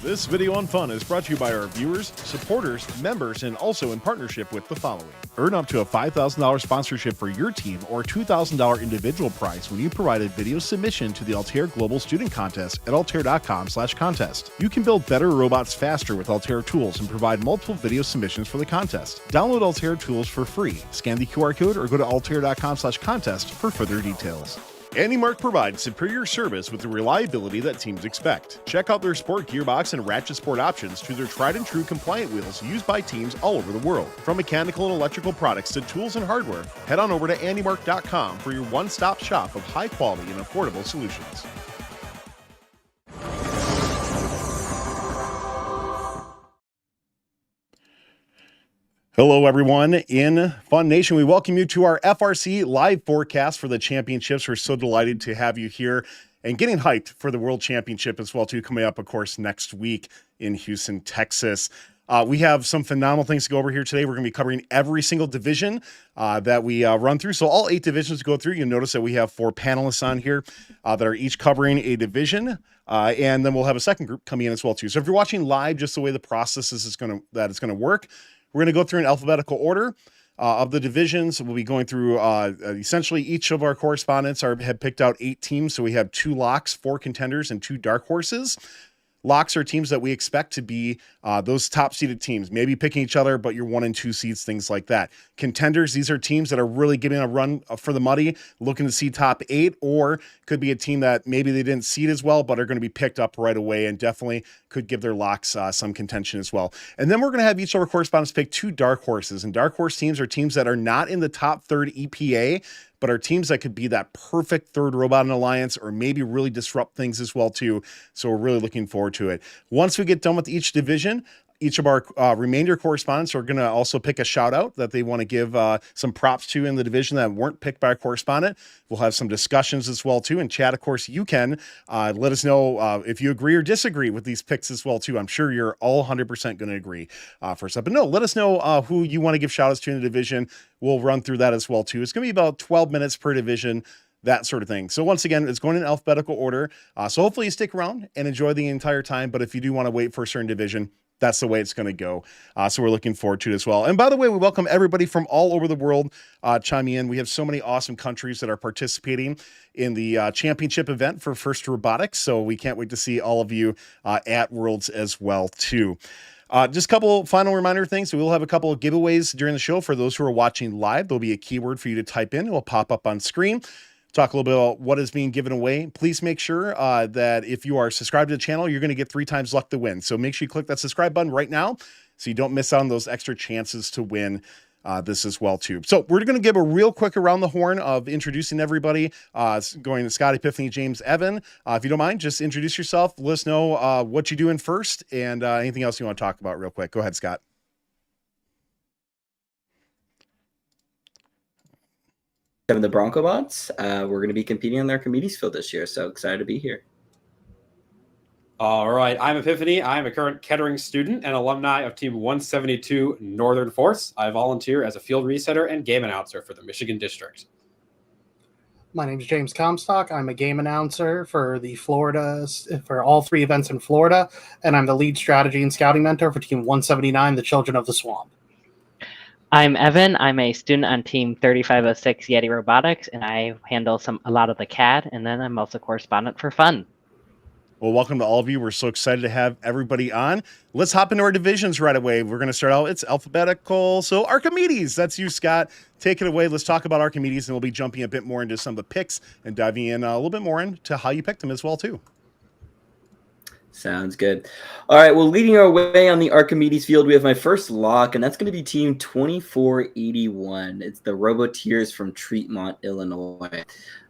This video on fun is brought to you by our viewers, supporters, members, and also in partnership with the following. Earn up to a $5,000 sponsorship for your team or $2,000 individual prize when you provide a video submission to the Altair Global Student Contest at altair.com/contest. You can build better robots faster with Altair tools and provide multiple video submissions for the contest. Download Altair tools for free. Scan the QR code or go to altair.com/contest for further details. AndyMark provides superior service with the reliability that teams expect. Check out their sport gearbox and ratchet sport options to their tried and true compliant wheels used by teams all over the world. From mechanical and electrical products to tools and hardware, head on over to andymark.com for your one-stop shop of high quality and affordable solutions. Hello, everyone in Fun Nation. We welcome you to our FRC live forecast for the championships. We're so delighted to have you here and getting hyped for the World Championship as well, too, coming up, of course, next week in Houston, Texas. We have some phenomenal things to go over here today. We're going to be covering every single division that we run through. So all 8 divisions to go through. You'll notice that we have 4 panelists on here that are each covering a division. And then we'll have a second group coming in as well, too. So if you're watching live, just the way the process is going to work, we're going to go through in alphabetical order of the divisions. We'll be going through essentially each of our correspondents have picked out 8 teams. So we have 2 locks, 4 contenders, and 2 dark horses. Locks are teams that we expect to be those top-seeded teams, maybe picking each other, but you're 1 and 2 seeds, things like that. Contenders, these are teams that are really giving a run for the money, looking to see top 8, or could be a team that maybe they didn't seed as well, but are going to be picked up right away and definitely could give their locks some contention as well. And then we're going to have each of our correspondents pick 2 dark horses, and dark horse teams are teams that are not in the top third EPA, but are teams that could be that perfect third robot in alliance or maybe really disrupt things as well too. So we're really looking forward to it. Once we get done with each division, each of our remainder correspondents are going to also pick a shout out that they want to give some props to in the division that weren't picked by a correspondent. We'll have some discussions as well too. And chat, of course, you can let us know if you agree or disagree with these picks as well too. I'm sure you're all 100% going to agree first up. But no, let us know who you want to give shout outs to in the division. We'll run through that as well too. It's going to be about 12 minutes per division, that sort of thing. So once again, it's going in alphabetical order. So hopefully you stick around and enjoy the entire time. But if you do want to wait for a certain division, that's the way it's going to go. So we're looking forward to it as well. And by the way, we welcome everybody from all over the world chiming in. We have so many awesome countries that are participating in the championship event for FRC Robotics. So we can't wait to see all of you at Worlds as well, too. Just a couple final reminder things. So we'll have a couple of giveaways during the show for those who are watching live. There'll be a keyword for you to type in. It will pop up on screen. Talk a little bit about what is being given away. Please make sure that if you are subscribed to the channel, you're going to get 3 times luck to win. So make sure you click that subscribe button right now so you don't miss out on those extra chances to win this as well too. So we're going to give a real quick around the horn of introducing everybody, going to Scott, Epiphany, James, Evan. If you don't mind, just introduce yourself. Let us know what you're doing first and anything else you want to talk about real quick. Go ahead, Scott. Of the Bronco Bots. We're going to be competing on the Archimedes field this year, so excited to be here. All right, I'm Epiphany. I'm a current Kettering student and alumni of Team 172 Northern Force. I volunteer as a field resetter and game announcer for the Michigan District. My name is James Comstock. I'm a game announcer for all 3 events in Florida, and I'm the lead strategy and scouting mentor for Team 179, the Children of the Swamp. I'm Evan. I'm a student on Team 3506 Yeti Robotics, and I handle a lot of the CAD, and then I'm also correspondent for Fun. Well, welcome to all of you. We're so excited to have everybody on. Let's hop into our divisions right away. We're going to start out. It's alphabetical. So Archimedes, that's you, Scott. Take it away. Let's talk about Archimedes, and we'll be jumping a bit more into some of the picks and diving in a little bit more into how you picked them as well, too. Sounds good. All right, well, leading our way on the Archimedes field, we have my first lock, and that's going to be Team 2481. It's the Robotiers from Treatmont, Illinois.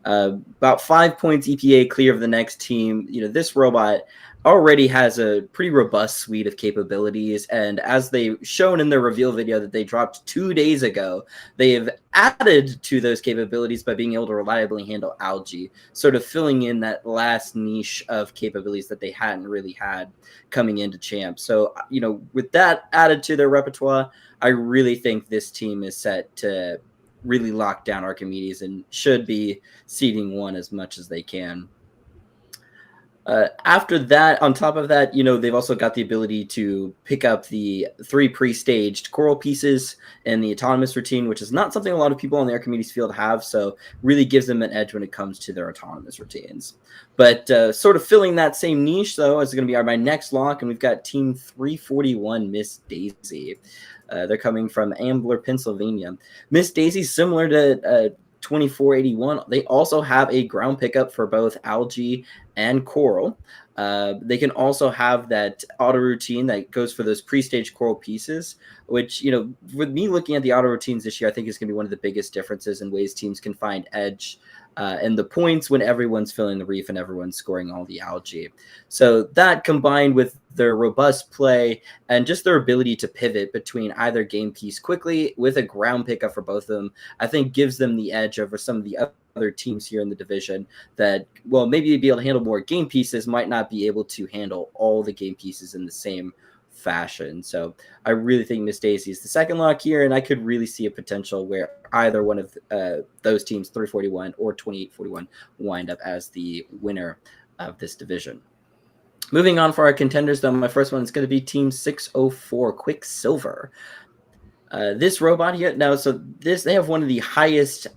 About 5 points EPA clear of the next team. You know, this robot already has a pretty robust suite of capabilities, and as they've shown in the reveal video that they dropped 2 days ago, they have added to those capabilities by being able to reliably handle algae, sort of filling in that last niche of capabilities that they hadn't really had coming into champ. So, you know, with that added to their repertoire, I really think this team is set to really lock down Archimedes and should be seeding 1 as much as they can. After that, on top of that, they've also got the ability to pick up the 3 pre-staged coral pieces in the autonomous routine, which is not something a lot of people on the Archimedes field have, so really gives them an edge when it comes to their autonomous routines. But sort of filling that same niche, though, is going to be my next lock, and we've got Team 341, Miss Daisy. They're coming from Ambler, Pennsylvania. Miss Daisy, similar to 2481, they also have a ground pickup for both algae and coral. They can also have that auto routine that goes for those pre-staged coral pieces, which, with me looking at the auto routines this year, I think is going to be one of the biggest differences in ways teams can find edge and the points when everyone's filling the reef and everyone's scoring all the algae. So that combined with their robust play and just their ability to pivot between either game piece quickly with a ground pickup for both of them, I think gives them the edge over some of the other teams here in the division that, well, maybe be able to handle more game pieces, might not be able to handle all the game pieces in the same fashion. So I really think Miss Daisy is the second lock here, and I could really see a potential where either one of those teams, 341 or 2841, wind up as the winner of this division. Moving on for our contenders, though, my first one is going to be Team 604, Quicksilver. This robot here, they have one of the highest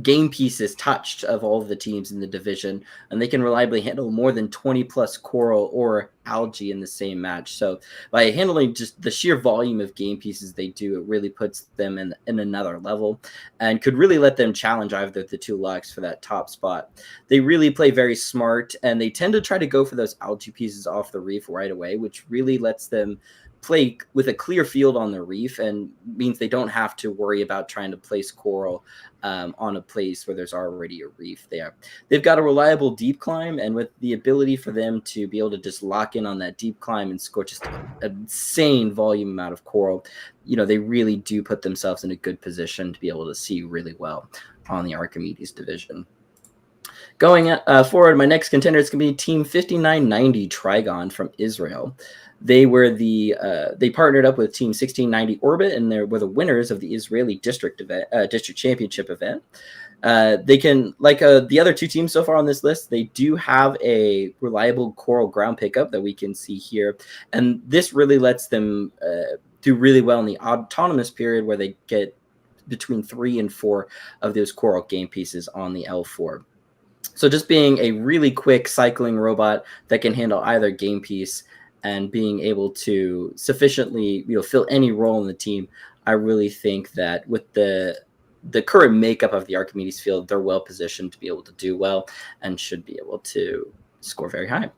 game pieces touched of all of the teams in the division, and they can reliably handle more than 20 plus coral or algae in the same match. So by handling just the sheer volume of game pieces they do, it really puts them in another level and could really let them challenge either the 2 locks for that top spot. They really play very smart, and they tend to try to go for those algae pieces off the reef right away, which really lets them play with a clear field on the reef and means they don't have to worry about trying to place coral on a place where there's already a reef there. They've got a reliable deep climb, and with the ability for them to be able to just lock in on that deep climb and score just an insane volume amount of coral, they really do put themselves in a good position to be able to see really well on the Archimedes division. Going forward, my next contender is going to be Team 5990 Trigon from Israel. They were they partnered up with Team 1690 Orbit, and they were the winners of the Israeli district championship event. They can, like the other 2 teams so far on this list, they do have a reliable coral ground pickup that we can see here, and this really lets them do really well in the autonomous period, where they get between 3 and 4 of those coral game pieces on the L4. So just being a really quick cycling robot that can handle either game piece and being able to sufficiently fill any role in the team, I really think that with the current makeup of the Archimedes field, they're well positioned to be able to do well and should be able to score very high.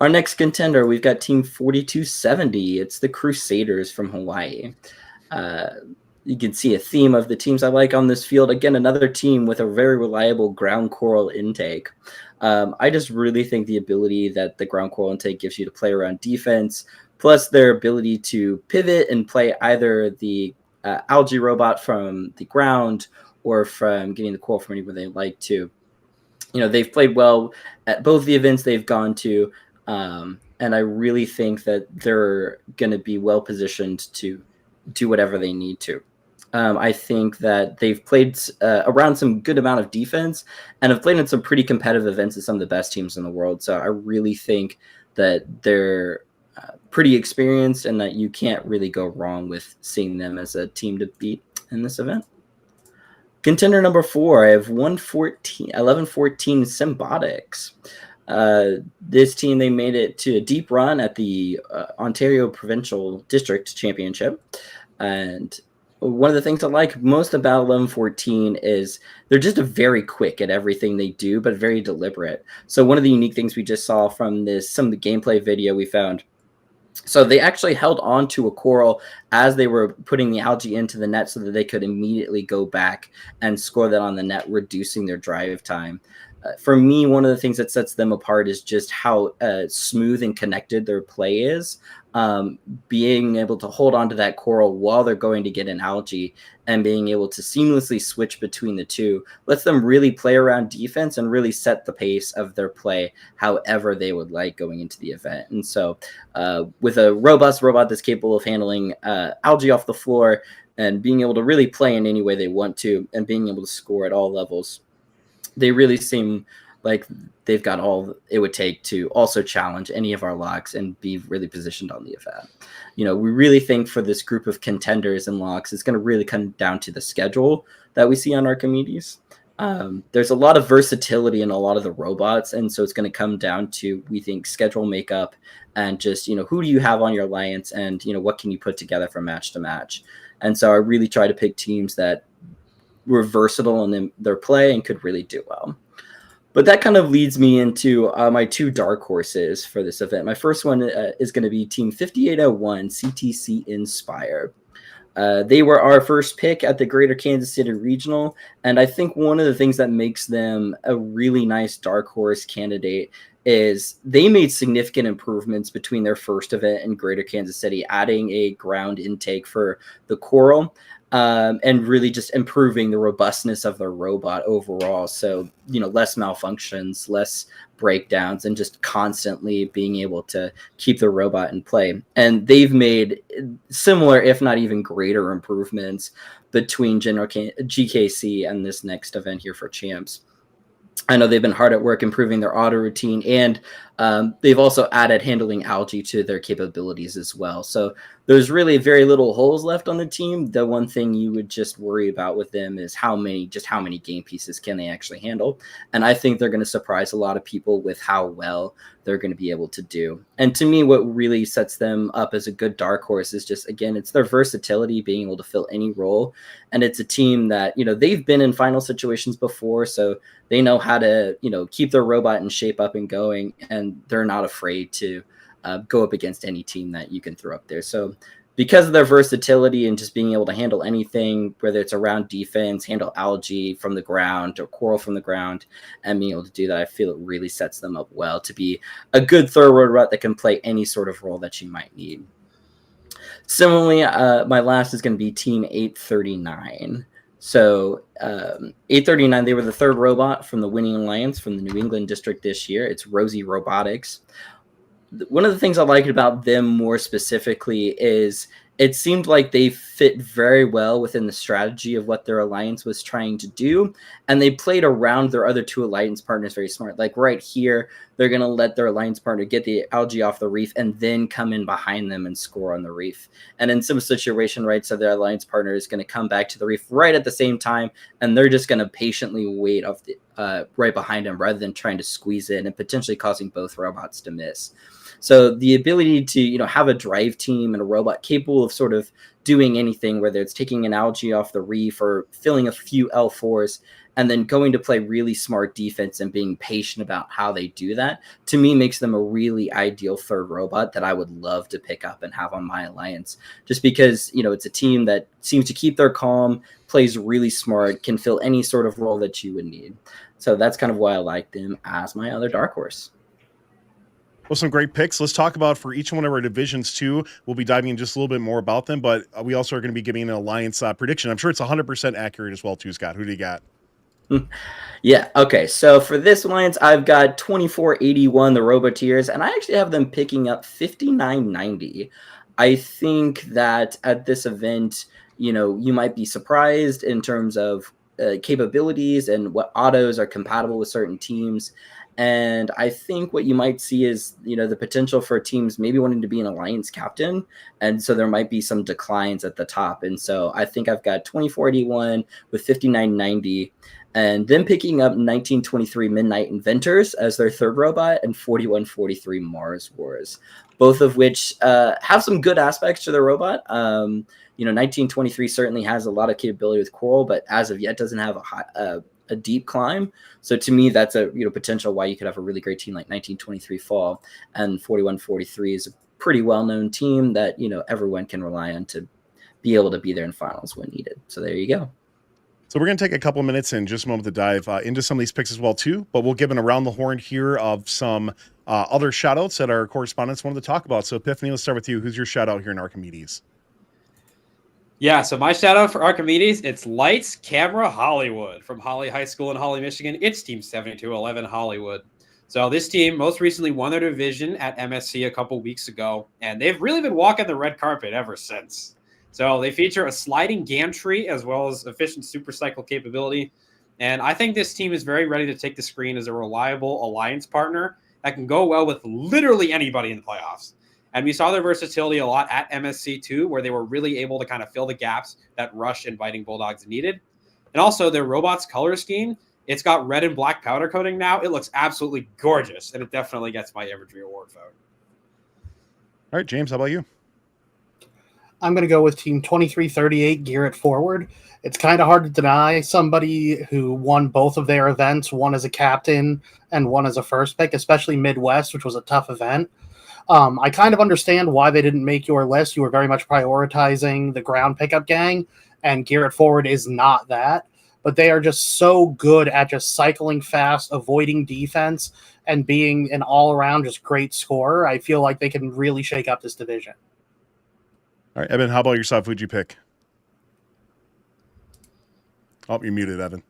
Our next contender, we've got Team 4270. It's the Crusaders from Hawaii. You can see a theme of the teams I like on this field. Again, another team with a very reliable ground coral intake. I just really think the ability that the ground coral intake gives you to play around defense, plus their ability to pivot and play either the algae robot from the ground or from getting the coral from anywhere they like to. They've played well at both the events they've gone to, and I really think that they're going to be well positioned to do whatever they need to. I think that they've played around some good amount of defense and have played in some pretty competitive events with some of the best teams in the world. So I really think that they're pretty experienced and that you can't really go wrong with seeing them as a team to beat in this event. Contender number 4, I have 1114 Symbotics. This team, they made it to a deep run at the Ontario Provincial District Championship. And one of the things I like most about 1114 is they're just very quick at everything they do, but very deliberate. So one of the unique things we just saw from some of the gameplay video we found, so they actually held on to a coral as they were putting the algae into the net so that they could immediately go back and score that on the net, reducing their drive time. For me, one of the things that sets them apart is just how smooth and connected their play is. Being able to hold on to that coral while they're going to get an algae and being able to seamlessly switch between the two lets them really play around defense and really set the pace of their play however they would like going into the event. And so with a robust robot that's capable of handling algae off the floor and being able to really play in any way they want to and being able to score at all levels, they really seem like they've got all it would take to also challenge any of our locks and be really positioned on the event. We really think for this group of contenders and locks, it's going to really come down to the schedule that we see on Archimedes. There's a lot of versatility in a lot of the robots, and so it's going to come down to, we think, schedule makeup and just, who do you have on your alliance, and, what can you put together from match to match. And so I really try to pick teams that were versatile in their play and could really do well. But that kind of leads me into my two dark horses for this event. My first one is going to be Team 5801, CTC Inspire. They were our first pick at the Greater Kansas City Regional, and I think one of the things that makes them a really nice dark horse candidate is they made significant improvements between their first event in Greater Kansas City, adding a ground intake for the Coral, and really just improving the robustness of their robot overall. So, less malfunctions, less breakdowns, and just constantly being able to keep the robot in play. And they've made similar, if not even greater, improvements between GKC and this next event here for Champs. I know they've been hard at work improving their auto routine, and they've also added handling algae to their capabilities as well. So there's really very little holes left on the team. The one thing you would just worry about with them is how many game pieces can they actually handle. And I think they're going to surprise a lot of people with how well they're going to be able to do. And to me, what really sets them up as a good dark horse is just, again, it's their versatility, being able to fill any role. And it's a team that, they've been in final situations before, so they know how to, keep their robot in shape up and going, and they're not afraid to go up against any team that you can throw up there. So because of their versatility and just being able to handle anything, whether it's around defense, handle algae from the ground or coral from the ground, and being able to do that, I feel it really sets them up well to be a good thoroughbred route that can play any sort of role that you might need. Similarly, my last is going to be Team 839. So 839, they were the third robot from the winning alliance from the New England district this year. It's Rosie Robotics. One of the things I liked about them more specifically is it seemed like they fit very well within the strategy of what their alliance was trying to do. And they played around their other two alliance partners very smart. Like right here, they're going to let their alliance partner get the algae off the reef and then come in behind them and score on the reef. And in some situation, right, so their alliance partner is going to come back to the reef right at the same time, and they're just going to patiently wait off the, right behind them rather than trying to squeeze in and potentially causing both robots to miss. So the ability to, have a drive team and a robot capable of sort of doing anything, whether it's taking an algae off the reef or filling a few L4s and then going to play really smart defense and being patient about how they do that, to me makes them a really ideal third robot that I would love to pick up and have on my alliance. Just because, it's a team that seems to keep their calm, plays really smart, can fill any sort of role that you would need. So that's kind of why I like them as my other dark horse. Well, some great picks. Let's talk about for each one of our divisions too. We'll be diving in just a little bit more about them, but we also are going to be giving an alliance prediction. I'm sure it's 100% accurate as well too, Scott. Who do you got? Yeah. Okay. So for this alliance, I've got 2481, the Robotiers, and I actually have them picking up 5990. I think that at this event, you might be surprised in terms of capabilities and what autos are compatible with certain teams. And I think what you might see is, the potential for teams maybe wanting to be an alliance captain. And so there might be some declines at the top. And so I think I've got 2481 with 5990, and then picking up 1923 Midnight Inventors as their third robot, and 4143 Mars Wars, both of which have some good aspects to their robot. 1923 certainly has a lot of capability with coral, but as of yet doesn't have a deep climb. So to me, that's a potential why you could have a really great team like 1923 Fall, and 4143 is a pretty well-known team that everyone can rely on to be able to be there in finals when needed. So there you go. So we're going to take a couple of minutes in just a moment to dive into some of these picks as well too, but we'll give an around the horn here of some other shout outs that our correspondents wanted to talk about. So Epiphany, let's start with you. Who's your shout out here in Archimedes? Yeah, so my shout out for Archimedes, it's Lights Camera Hollywood from Holly High School in Holly, Michigan. It's Team 7211 Hollywood. So this team most recently won their division at MSC a couple weeks ago, and they've really been walking the red carpet ever since. So they feature a sliding gantry as well as efficient supercycle capability. And I think this team is very ready to take the screen as a reliable alliance partner that can go well with literally anybody in the playoffs. And we saw their versatility a lot at MSC too, where they were really able to kind of fill the gaps that Rush and Fighting Bulldogs needed. And also their robots color scheme, it's got red and black powder coating now. It looks absolutely gorgeous, and it definitely gets my Imagery Award vote. All right, James, how about you? I'm going to go with Team 2338, Gear It Forward. It's kind of hard to deny somebody who won both of their events, one as a captain and one as a first pick, especially Midwest, which was a tough event. I kind of understand why they didn't make your list. You were very much prioritizing the ground pickup gang, and Gear It Forward is not that. But they are just so good at just cycling fast, avoiding defense, and being an all-around just great scorer. I feel like they can really shake up this division. All right, Evan, how about yourself? Who'd you pick? Oh, you're muted, Evan.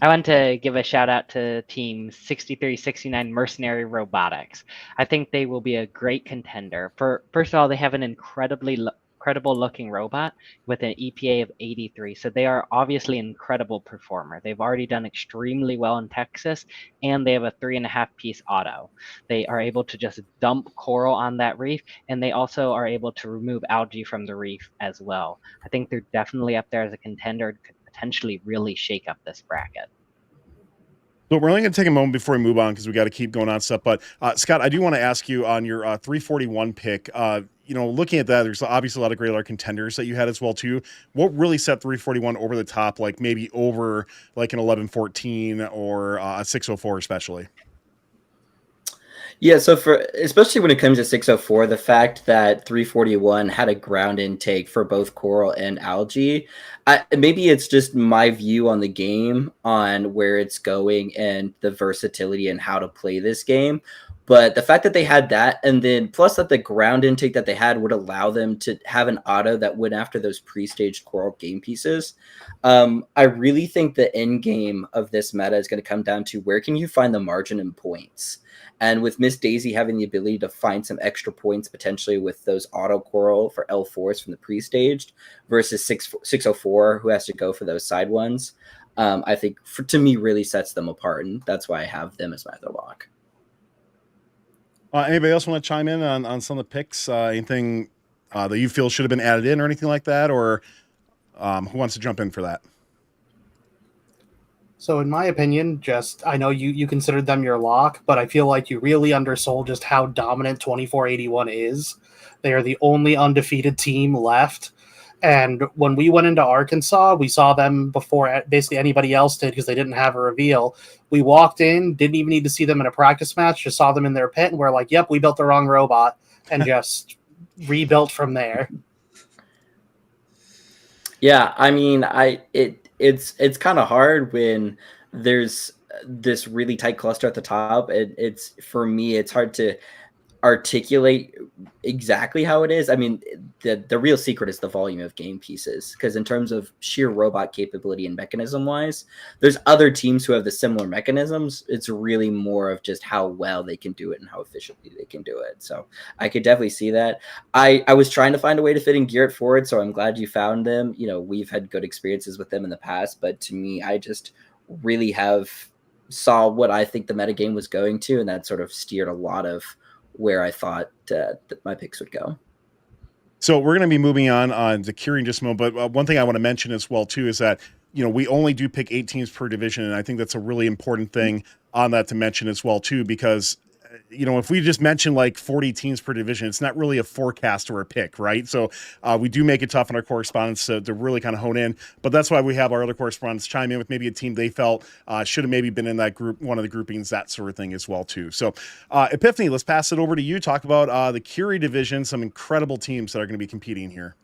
I want to give a shout out to Team 6369 Mercenary Robotics. I think they will be a great contender. First of all, they have an incredible looking robot with an EPA of 83. So they are obviously an incredible performer. They've already done extremely well in Texas, and they have a 3.5 piece auto. They are able to just dump coral on that reef, and they also are able to remove algae from the reef as well. I think they're definitely up there as a contender and could potentially really shake up this bracket. So we're only going to take a moment before we move on because we got to keep going on stuff. But Scott, I do want to ask you on your 341 pick. Looking at that, there's obviously a lot of great contenders that you had as well too. What really set 341 over the top, like maybe over like an 1114 or a 604 especially? Yeah, so especially when it comes to 604, the fact that 341 had a ground intake for both coral and algae, maybe it's just my view on the game, on where it's going and the versatility and how to play this game. But the fact that they had that, and then plus that the ground intake that they had would allow them to have an auto that went after those pre-staged coral game pieces. I really think the end game of this meta is going to come down to where can you find the margin in points. And with Miss Daisy having the ability to find some extra points potentially with those auto coral for L4s from the pre-staged versus 604 who has to go for those side ones, I think to me really sets them apart, and that's why I have them as my other lock. Anybody else want to chime in on some of the picks? Anything that you feel should have been added in or anything like that? Or who wants to jump in for that? So in my opinion, I know you considered them your lock, but I feel like you really undersold just how dominant 2481 is. They are the only undefeated team left. And when we went into Arkansas, we saw them before basically anybody else did because they didn't have a reveal. We walked in, didn't even need to see them in a practice match, just saw them in their pit, and we're like, yep, we built the wrong robot, and just rebuilt from there. Yeah, I mean, it's kind of hard when there's this really tight cluster at the top. It's for me, it's hard to articulate exactly how it is. I mean, the real secret is the volume of game pieces, because in terms of sheer robot capability and mechanism wise, there's other teams who have the similar mechanisms. It's really more of just how well they can do it and how efficiently they can do it. So I could definitely see that. I was trying to find a way to fit in Gear It Forward, so I'm glad you found them. We've had good experiences with them in the past, but to me, I just really saw what I think the metagame was going to, and that sort of steered a lot of where I thought that my picks would go. So we're going to be moving on to Curie in just a moment. But one thing I want to mention as well, too, is that, we only do pick 8 teams per division. And I think that's a really important thing on that to mention as well, too, because, if we just mention like 40 teams per division, it's not really a forecast or a pick, right? So we do make it tough on our correspondents to really kind of hone in. But that's why we have our other correspondents chime in with maybe a team they felt should have maybe been in that group, one of the groupings, that sort of thing as well, too. So Epiphany, let's pass it over to you. Talk about the Curie division, some incredible teams that are going to be competing here.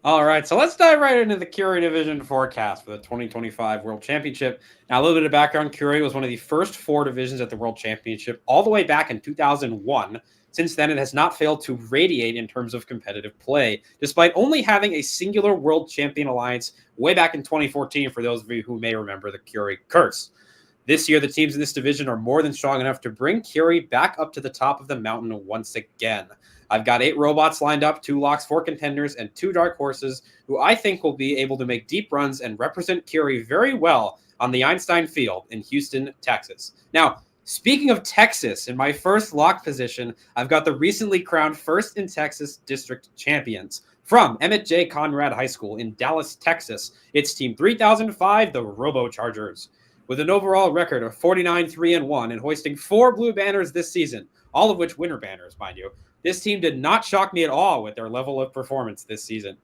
All right, so let's dive right into the Curie division forecast for the 2025 World Championship. Now, a little bit of background. Curie was one of the first 4 divisions at the World Championship all the way back in 2001. Since then, it has not failed to radiate in terms of competitive play, despite only having a singular World Champion Alliance way back in 2014, for those of you who may remember the Curie curse. This year, the teams in this division are more than strong enough to bring Curie back up to the top of the mountain once again. I've got 8 robots lined up, 2 locks, 4 contenders, and 2 dark horses who I think will be able to make deep runs and represent Curie very well on the Einstein field in Houston, Texas. Now, speaking of Texas, in my first lock position, I've got the recently crowned First in Texas District Champions. From Emmett J. Conrad High School in Dallas, Texas, it's Team 3005, the Robo-Chargers. With an overall record of 49-3-1 and hoisting 4 blue banners this season, all of which winter banners, mind you, this team did not shock me at all with their level of performance this season.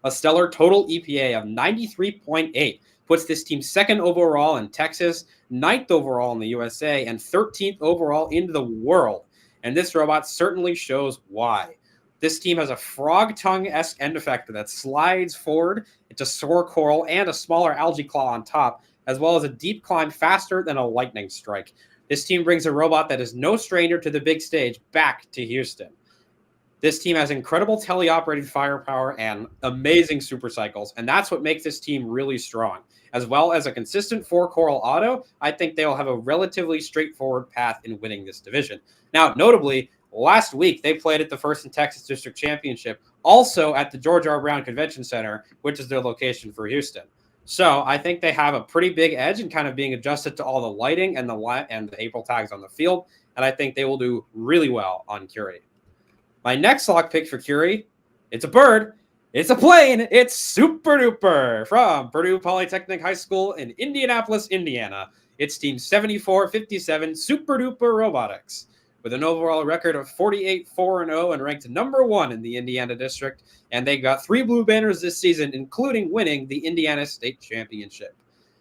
A stellar total EPA of 93.8 puts this team 2nd overall in Texas, 9th overall in the USA, and 13th overall in the world. And this robot certainly shows why. This team has a frog tongue-esque end effector that slides forward. It's a soar coral and a smaller algae claw on top, as well as a deep climb faster than a lightning strike. This team brings a robot that is no stranger to the big stage back to Houston. This team has incredible teleoperated firepower and amazing supercycles, and that's what makes this team really strong. As well as a consistent 4 coral auto, I think they will have a relatively straightforward path in winning this division. Now, notably, last week they played at the First in Texas District Championship, also at the George R. Brown Convention Center, which is their location for Houston. So I think they have a pretty big edge in kind of being adjusted to all the lighting and the April tags on the field, and I think they will do really well on Curie. My next lock pick for Curie, it's a bird, it's a plane, it's Super Duper from Purdue Polytechnic High School in Indianapolis, Indiana. It's Team 7457 Super Duper Robotics. With an overall record of 48-4-0 and ranked number 1 in the Indiana district, and they got 3 blue banners this season, including winning the Indiana State Championship.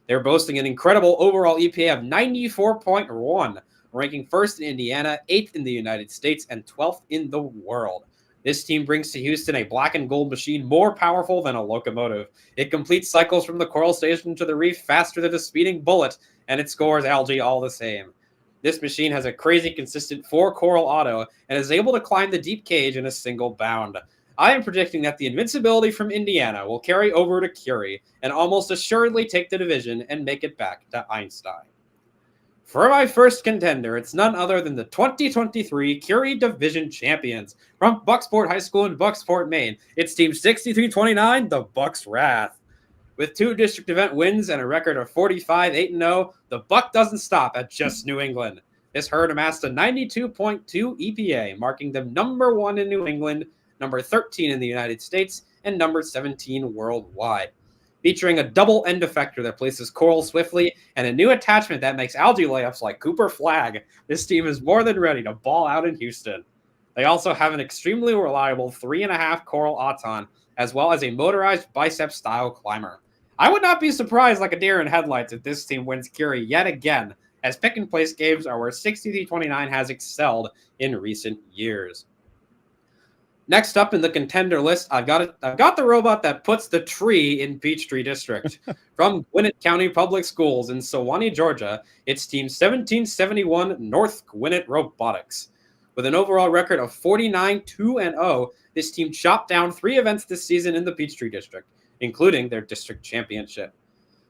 They're boasting an incredible overall EPA of 94.1, ranking 1st in Indiana, 8th in the United States, and 12th in the world. This team brings to Houston a black and gold machine more powerful than a locomotive. It completes cycles from the coral station to the reef faster than a speeding bullet, and it scores algae all the same. This machine has a crazy consistent 4 coral auto and is able to climb the deep cage in a single bound. I am predicting that the invincibility from Indiana will carry over to Curie and almost assuredly take the division and make it back to Einstein. For my first contender, it's none other than the 2023 Curie Division Champions from Bucksport High School in Bucksport, Maine. It's Team 6329, the Bucks Wrath. With 2 district event wins and a record of 45-8-0, the buck doesn't stop at just New England. This herd amassed a 92.2 EPA, marking them number 1 in New England, number 13 in the United States, and number 17 worldwide. Featuring a double end effector that places coral swiftly and a new attachment that makes algae layups like Cooper Flag, this team is more than ready to ball out in Houston. They also have an extremely reliable 3.5 coral auton, as well as a motorized bicep-style climber. I would not be surprised like a deer in headlights if this team wins Curie yet again, as pick-and-place games are where 6329 has excelled in recent years. Next up in the contender list, I've got the robot that puts the tree in Peachtree District. From Gwinnett County Public Schools in Sewanee, Georgia, it's Team 1771 North Gwinnett Robotics. With an overall record of 49-2-0, this team chopped down 3 events this season in the Peachtree District, including their district championship.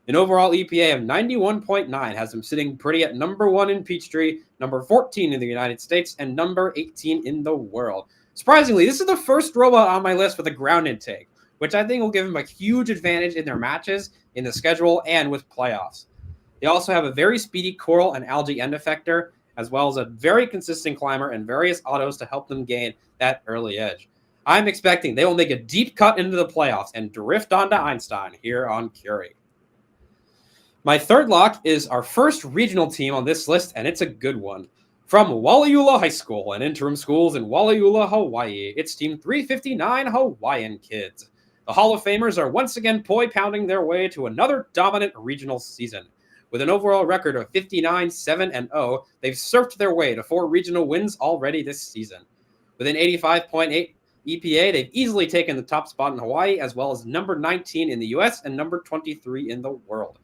An overall EPA of 91.9 has them sitting pretty at number 1 in Peachtree, number 14 in the United States, and number 18 in the world. Surprisingly, this is the first robot on my list with a ground intake, which I think will give them a huge advantage in their matches, in the schedule, and with playoffs. They also have a very speedy coral and algae end effector, as well as a very consistent climber and various autos to help them gain that early edge. I'm expecting they will make a deep cut into the playoffs and drift onto Einstein here on Curie. My third lock is our first regional team on this list, and it's a good one. From Waliula High School and interim schools in Waliula, Hawaii, it's Team 359 Hawaiian Kids. The Hall of Famers are once again pounding their way to another dominant regional season. With an overall record of 59-7-0, they've surfed their way to 4 regional wins already this season. With an 85.8 EPA, they've easily taken the top spot in Hawaii, as well as number 19 in the US and number 23 in the world.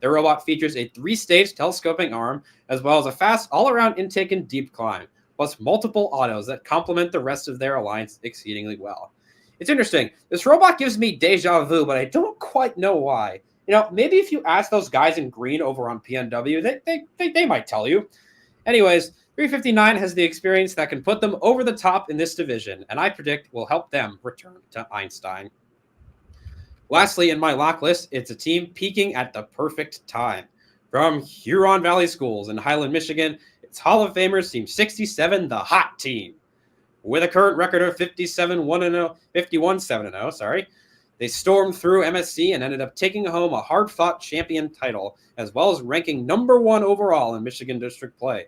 Their robot features a 3-stage telescoping arm, as well as a fast all-around intake and deep climb, plus multiple autos that complement the rest of their alliance exceedingly well. It's interesting. This robot gives me deja vu, but I don't quite know why. Maybe if you ask those guys in green over on PNW, they might tell you. Anyways, 359 has the experience that can put them over the top in this division, and I predict will help them return to Einstein. Lastly, in my lock list, it's a team peaking at the perfect time. From Huron Valley Schools in Highland, Michigan, it's Hall of Famers Team 67, the hot team. With a current record of 51-7-0, they stormed through MSC and ended up taking home a hard-fought champion title, as well as ranking #1 overall in Michigan district play.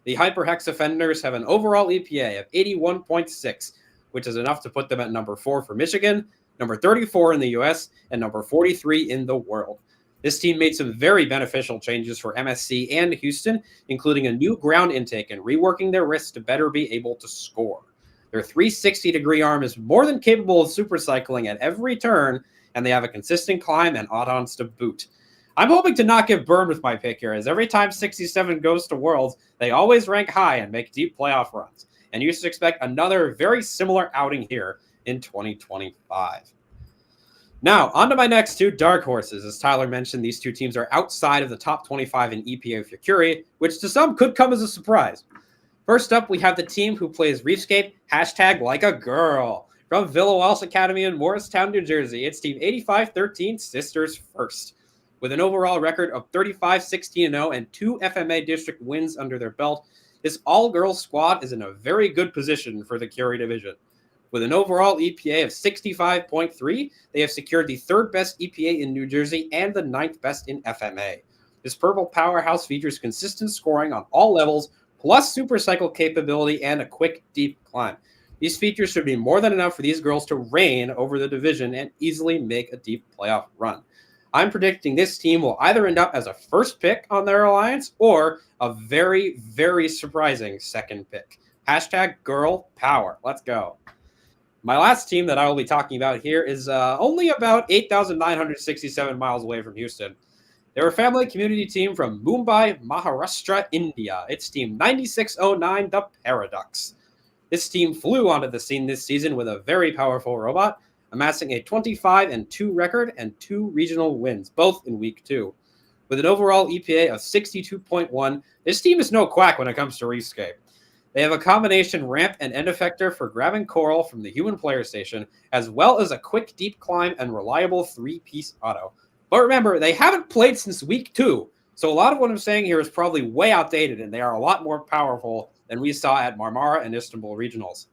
The Hyperhex offenders have an overall EPA of 81.6, which is enough to put them at number 4 for Michigan, number 34 in the US, and number 43 in the world. This team made some very beneficial changes for MSC and Houston, including a new ground intake and reworking their wrists to better be able to score. Their 360-degree arm is more than capable of supercycling at every turn, and they have a consistent climb and add-ons to boot. I'm hoping to not get burned with my pick here, as every time 67 goes to Worlds, they always rank high and make deep playoff runs. And you should expect another very similar outing here in 2025. Now, on to my next two dark horses. As Tyler mentioned, these two teams are outside of the top 25 in EPA for Curie, which to some could come as a surprise. First up, we have the team who plays Reefscape, #LikeAGirl. From Villa Wells Academy in Morristown, New Jersey, it's Team 8513 Sisters First. With an overall record of 35-16-0 and 2 FMA district wins under their belt, this all-girls squad is in a very good position for the Curie division. With an overall EPA of 65.3, they have secured the 3rd best EPA in New Jersey and the 9th best in FMA. This purple powerhouse features consistent scoring on all levels, plus supercycle capability and a quick, deep climb. These features should be more than enough for these girls to reign over the division and easily make a deep playoff run. I'm predicting this team will either end up as a first pick on their alliance or a very, very surprising second pick. #Girl Power. Let's go. My last team that I will be talking about here is only about 8,967 miles away from Houston. They're a family community team from Mumbai, Maharashtra, India. It's Team 9609, the Paradox. This team flew onto the scene this season with a very powerful robot, amassing a 25-2 record and 2 regional wins, both in Week 2. With an overall EPA of 62.1, this team is no quack when it comes to Reefscape. They have a combination ramp and end effector for grabbing coral from the human player station, as well as a quick deep climb and reliable 3-piece auto. But remember, they haven't played since Week 2, so a lot of what I'm saying here is probably way outdated, and they are a lot more powerful than we saw at Marmara and Istanbul regionals.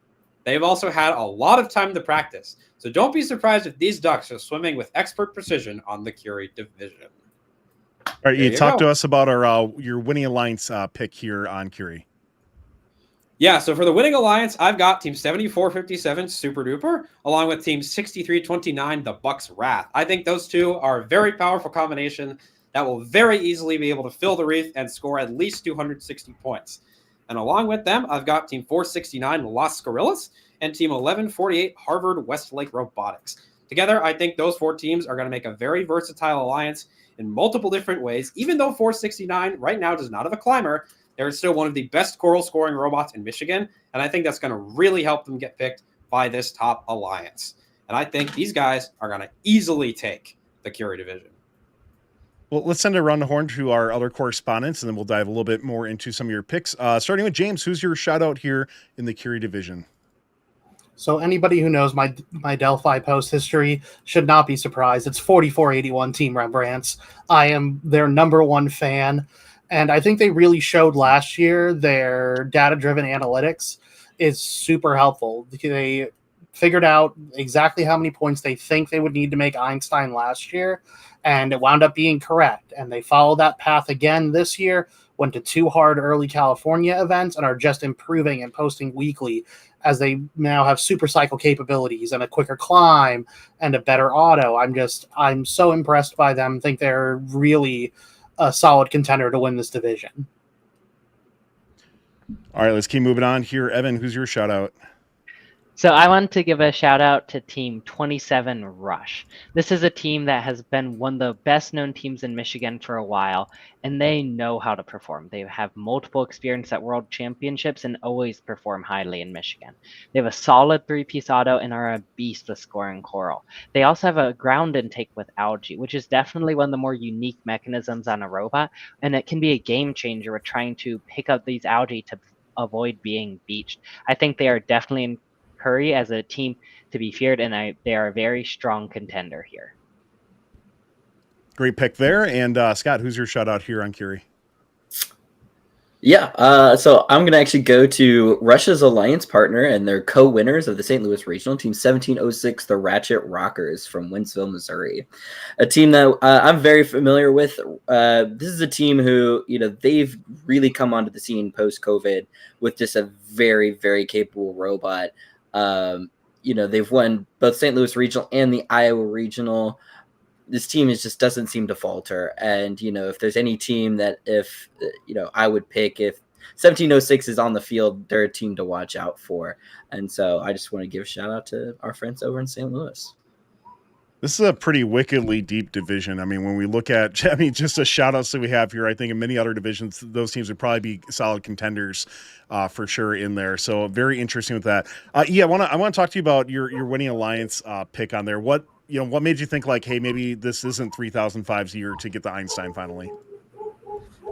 They've also had a lot of time to practice, so don't be surprised if these ducks are swimming with expert precision on the Curie division. All right, you talk to us about your winning alliance pick here on Curie. Yeah, so for the winning alliance, I've got Team 7457 Super Duper, along with Team 6329 the Bucks Wrath. I think those two are a very powerful combination that will very easily be able to fill the reef and score at least 260 points. And along with them, I've got Team 469 Las Gorillas and Team 1148 Harvard Westlake Robotics. Together, I think those 4 teams are going to make a very versatile alliance in multiple different ways. Even though 469 right now does not have a climber, they're still one of the best coral scoring robots in Michigan, and I think that's going to really help them get picked by this top alliance. And I think these guys are going to easily take the Curie division. Well, let's send it around the horn to our other correspondents, and then we'll dive a little bit more into some of your picks. Starting with James, who's your shout out here in the Curie division? So anybody who knows my Delphi post history should not be surprised. It's 4481 Team Rembrandts. I am their #1 fan. And I think they really showed last year their data-driven analytics is super helpful. They figured out exactly how many points they think they would need to make Einstein last year, and it wound up being correct. And they followed that path again this year, went to 2 hard early California events, and are just improving and posting weekly as they now have super cycle capabilities and a quicker climb and a better auto. I'm so impressed by them. I think they're really a solid contender to win this division. All right, let's keep moving on here. Evan, who's your shout out? So I want to give a shout out to Team 27 Rush. This is a team that has been one of the best known teams in Michigan for a while, and they know how to perform. They have multiple experience at World Championships and always perform highly in Michigan. They have a solid three-piece auto and are a beast with scoring coral. They also have a ground intake with algae, which is definitely one of the more unique mechanisms on a robot, and it can be a game changer with trying to pick up these algae to avoid being beached. I think they are definitely in Curie as a team to be feared, and they are a very strong contender here. Great pick there. And Scott, who's your shout out here on Curie? Yeah, so I'm going to actually go to Russia's alliance partner and their co-winners of the St. Louis Regional, Team 1706, the Ratchet Rockers from Wentzville, Missouri. A team that I'm very familiar with. This is a team who, they've really come onto the scene post-COVID with just a very, very capable robot. They've won both St. Louis Regional and the Iowa Regional. This team just doesn't seem to falter. And, if there's any team that I would pick, if 1706 is on the field, they're a team to watch out for. And so I just want to give a shout out to our friends over in St. Louis. This is a pretty wickedly deep division. I mean, when we look at, just a shout outs that we have here, I think in many other divisions, those teams would probably be solid contenders for sure in there. So very interesting with that. I want to talk to you about your winning alliance pick on there. What made you think like, hey, maybe this isn't 3005's year to get the Einstein finally?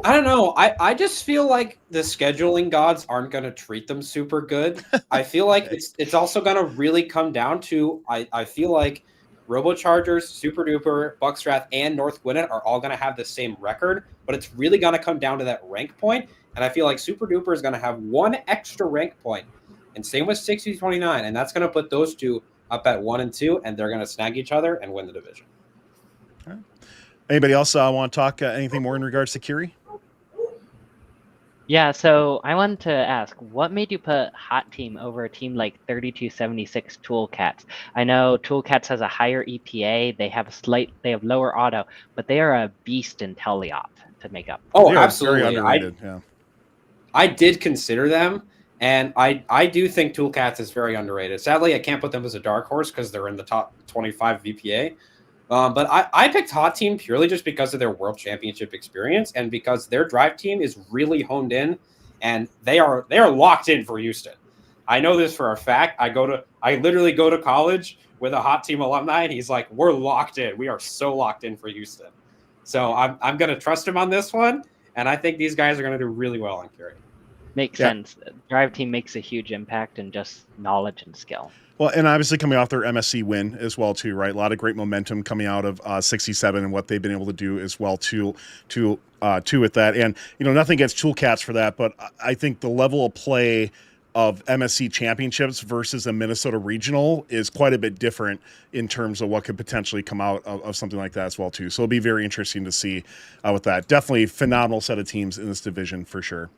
I don't know. I just feel like the scheduling gods aren't going to treat them super good. I feel like it's also going to really come down to, I feel like Robochargers, Super Duper, Buckstrath, and North Gwinnett are all going to have the same record, but it's really going to come down to that rank point. And I feel like Super Duper is going to have one extra rank point, and same with 6029, and that's going to put those two up at 1 and 2, and they're going to snag each other and win the division. All right. Anybody else want to talk anything more in regards to Curie? Yeah, so I wanted to ask, what made you put Hot Team over a team like 3276 Toolcats? I know Toolcats has a higher EPA, they have lower auto, but they are a beast in teleop to make up. Oh, absolutely. Very underrated. I did consider them, and I do think Toolcats is very underrated. Sadly, I can't put them as a dark horse because they're in the top 25 VPA. But I picked Hot Team purely just because of their World Championship experience and because their drive team is really honed in, and they are locked in for Houston. I know this for a fact. I literally go to college with a Hot Team alumni, and he's like, "We're locked in. We are so locked in for Houston." So I'm going to trust him on this one, and I think these guys are going to do really well on Curie. Makes sense. Drive team makes a huge impact in just knowledge and skill. Well, and obviously coming off their MSC win as well too, right? A lot of great momentum coming out of 67 and what they've been able to do as well too with that. And nothing against Toolcats for that, but I think the level of play of MSC championships versus a Minnesota regional is quite a bit different in terms of what could potentially come out of something like that as well too. So it'll be very interesting to see with that. Definitely phenomenal set of teams in this division for sure.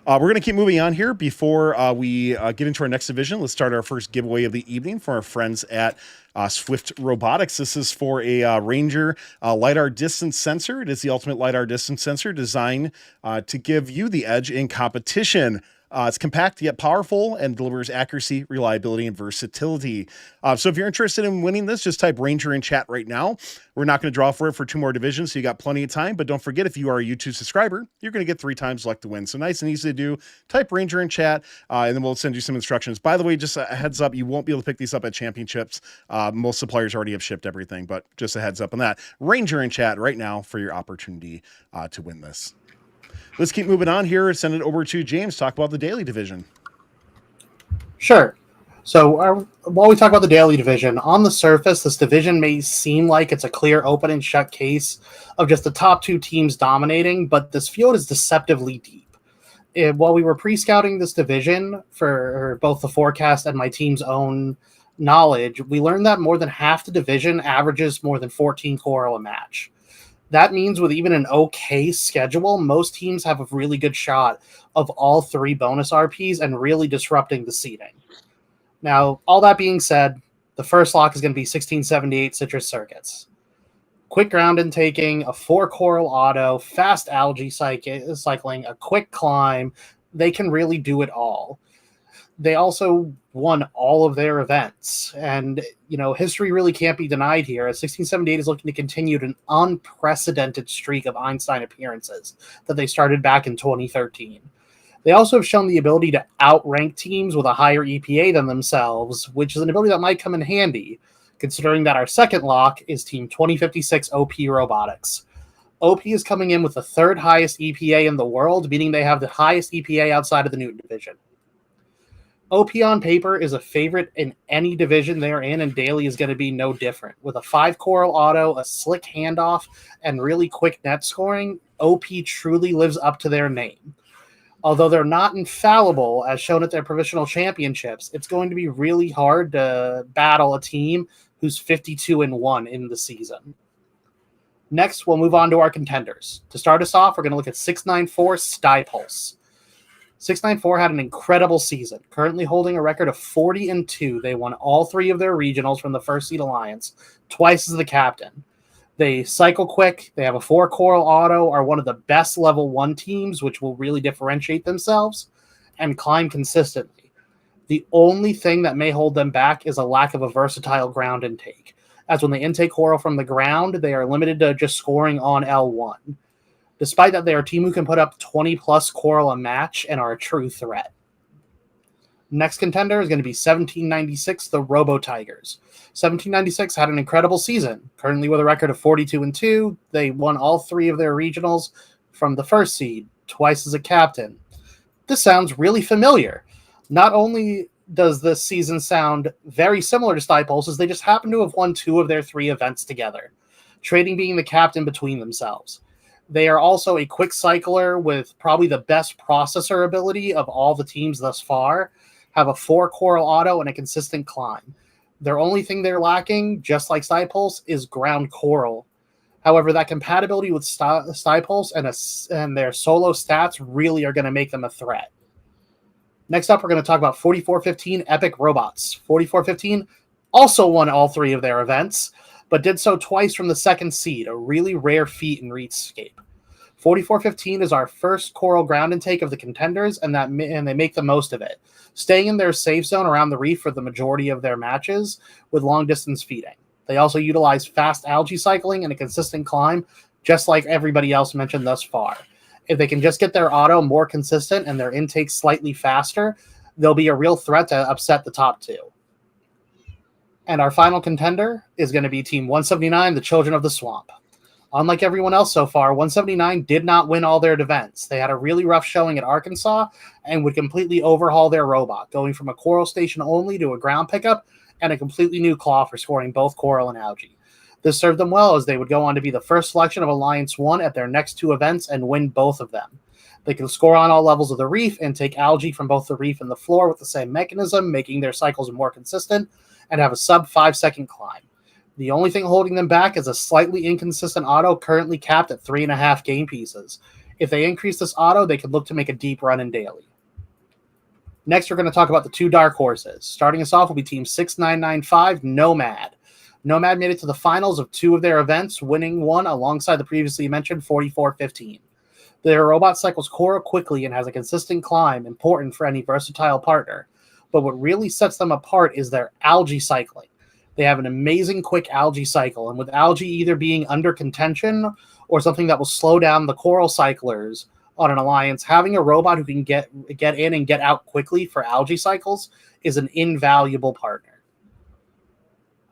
We're going to keep moving on here before we get into our next division. Let's start our first giveaway of the evening from our friends at Swift Robotics. This is for a Ranger LiDAR distance sensor. It is the ultimate LiDAR distance sensor designed to give you the edge in competition. It's compact yet powerful and delivers accuracy, reliability, and versatility. So if you're interested in winning this, just type Ranger in chat right now. We're not going to draw for it for 2 more divisions, so you got plenty of time. But don't forget, if you are a YouTube subscriber, you're going to get 3 times luck to win. So nice and easy to do. Type Ranger in chat, and then we'll send you some instructions. By the way, just a heads up, you won't be able to pick these up at championships. Most suppliers already have shipped everything, but just a heads up on that. Ranger in chat right now for your opportunity to win this. Let's keep moving on here. Send it over to James. Talk about the Daly division. Sure. So while we talk about the Daly division, on the surface, this division may seem like it's a clear open and shut case of just the top 2 teams dominating, but this field is deceptively deep. While we were pre-scouting this division for both the forecast and my team's own knowledge, we learned that more than half the division averages more than 14 coral a match. That means with even an okay schedule, most teams have a really good shot of all 3 bonus RPs and really disrupting the seeding. Now, all that being said, the first lock is going to be 1678 Citrus Circuits. Quick ground intaking, a 4 coral auto, fast algae cycling, a quick climb. They can really do it all. They also won all of their events. And, history really can't be denied here, as 1678 is looking to continue an unprecedented streak of Einstein appearances that they started back in 2013. They also have shown the ability to outrank teams with a higher EPA than themselves, which is an ability that might come in handy, considering that our second lock is Team 2056 OP Robotics. OP is coming in with the third highest EPA in the world, meaning they have the highest EPA outside of the Newton division. OP on paper is a favorite in any division they're in, and Daly is going to be no different. With a 5 coral auto, a slick handoff, and really quick net scoring, OP truly lives up to their name. Although they're not infallible, as shown at their provisional championships, it's going to be really hard to battle a team who's 52-1 in the season. Next, we'll move on to our contenders. To start us off, we're going to look at 694 Stypulse. 694 had an incredible season, currently holding a record of 40-2. They won all 3 of their regionals from the First Seed Alliance, twice as the captain. They cycle quick, they have a 4 coral auto, are one of the best level 1 teams, which will really differentiate themselves, and climb consistently. The only thing that may hold them back is a lack of a versatile ground intake, as when they intake coral from the ground, they are limited to just scoring on L1. Despite that, they are a team who can put up 20-plus coral a match and are a true threat. Next contender is going to be 1796, the Robo Tigers. 1796 had an incredible season, currently with a record of 42-2. They won all 3 of their regionals from the first seed, twice as a captain. This sounds really familiar. Not only does this season sound very similar to Stypulse's, they just happen to have won 2 of their 3 events together, trading being the captain between themselves. They are also a quick cycler with probably the best processor ability of all the teams thus far, have a 4 coral auto and a consistent climb. Their only thing they're lacking, just like Stypulse, is ground coral. However, that compatibility with Stypulse and their solo stats really are going to make them a threat. Next up, we're going to talk about 4415 Epic Robots. 4415 also won all 3 of their events, but did so twice from the second seed, a really rare feat in Reefscape. 4415 is our first coral ground intake of the contenders, and they make the most of it, staying in their safe zone around the reef for the majority of their matches with long-distance feeding. They also utilize fast algae cycling and a consistent climb, just like everybody else mentioned thus far. If they can just get their auto more consistent and their intake slightly faster, they'll be a real threat to upset the top 2. And our final contender is going to be Team 179, the Children of the Swamp. Unlike everyone else so far, 179 did not win all their events. They had a really rough showing at Arkansas and would completely overhaul their robot, going from a coral station only to a ground pickup and a completely new claw for scoring both coral and algae. This served them well, as they would go on to be the first selection of Alliance 1 at their next 2 events and win both of them. They can score on all levels of the reef and take algae from both the reef and the floor with the same mechanism, making their cycles more consistent, and have a sub 5-second climb. The only thing holding them back is a slightly inconsistent auto currently capped at 3.5 game pieces. If they increase this auto, they could look to make a deep run in Daly. Next, we're going to talk about the 2 dark horses. Starting us off will be Team 6995, Nomad. Nomad made it to the finals of 2 of their events, winning one alongside the previously mentioned 4415. Their robot cycles coral quickly and has a consistent climb, important for any versatile partner. But what really sets them apart is their algae cycling. They have an amazing quick algae cycle, and with algae either being under contention or something that will slow down the coral cyclers on an alliance, having a robot who can get in and get out quickly for algae cycles is an invaluable partner.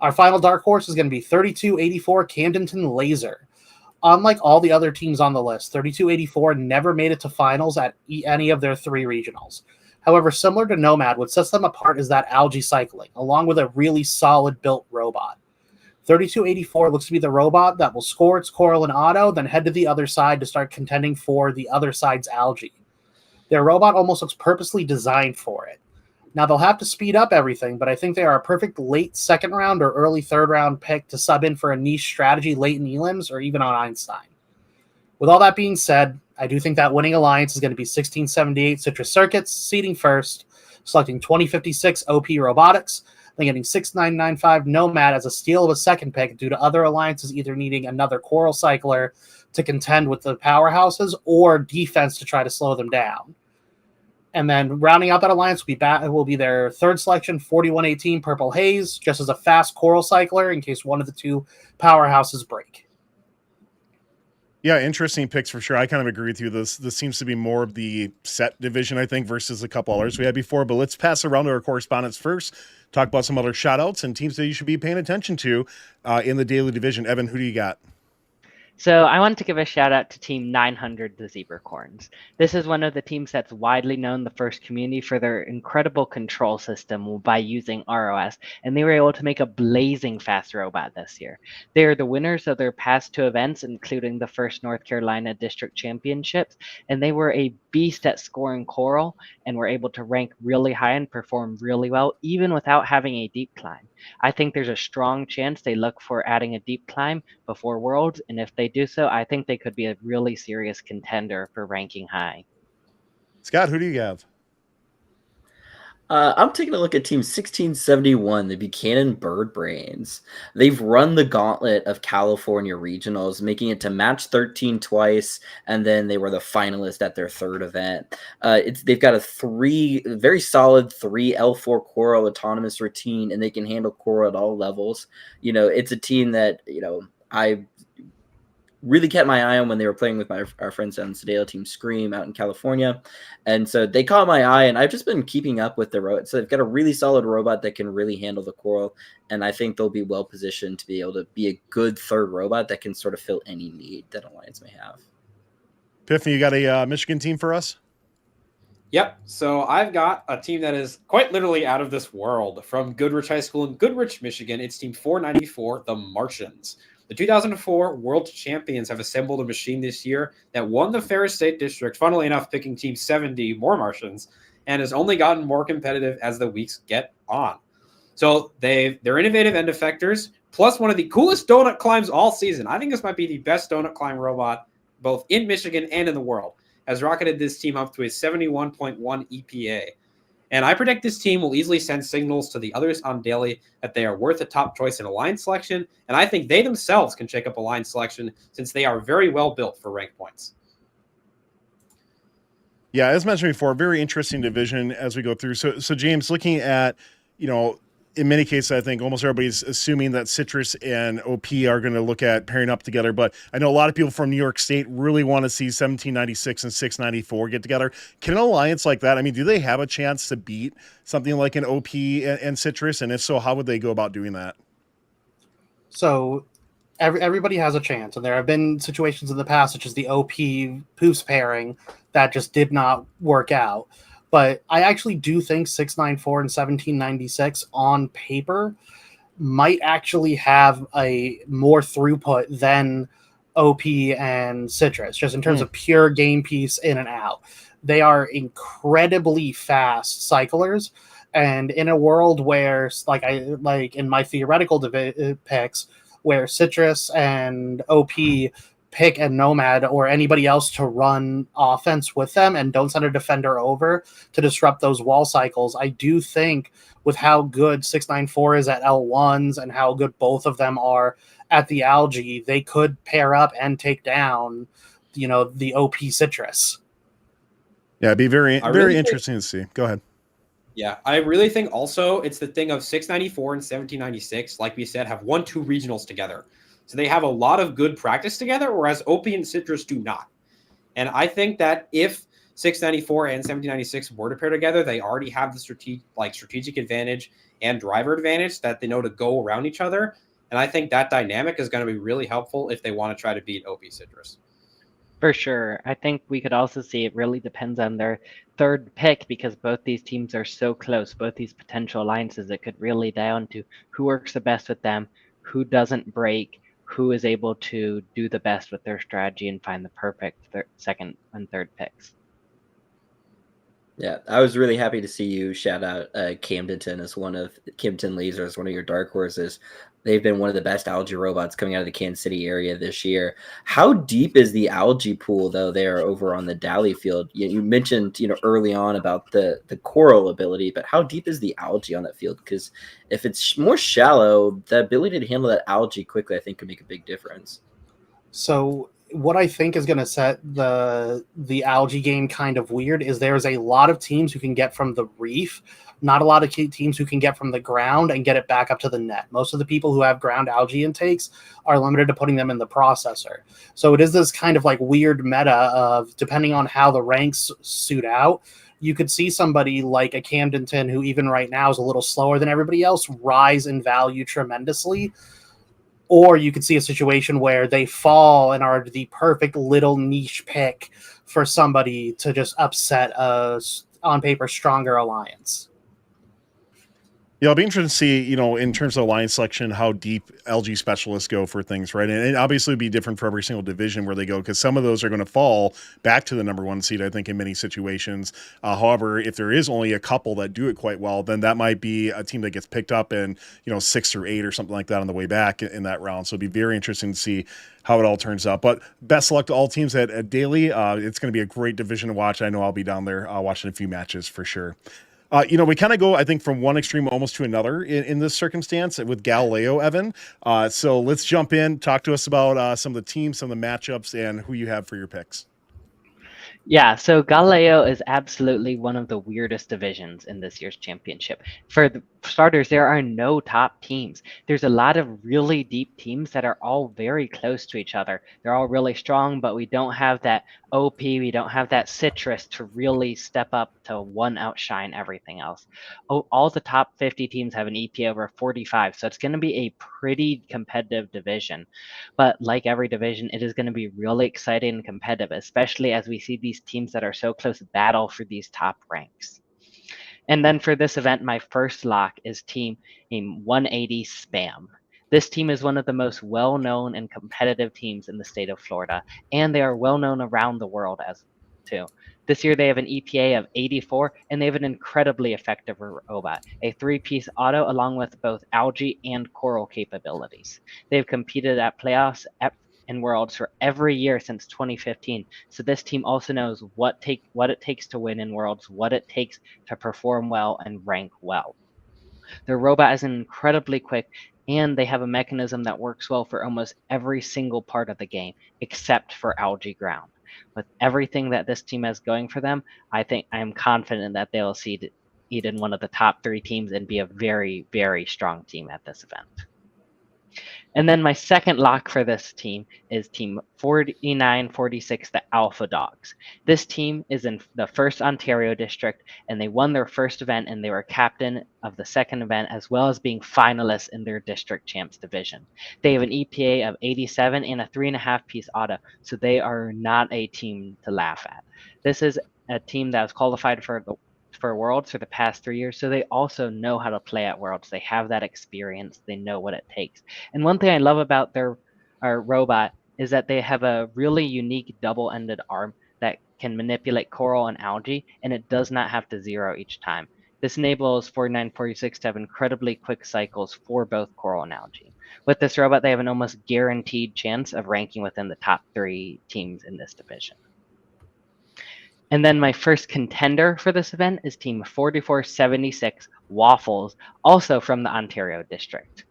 Our final dark horse is going to be 3284 Camdenton Laser. Unlike all the other teams on the list, 3284 never made it to finals at any of their 3 regionals. However, similar to Nomad, what sets them apart is that algae cycling, along with a really solid built robot. 3284 looks to be the robot that will score its coral and auto, then head to the other side to start contending for the other side's algae. Their robot almost looks purposely designed for it. Now, they'll have to speed up everything, but I think they are a perfect late 2nd round or early 3rd round pick to sub in for a niche strategy late in Elims or even on Einstein. With all that being said, I do think that winning alliance is going to be 1678 Citrus Circuits, seeding first, selecting 2056 OP Robotics, then getting 6995 Nomad as a steal of a 2nd pick due to other alliances either needing another coral cycler to contend with the powerhouses or defense to try to slow them down. And then rounding out that alliance will be their third selection, 4118 Purple Haze, just as a fast coral cycler in case one of the two powerhouses break. Yeah, interesting picks for sure. I kind of agree with you. This seems to be more of the set division, I think, versus a couple others we had before. But let's pass around to our correspondents first, talk about some other shout-outs and teams that you should be paying attention to in the Daly division. Evan, who do you got? So I want to give a shout out to Team 900, the Zebracorns. This is one of the teams that's widely known the first community for their incredible control system by using ROS, and they were able to make a blazing fast robot this year. They are the winners of their past two events, including the first North Carolina District Championships, and they were a beast at scoring coral and were able to rank really high and perform really well, even without having a deep climb. I think there's a strong chance they look for adding a deep climb before Worlds, and if they do so, I think they could be a really serious contender for ranking high. Scott, who do you have? I'm taking a look at Team 1671, the Buchanan Bird Brains. They've run the gauntlet of California regionals, making it to match 13 twice, and then they were the finalist at their third event. They've got a very solid 3 L4 Coral autonomous routine, and they can handle Coral at all levels. It's a team that, I really kept my eye on when they were playing with our friends on Sedale Team Scream out in California. And so they caught my eye, and I've just been keeping up with the robot. So they've got a really solid robot that can really handle the coral, and I think they'll be well positioned to be able to be a good third robot that can sort of fill any need that Alliance may have. Epiphany, you got a Michigan team for us? Yep. So I've got a team that is quite literally out of this world. From Goodrich High School in Goodrich, Michigan, it's Team 494, the Martians. The 2004 World Champions have assembled a machine this year that won the Ferris State District, funnily enough, picking Team 70, more Martians, and has only gotten more competitive as the weeks get on. So they're innovative end effectors, plus one of the coolest donut climbs all season. I think this might be the best donut climb robot, both in Michigan and in the world, has rocketed this team up to a 71.1 EPA. And I predict this team will easily send signals to the others on Daly that they are worth a top choice in a line selection. And I think they themselves can shake up a line selection since they are very well built for rank points. Yeah, as mentioned before, very interesting division as we go through. So James, looking at, in many cases, I think almost everybody's assuming that Citrus and OP are going to look at pairing up together. But I know a lot of people from New York State really want to see 1796 and 694 get together. Can an alliance like that, do they have a chance to beat something like an OP and Citrus? And if so, how would they go about doing that? So everybody has a chance. And there have been situations in the past, such as the OP Poofs pairing, that just did not work out. But I actually do think 694 and 1796 on paper might actually have a more throughput than OP and Citrus, just in terms of pure game piece in and out. They are incredibly fast cyclers. And in a world where, like in my theoretical picks, where Citrus and OP pick a Nomad or anybody else to run offense with them and don't send a defender over to disrupt those wall cycles, I do think with how good 694 is at L1s and how good both of them are at the algae, they could pair up and take down, the OP Citrus. Yeah, it'd be very interesting to see. Go ahead. Yeah, I really think also it's the thing of 694 and 1796, like we said, have 1-2 regionals together. So they have a lot of good practice together, whereas OP and Citrus do not. And I think that if 694 and 1796 were to pair together, they already have the strategic advantage and driver advantage that they know to go around each other. And I think that dynamic is going to be really helpful if they want to try to beat OP Citrus. For sure. I think we could also see it really depends on their third pick because both these teams are so close, both these potential alliances, it could really down to who works the best with them, who doesn't break, who is able to do the best with their strategy and find the perfect second and third picks. Yeah, I was really happy to see you shout out Camdenton as Camdenton Laser as one of your dark horses. They've been one of the best algae robots coming out of the Kansas City area this year. How deep is the algae pool, though, there over on the Daly field? You mentioned, early on about the coral ability, but how deep is the algae on that field? Because if it's more shallow, the ability to handle that algae quickly, I think, could make a big difference. So what I think is going to set the algae game kind of weird is there's a lot of teams who can get from the reef, not a lot of teams who can get from the ground and get it back up to the net. Most of the people who have ground algae intakes are limited to putting them in the processor. So it is this kind of like weird meta of, depending on how the ranks suit out, you could see somebody like a Camdenton, who even right now is a little slower than everybody else, rise in value tremendously. Or you could see a situation where they fall and are the perfect little niche pick for somebody to just upset a, on paper, stronger alliance. Yeah, it'll be interesting to see, in terms of alliance selection, how deep LG specialists go for things, right? And it obviously would be different for every single division where they go, because some of those are going to fall back to the number one seed, I think, in many situations. However, if there is only a couple that do it quite well, then that might be a team that gets picked up in, 6 or 8 or something like that on the way back in that round. So it'd be very interesting to see how it all turns out. But best of luck to all teams at Daly. It's going to be a great division to watch. I know I'll be down there watching a few matches for sure. We kind of go, I think, from one extreme almost to another in this circumstance with Galileo, Evan. So let's jump in, talk to us about some of the teams, some of the matchups, and who you have for your picks. Yeah, so Galileo is absolutely one of the weirdest divisions in this year's championship. For the starters, there are no top teams. There's a lot of really deep teams that are all very close to each other. They're all really strong, but we don't have that OP, we don't have that citrus to really step up to one outshine everything else. All the top 50 teams have an EPA over 45, so it's going to be a pretty competitive division. But like every division, it is going to be really exciting and competitive, especially as we see these teams that are so close battle for these top ranks. And then for this event, my first lock is team 180 Spam. This team is one of the most well-known and competitive teams in the state of Florida, and they are well-known around the world as too. This year they have an EPA of 84, and they have an incredibly effective robot, a 3-piece auto along with both algae and coral capabilities. They've competed at playoffs and Worlds for every year since 2015. So this team also knows what it takes to win in Worlds, what it takes to perform well and rank well. Their robot is incredibly quick, and they have a mechanism that works well for almost every single part of the game, except for algae ground. With everything that this team has going for them, I am confident that they will seed in one of the top 3 teams and be a very, very strong team at this event. And then my second lock for this team is team 4946, the Alpha Dogs. This team is in the 1st Ontario district, and they won their first event, and they were captain of the second event, as well as being finalists in their district champs division. They have an EPA of 87 and a 3.5-piece auto, so they are not a team to laugh at. This is a team that was qualified for Worlds for the past 3 years, so they also know how to play at Worlds. They have that experience. They know what it takes. And one thing I love about their robot is that they have a really unique double-ended arm that can manipulate coral and algae, and it does not have to zero each time. This enables 4946 to have incredibly quick cycles for both coral and algae. With this robot, they have an almost guaranteed chance of ranking within the top 3 teams in this division. And then my first contender for this event is team 4476 Waffles, also from the Ontario district.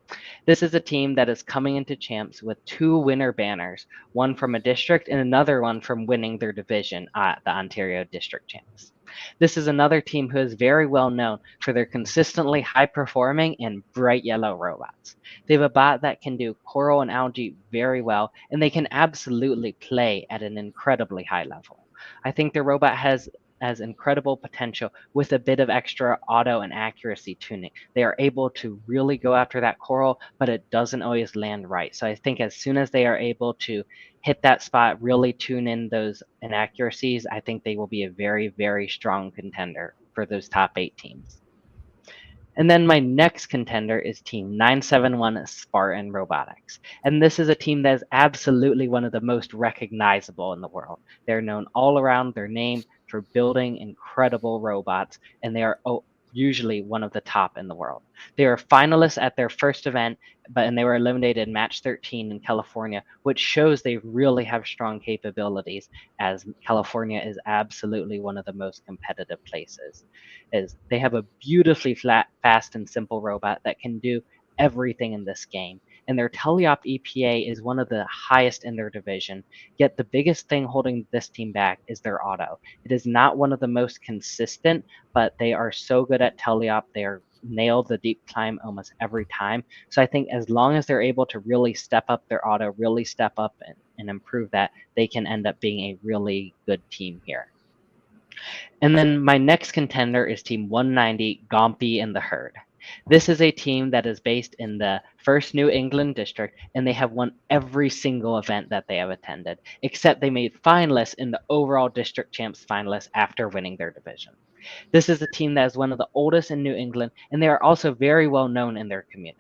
This is a team that is coming into champs with 2 winner banners, one from a district and another one from winning their division at the Ontario district champs. This is another team who is very well known for their consistently high performing and bright yellow robots. They have a bot that can do coral and algae very well, and they can absolutely play at an incredibly high level. I think their robot has incredible potential with a bit of extra auto and accuracy tuning. They are able to really go after that coral, but it doesn't always land right. So I think as soon as they are able to hit that spot, really tune in those inaccuracies, I think they will be a very, very strong contender for those top 8 teams. And then my next contender is team 971 Spartan Robotics. And this is a team that is absolutely one of the most recognizable in the world. They're known all around their name for building incredible robots, and they are usually one of the top in the world. They were finalists at their first event, and they were eliminated in match 13 in California, which shows they really have strong capabilities, as California is absolutely one of the most competitive places. They have a beautifully fast and simple robot that can do everything in this game. and their teleop EPA is one of the highest in their division. Yet the biggest thing holding this team back is their auto. It is not one of the most consistent, but they are so good at teleop. They are nail the deep climb almost every time. So I think as long as they're able to really step up their auto, really step up and improve that, they can end up being a really good team here. And then my next contender is Team 190, Gompy and the Herd. This is a team that is based in the 1st New England District, and they have won every single event that they have attended, except they made finalists in the overall district champs finalists after winning their division. This is a team that is one of the oldest in New England, and they are also very well known in their community.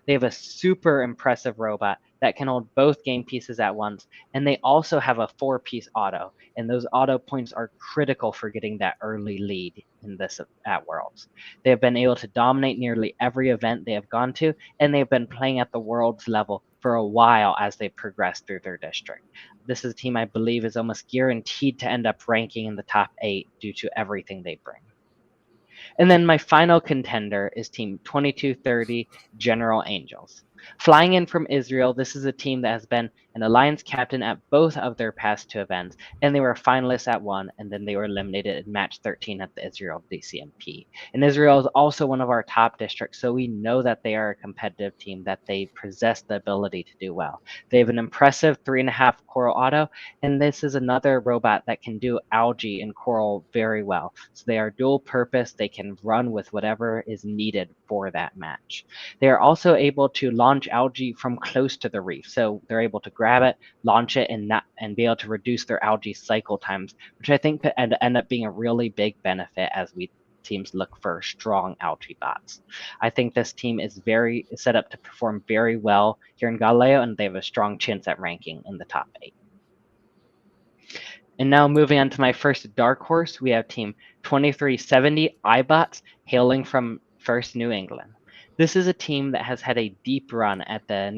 They have a super impressive robot that can hold both game pieces at once, and they also have a 4-piece auto, and those auto points are critical for getting that early lead in this at Worlds. They have been able to dominate nearly every event they have gone to, and they've been playing at the Worlds level for a while as they progress through their district. This is a team I believe is almost guaranteed to end up ranking in the top 8 due to everything they bring. And then my final contender is Team 2230, General Angels. Flying in from Israel, this is a team that has been an alliance captain at both of their past 2 events, and they were finalists at 1, and then they were eliminated in match 13 at the Israel DCMP. And Israel is also one of our top districts, so we know that they are a competitive team, that they possess the ability to do well. They have an impressive 3.5 coral auto, and this is another robot that can do algae and coral very well. So they are dual purpose, they can run with whatever is needed for that match. They are also able to launch algae from close to the reef, so they're able to grab it, launch it, and be able to reduce their algae cycle times, which I think could end up being a really big benefit as teams look for strong algae bots. I think this team is very set up to perform very well here in Galileo, and they have a strong chance at ranking in the top 8. And now moving on to my first dark horse, we have Team 2370 iBots hailing from 1st New England. This is a team that has had a deep run at the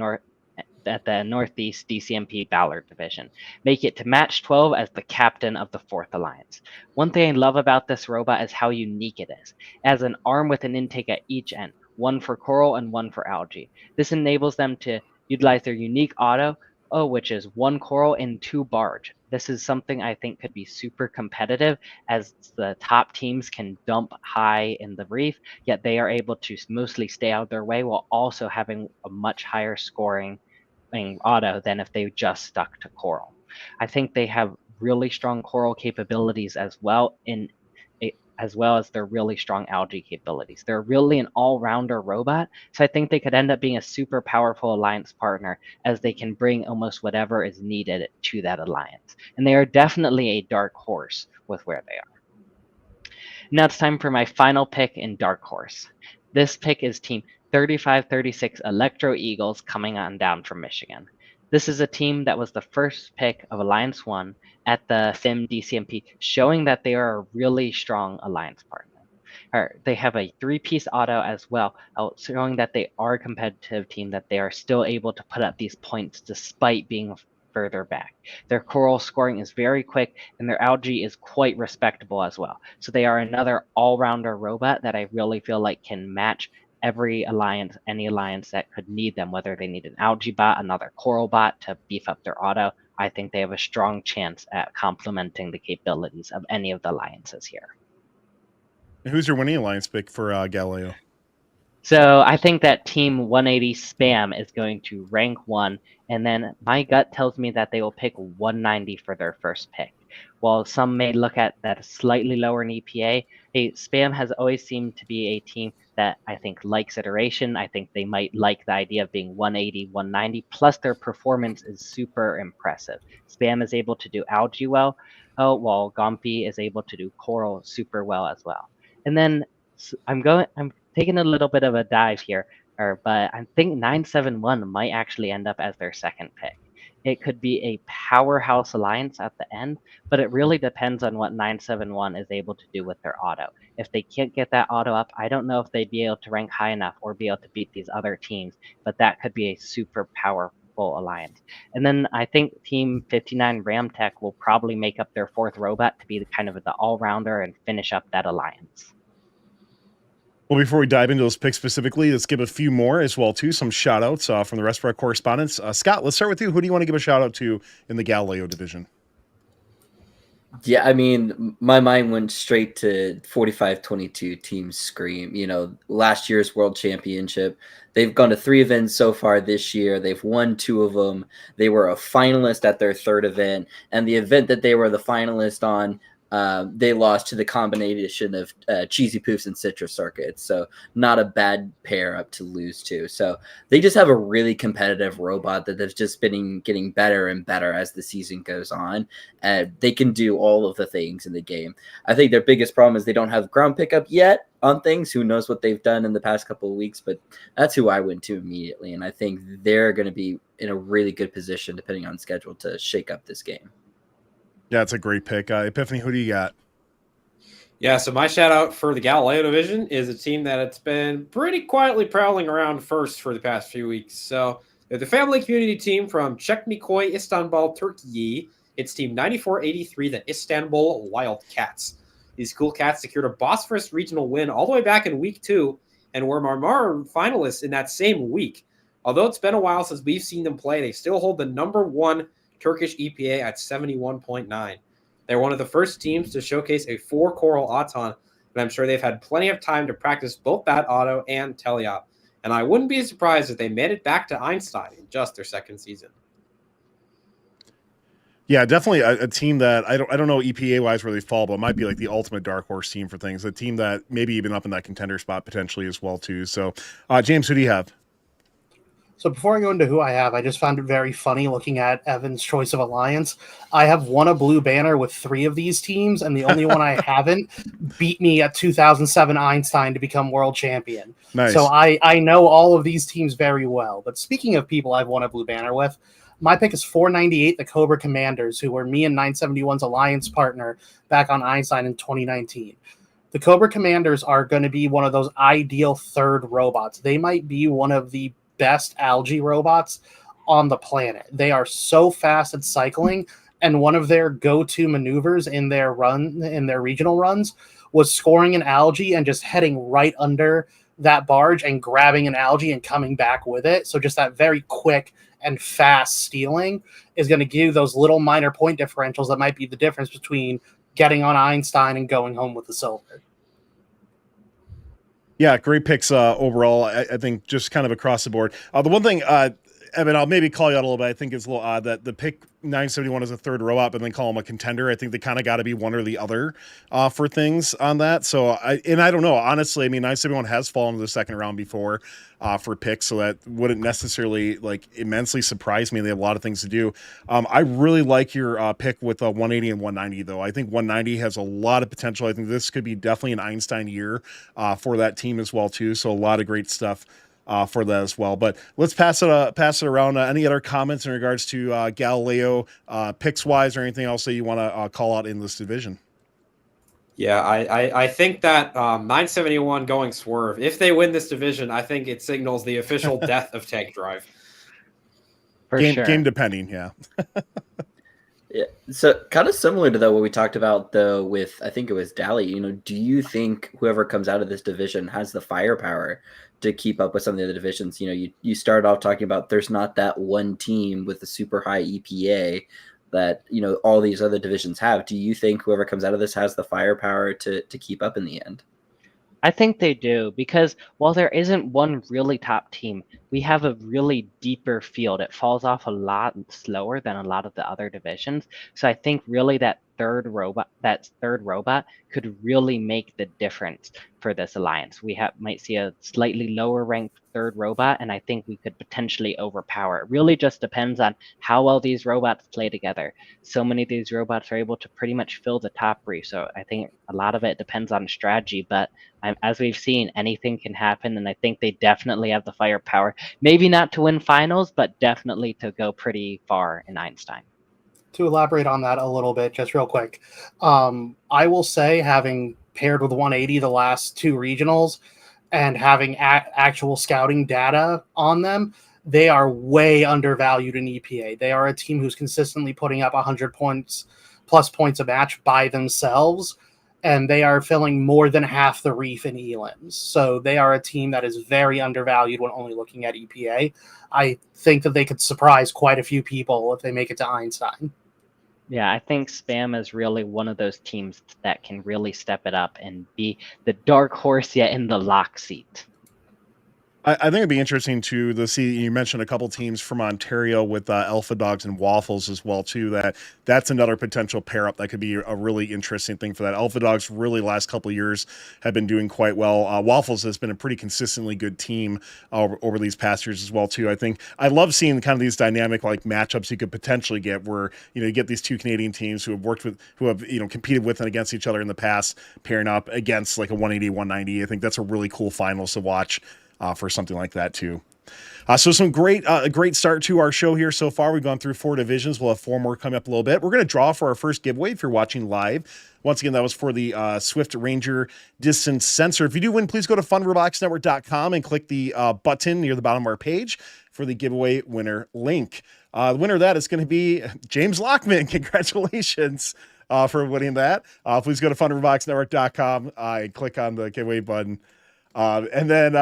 Northeast DCMP Ballard Division, make it to match 12 as the captain of the 4th Alliance. One thing I love about this robot is how unique it is. It has an arm with an intake at each end, one for coral and one for algae. This enables them to utilize their unique auto, which is 1 coral and 2 barge. This is something I think could be super competitive, as the top teams can dump high in the reef, yet they are able to mostly stay out of their way while also having a much higher scoring auto than if they just stuck to coral. I think they have really strong coral capabilities as well, as well as their really strong algae capabilities. They're really an all-rounder robot, so I think they could end up being a super powerful alliance partner, as they can bring almost whatever is needed to that alliance. And they are definitely a dark horse with where they are. Now it's time for my final pick in dark horse. This pick is Team 3536 Electro Eagles, coming on down from Michigan. This is a team that was the first pick of Alliance 1 at the FIM DCMP, showing that they are a really strong alliance partner. They have a 3-piece auto as well, showing that they are a competitive team, that they are still able to put up these points despite being further back. Their coral scoring is very quick, and their algae is quite respectable as well. So they are another all-rounder robot that I really feel like can match every alliance, any alliance that could need them, whether they need an algae bot, another coral bot to beef up their auto. I think they have a strong chance at complementing the capabilities of any of the alliances here. Who's your winning alliance pick for Galileo? So I think that Team 180 Spam is going to rank 1, and then my gut tells me that they will pick 190 for their first pick. While some may look at that slightly lower in EPA, Spam has always seemed to be a team that I think likes iteration. I think they might like the idea of being 180, 190, plus their performance is super impressive. Spam is able to do algae well, while Gompy is able to do coral super well as well. And then I'm taking a little bit of a dive here, but I think 971 might actually end up as their second pick. It could be a powerhouse alliance at the end, but it really depends on what 971 is able to do with their auto. If they can't get that auto up, I don't know if they'd be able to rank high enough or be able to beat these other teams, but that could be a super powerful alliance. And then I think Team 59 Ramtech will probably make up their 4th robot to be the kind of the all-rounder and finish up that alliance. Well, before we dive into those picks specifically, let's give a few more as well, too. Some shout outs from the rest of our correspondents. Scott, let's start with you. Who do you want to give a shout out to in the Galileo division? Yeah, I mean, my mind went straight to 45-22 Team Scream. You know, last year's World Championship. They've gone to 3 events so far this year. They've won 2 of them. They were a finalist at their 3rd event. And the event that they were the finalist on, they lost to the combination of Cheesy Poofs and Citrus Circuits. So not a bad pair up to lose to. So they just have a really competitive robot that has just been getting better and better as the season goes on. They can do all of the things in the game. I think their biggest problem is they don't have ground pickup yet on things. Who knows what they've done in the past couple of weeks, but that's who I went to immediately. And I think they're going to be in a really good position, depending on schedule, to shake up this game. Yeah, it's a great pick. Epiphany, who do you got? Yeah, so my shout out for the Galileo division is a team that it's been pretty quietly prowling around first for the past few weeks. So they're the family community team from Çekmeköy, Istanbul, Turkey. It's team 9483, the Istanbul Wildcats. These cool cats secured a Bosphorus regional win all the way back in week 2 and were Marmara finalists in that same week. Although it's been a while since we've seen them play, they still hold the #1 Turkish EPA at 71.9. They're one of the first teams to showcase a 4-choral auton, and I'm sure they've had plenty of time to practice both that auto and teleop. And I wouldn't be surprised if they made it back to Einstein in just their 2nd season. Yeah, definitely a team that I don't know EPA wise where they fall, but it might be like the ultimate dark horse team for things. A team that maybe even up in that contender spot potentially as well too. So, James, who do you have? So before I go into who I have, I just found it very funny looking at Evan's choice of alliance. I have won a blue banner with 3 of these teams, and the only one I haven't beat me at 2007 Einstein to become world champion. Nice. So I know all of these teams very well. But speaking of people I've won a blue banner with, my pick is 498, the Cobra Commanders, who were me and 971's alliance partner back on Einstein in 2019. The Cobra Commanders are going to be one of those ideal 3rd robots. They might be one of the best algae robots on the planet. They are so fast at cycling, and one of their go-to maneuvers in their regional runs was scoring an algae and just heading right under that barge and grabbing an algae and coming back with it. So just that very quick and fast stealing is going to give those little minor point differentials that might be the difference between getting on Einstein and going home with the silver. Yeah, great picks overall. I think just kind of across the board. The one thing, Evan, I'll maybe call you out a little bit. I think it's a little odd that the pick 971 as a 3rd robot, but then call him a contender. I think they kind of got to be one or the other for things on that. So I don't know. Honestly, I mean, 971 has fallen to the 2nd round before for picks, so that wouldn't necessarily like immensely surprise me. They have a lot of things to do. I really like your pick with 180 and 190, though. I think 190 has a lot of potential. I think this could be definitely an Einstein year for that team as well, too. So a lot of great stuff for that as well. But let's pass it around. Any other comments in regards to Galileo picks wise or anything else that you want to call out in this division? Yeah, I think that 971 going Swerve, if they win this division, I think it signals the official death of Tank Drive. For sure. Game depending, yeah. Yeah, so kind of similar to what we talked about though with, I think it was Daly. You know, do you think whoever comes out of this division has the firepower to keep up with some of the other divisions? You know, you started off talking about there's not that one team with a super high EPA that, you know, all these other divisions have. Do you think whoever comes out of this has the firepower to keep up in the end? I think they do, because while there isn't one really top team, we have a really deeper field. It falls off a lot slower than a lot of the other divisions. So I think really that third robot could really make the difference for this alliance. We might see a slightly lower ranked 3rd robot, and I think we could potentially overpower. It really just depends on how well these robots play together. So many of these robots are able to pretty much fill the top brief. So I think a lot of it depends on strategy, but as we've seen, anything can happen, and I think they definitely have the firepower. Maybe not to win finals, but definitely to go pretty far in Einstein. To elaborate on that a little bit, just real quick, I will say, having paired with 180 the last 2 regionals and having actual scouting data on them, they are way undervalued in EPA. They are a team who's consistently putting up 100 points plus points a match by themselves. and they are filling more than half the reef in elims. So they are a team that is very undervalued when only looking at EPA. I think that they could surprise quite a few people if they make it to Einstein. Yeah, I think Spam is really one of those teams that can really step it up and be the dark horse yet in the lock seat. I think it'd be interesting to see. You mentioned a couple teams from Ontario with Alpha Dogs and Waffles as well too. That's another potential pair up that could be a really interesting thing for that. Alpha Dogs really last couple of years have been doing quite well. Waffles has been a pretty consistently good team over these past years as well too. I think I love seeing kind of these dynamic like matchups you could potentially get where you get these two Canadian teams who have competed with and against each other in the past pairing up against like a 180 190. I think that's a really cool finals to watch. For something like that too. So some great start to our show here so far. We've gone through 4 divisions. We'll have 4 more coming up a little bit. We're going to draw for our first giveaway if you're watching live. Once again, that was for the Swift Ranger distance sensor. If you do win, please go to funroboticsnetwork.com and click the button near the bottom of our page for the giveaway winner link. The winner of that is going to be James Lockman. Congratulations for winning that. Please go to funroboticsnetwork.com and click on the giveaway button. And then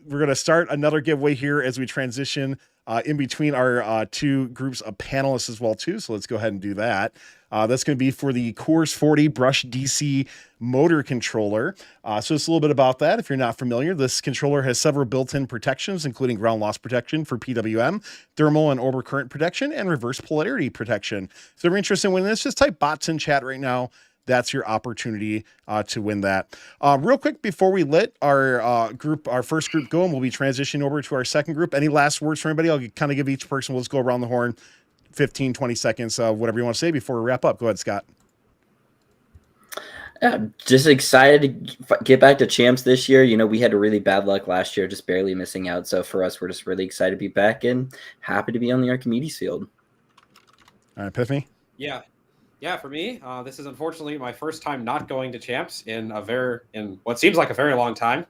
we're going to start another giveaway here as we transition in between our 2 groups of panelists as well too. So let's go ahead and do that. That's going to be for the Coors 40 Brush DC motor controller. So it's a little bit about that. If you're not familiar, this controller has several built-in protections, including ground loss protection for PWM, thermal and overcurrent protection, and reverse polarity protection. So if you're interested in winning this, just type bots in chat right now. That's your opportunity to win that. Real quick, before we let our first group go, and we'll be transitioning over to our second group. Any last words for anybody? I'll kind of give each person, we'll just go around the horn, 15, 20 seconds, whatever you want to say before we wrap up. Go ahead, Scott. Just excited to get back to champs this year. We had a really bad luck last year, just barely missing out. So for us, we're just really excited to be back and happy to be on the Archimedes field. All right, Epiphany? Yeah, for me, this is unfortunately my first time not going to champs in what seems like a very long time.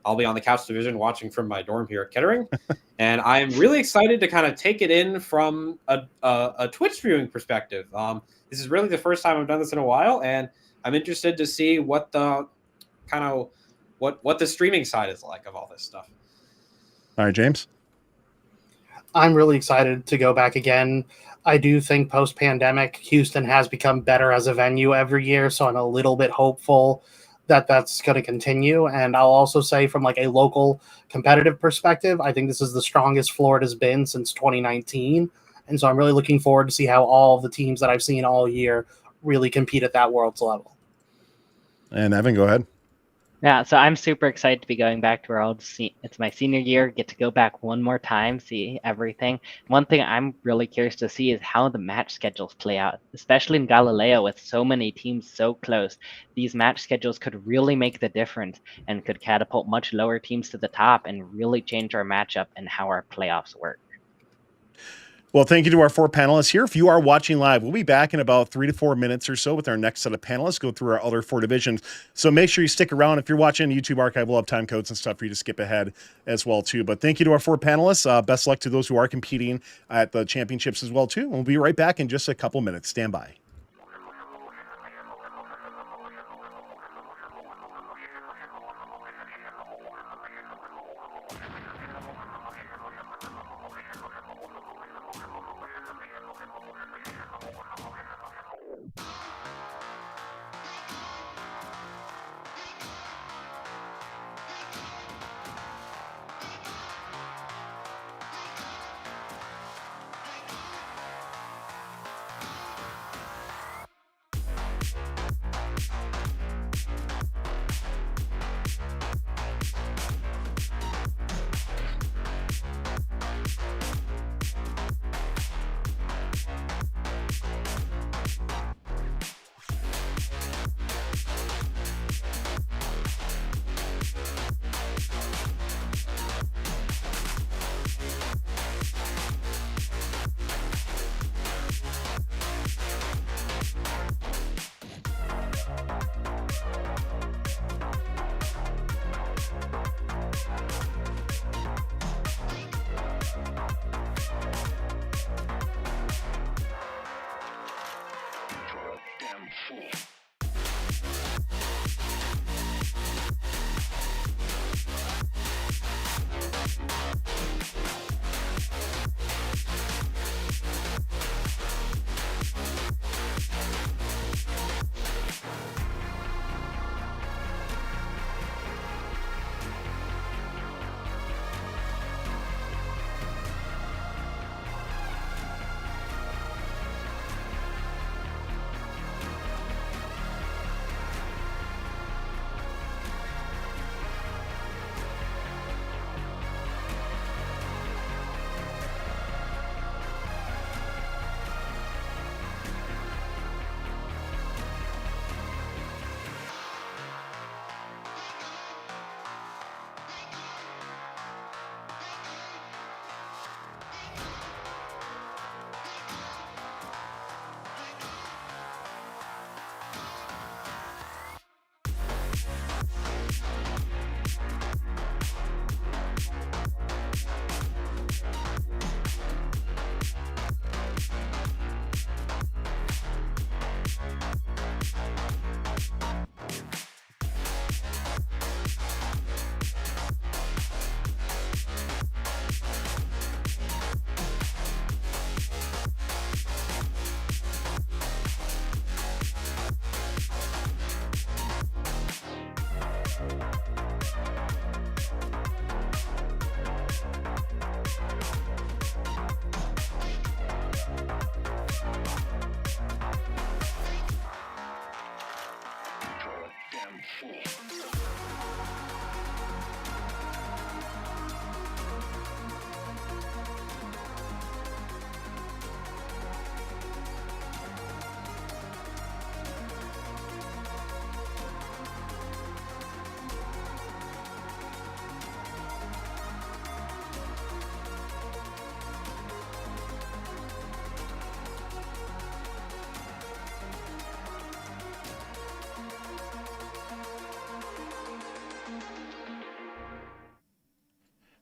I'll be on the couch division watching from my dorm here at Kettering, and I'm really excited to kind of take it in from a Twitch viewing perspective. This is really the first time I've done this in a while, and I'm interested to see what the streaming side is like of all this stuff. All right, James? I'm really excited to go back again. I do think post-pandemic, Houston has become better as a venue every year, so I'm a little bit hopeful that that's going to continue. And I'll also say from like a local competitive perspective, I think this is the strongest Florida's been since 2019. And so I'm really looking forward to see how all of the teams that I've seen all year really compete at that world's level. And Evan, go ahead. Yeah, so I'm super excited to be going back to World. It's my senior year, get to go back one more time, see everything. One thing I'm really curious to see is how the match schedules play out, especially in Galileo with so many teams so close. These match schedules could really make the difference and could catapult much lower teams to the top and really change our matchup and how our playoffs work. Well, thank you to our 4 panelists here. If you are watching live, we'll be back in about 3 to 4 minutes or so with our next set of panelists, go through our other 4 divisions. So make sure you stick around. If you're watching YouTube archive, we'll have time codes and stuff for you to skip ahead as well, too. But thank you to our 4 panelists. Best luck to those who are competing at the championships as well, too. We'll be right back in just a couple minutes. Stand by.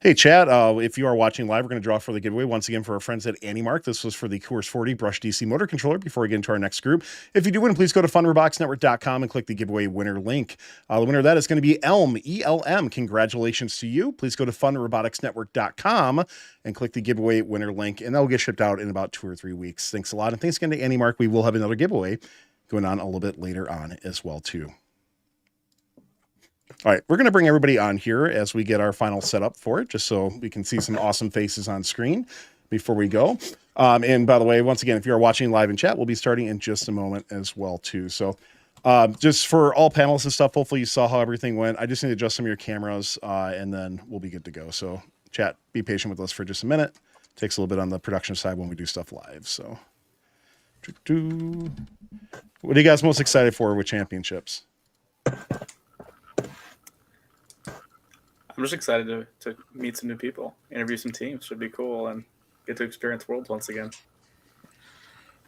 Hey, chat. If you are watching live, we're going to draw for the giveaway once again for our friends at AndyMark. This was for the Course 40 Brush DC motor controller. Before we get into our next group, if you do win, please go to funroboticsnetwork.com and click the giveaway winner link. The winner of that is going to be Elm, ELM. Congratulations to you. Please go to funroboticsnetwork.com and click the giveaway winner link, and that will get shipped out in about 2 or 3 weeks. Thanks a lot. And thanks again to AndyMark. We will have another giveaway going on a little bit later on as well, too. All right, we're going to bring everybody on here as we get our final setup for it, just so we can see some awesome faces on screen before we go. And by the way, once again, if you are watching live in chat, we'll be starting in just a moment as well, too. So just for all panels and stuff, hopefully you saw how everything went. I just need to adjust some of your cameras, and then we'll be good to go. So chat, be patient with us for just a minute. Takes a little bit on the production side when we do stuff live. So what are you guys most excited for with championships? I'm just excited to meet some new people, interview some teams. Should be cool, and get to experience Worlds once again.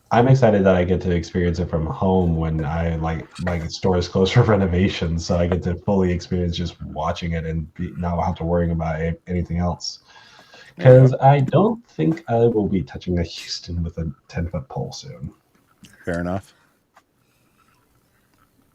I'm excited that I get to experience it from home when I like my store is closed for renovation, so I get to fully experience just watching it and not have to worry about anything else. Because I don't think I will be touching a Houston with a 10-foot pole soon. Fair enough.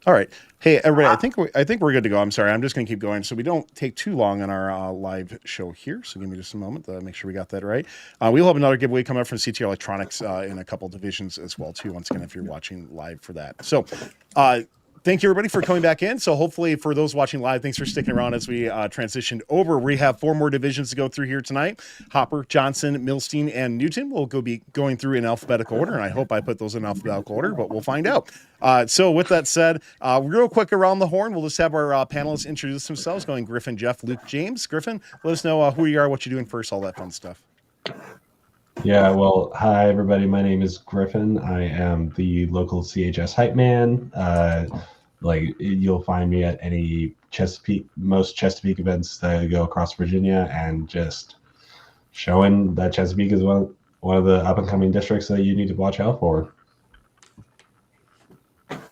All right. Hey, everybody, I think we're good to go. I'm sorry. I'm just going to keep going so we don't take too long on our live show here. So give me just a moment to make sure we got that right. We'll have another giveaway coming up from CT Electronics in a couple divisions as well, too, once again, if you're watching live for that. So thank you, everybody, for coming back in. So hopefully for those watching live, thanks for sticking around as we transitioned over. We have 4 more divisions to go through here tonight. Hopper, Johnson, Milstein, and Newton will be going through in alphabetical order, and I hope I put those in alphabetical order, but we'll find out. So with that said, real quick around the horn, we'll just have our panelists introduce themselves, going Griffin, Jeff, Luke, James. Griffin, let us know who you are, what you're doing first, all that fun stuff. Yeah, well, hi, everybody. My name is Griffin. I am the local CHS hype man. You'll find me at any most Chesapeake events that go across Virginia, and just showing that Chesapeake is one of the up-and-coming districts that you need to watch out for.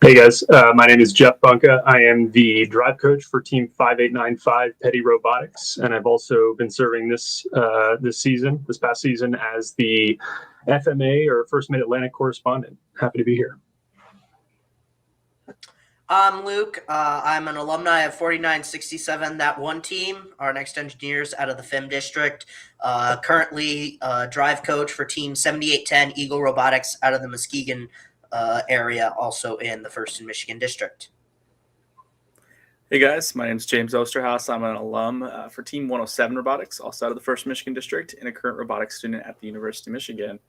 Hey guys, my name is Jeff Bunka. I am the drive coach for Team 5895 Petty Robotics, and I've also been serving this past season, as the FMA or First Mid-Atlantic correspondent. Happy to be here. I'm Luke. I'm an alumni of 4967, that one team, our next engineers out of the FIM district. Currently drive coach for team 7810 Eagle Robotics out of the Muskegon area, also in the 1st and Michigan district. Hey guys, my name is James Osterhaus. I'm an alum for Team 107 Robotics, also out of the 1st Michigan District, and a current robotics student at the University of Michigan.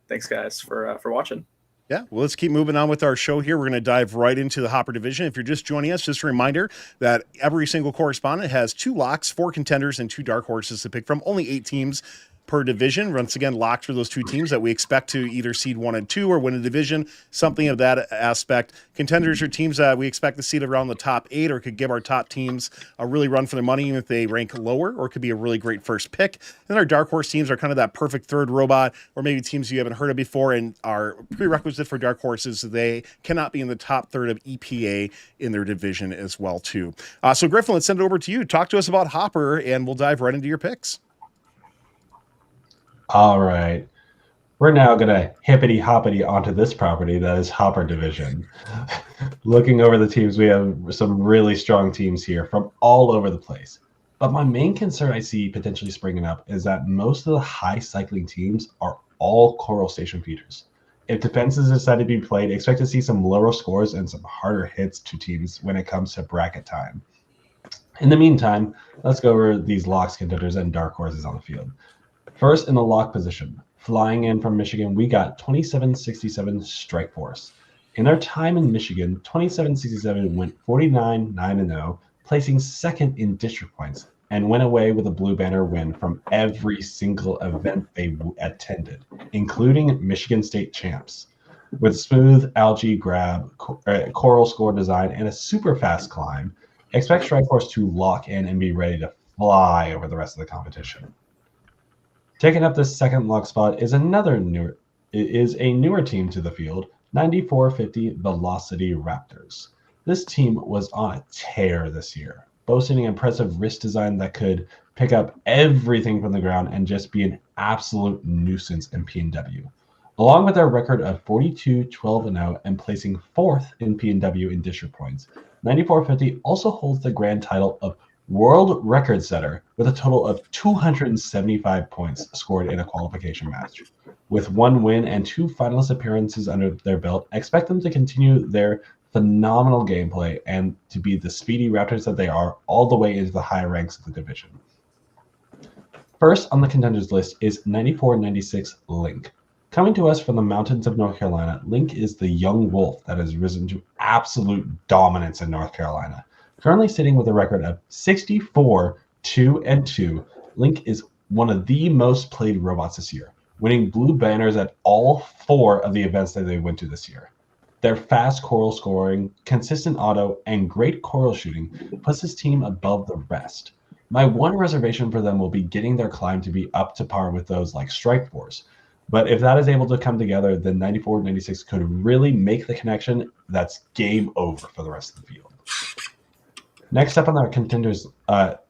Thanks, guys, for watching. Yeah, well, let's keep moving on with our show here. We're going to dive right into the Hopper division. If you're just joining us, just a reminder that every single correspondent has 2 locks, 4 contenders, and 2 dark horses to pick from. Only 8 teams per division. Once again, locked for those 2 teams that we expect to either seed 1 and 2 or win a division, something of that aspect. Contenders are teams that we expect to seed around the top 8 or could give our top teams a really run for their money even if they rank lower, or could be a really great first pick. And our dark horse teams are kind of that perfect third robot, or maybe teams you haven't heard of before, and our prerequisite for dark horses, they cannot be in the top third of EPA in their division as well too. So Griffin, let's send it over to you. Talk to us about Hopper and we'll dive right into your picks. All right. We're now going to hippity-hoppity onto this property that is Hopper Division. Looking over the teams, we have some really strong teams here from all over the place. But my main concern I see potentially springing up is that most of the high cycling teams are all Coral Station feeders. If defenses decide to be played, expect to see some lower scores and some harder hits to teams when it comes to bracket time. In the meantime, let's go over these locks, contenders, and dark horses on the field. First, in the lock position, flying in from Michigan, we got 2767 Strike Force. In their time in Michigan, 2767 went 49-9-0, placing 2nd in district points, and went away with a blue banner win from every single event they attended, including Michigan State champs. With smooth algae grab, coral score design, and a super fast climb, expect Strike Force to lock in and be ready to fly over the rest of the competition. Taking up the second lock spot is a newer team to the field, 9450 Velocity Raptors. This team was on a tear this year, boasting an impressive wrist design that could pick up everything from the ground and just be an absolute nuisance in P&W. Along with their record of 42-12-0 and placing 4th in P&W in district points, 9450 also holds the grand title of world record setter with a total of 275 points scored in a qualification match. With 1 win and 2 finalist appearances under their belt, expect them to continue their phenomenal gameplay and to be the speedy Raptors that they are all the way into the higher ranks of the division. First on the contenders list is 9496 Link. Coming to us from the mountains of North Carolina, Link is the young wolf that has risen to absolute dominance in North Carolina. Currently sitting with a record of 64-2-2, Link is one of the most played robots this year, winning blue banners at all 4 of the events that they went to this year. Their fast coral scoring, consistent auto, and great coral shooting puts this team above the rest. My one reservation for them will be getting their climb to be up to par with those like Strike Force. But if that is able to come together, then 94-96 could really make the connection that's game over for the rest of the field. Next up on our contenders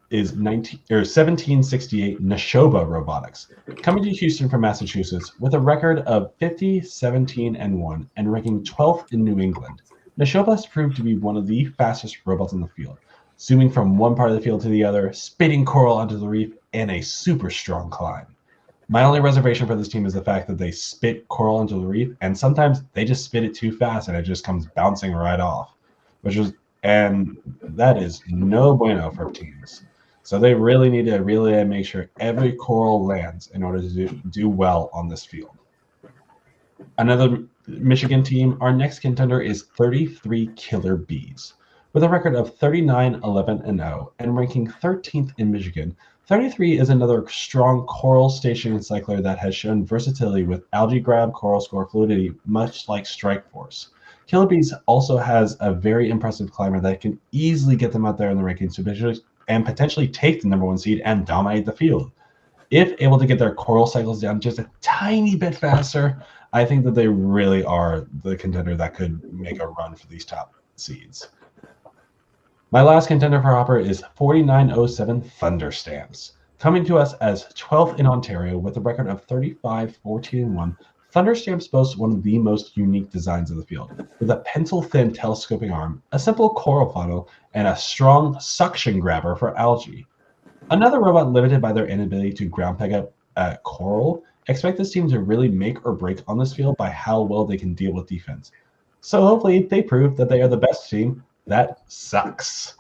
is 1768 Neshoba Robotics, coming to Houston from Massachusetts with a record of 50-17-1 and ranking 12th in New England. Neshoba has proved to be one of the fastest robots in the field, zooming from one part of the field to the other, spitting coral onto the reef, and a super strong climb. My only reservation for this team is the fact that they spit coral into the reef, and sometimes they just spit it too fast and it just comes bouncing right off, and that is no bueno for teams. So they really need to make sure every coral lands in order to do well on this field. Another Michigan team, our next contender is 33 Killer Bees. With a record of 39-11-0 and ranking 13th in Michigan, 33 is another strong coral station cycler that has shown versatility with algae grab, coral score fluidity, much like Strike Force. Killer Bees also has a very impressive climber that can easily get them out there in the rankings and potentially take the #1 seed and dominate the field. If able to get their coral cycles down just a tiny bit faster, I think that they really are the contender that could make a run for these top seeds. My last contender for Hopper is 4907 Thunderstamps. Coming to us as 12th in Ontario with a record of 35-14-1, Thunderstamps boasts one of the most unique designs of the field, with a pencil-thin telescoping arm, a simple coral funnel, and a strong suction grabber for algae. Another robot limited by their inability to ground peg up coral. Expect this team to really make or break on this field by how well they can deal with defense. So hopefully they prove that they are the best team that sucks.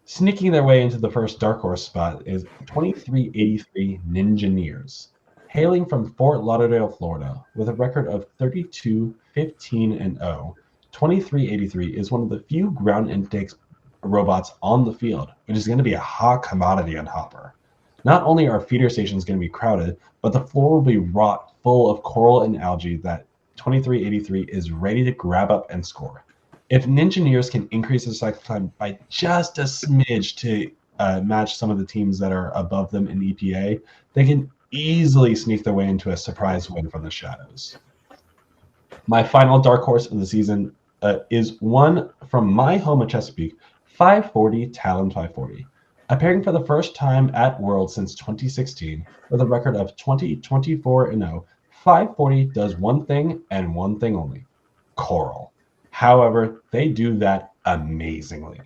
Sneaking their way into the first dark horse spot is 2383 Ninjaneers. Hailing from Fort Lauderdale, Florida, with a record of 32, 15, and 0, 2383 is one of the few ground intake robots on the field, which is going to be a hot commodity on Hopper. Not only are feeder stations going to be crowded, but the floor will be wrought full of coral and algae that 2383 is ready to grab up and score. If Ninjaneers can increase their cycle time by just a smidge to match some of the teams that are above them in EPA, they can easily sneak their way into a surprise win from the shadows. My final dark horse of the season is one from my home of Chesapeake, 540 Talon 540. Appearing for the first time at World since 2016 with a record of 20-24-0, 540 does one thing and one thing only: coral. However, they do that amazingly.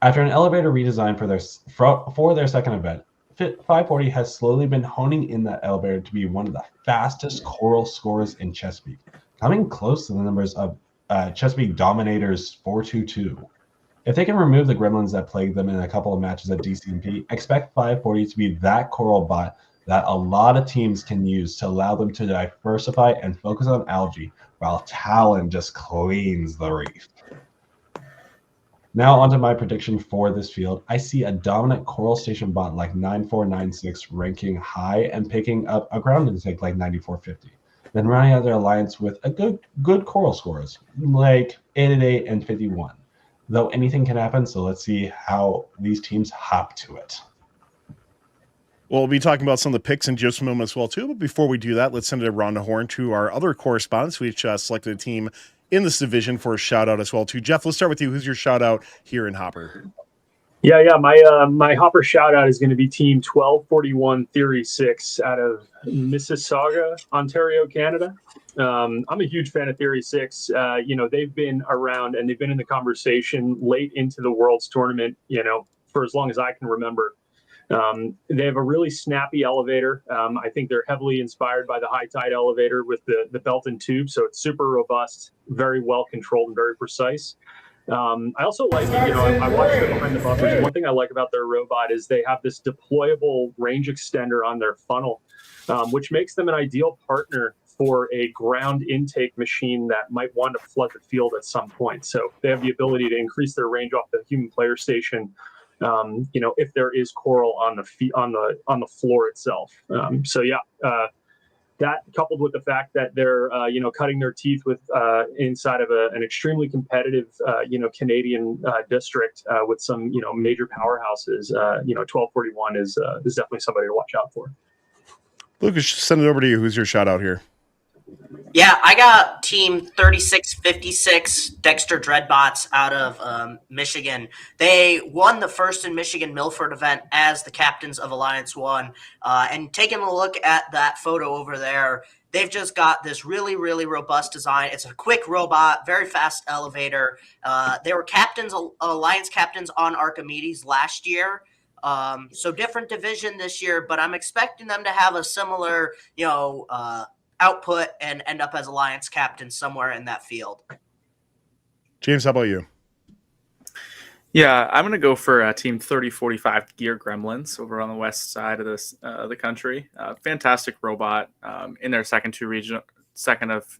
After an elevator redesign for their second event, 540 has slowly been honing in that elevator to be one of the fastest coral scorers in Chesapeake, coming close to the numbers of Chesapeake Dominator's 422. If they can remove the gremlins that plagued them in a couple of matches at DCMP, expect 540 to be that coral bot that a lot of teams can use to allow them to diversify and focus on algae while Talon just cleans the reef. Now onto my prediction for this field. I see a dominant coral station bot like 9496 ranking high and picking up a ground intake like 9450. Then rounding out their alliance with a good coral scores like 888 and 51. Though anything can happen, so let's see how these teams hop to it. Well, we'll be talking about some of the picks in just a moment as well, too. But before we do that, let's send it around the horn to our other correspondents. We each selected a team in this division for a shout-out as well, too. Jeff, let's start with you. Who's your shout-out here in Hopper? Yeah. My Hopper shout-out is going to be Team 1241 Theory 6 out of Mississauga, Ontario, Canada. I'm a huge fan of Theory 6. They've been around and they've been in the conversation late into the World's Tournament, for as long as I can remember. They have a really snappy elevator. I think they're heavily inspired by the high tide elevator with the belt and tube. So it's super robust, very well controlled, and very precise. I also like, I watched it behind the buffers. One thing I like about their robot is they have this deployable range extender on their funnel, which makes them an ideal partner for a ground intake machine that might want to flood the field at some point. So they have the ability to increase their range off the human player station, if there is coral on the floor itself. That coupled with the fact that they're cutting their teeth with inside of an extremely competitive Canadian district with some major powerhouses, 1241 is definitely somebody to watch out for. Lucas, send it over to you. Who's your shout out here? Yeah, I got Team 3656 Dexter Dreadbots out of Michigan. They won the first in Michigan Milford event as the captains of Alliance 1. And taking a look at that photo over there, they've just got this really, really robust design. It's a quick robot, very fast elevator. They were Alliance captains on Archimedes last year. So different division this year, but I'm expecting them to have a similar, output and end up as Alliance captain somewhere in that field. James, how about you? Yeah, I'm going to go for Team 3045 Gear Gremlins over on the west side of the country. Fantastic robot. In their second of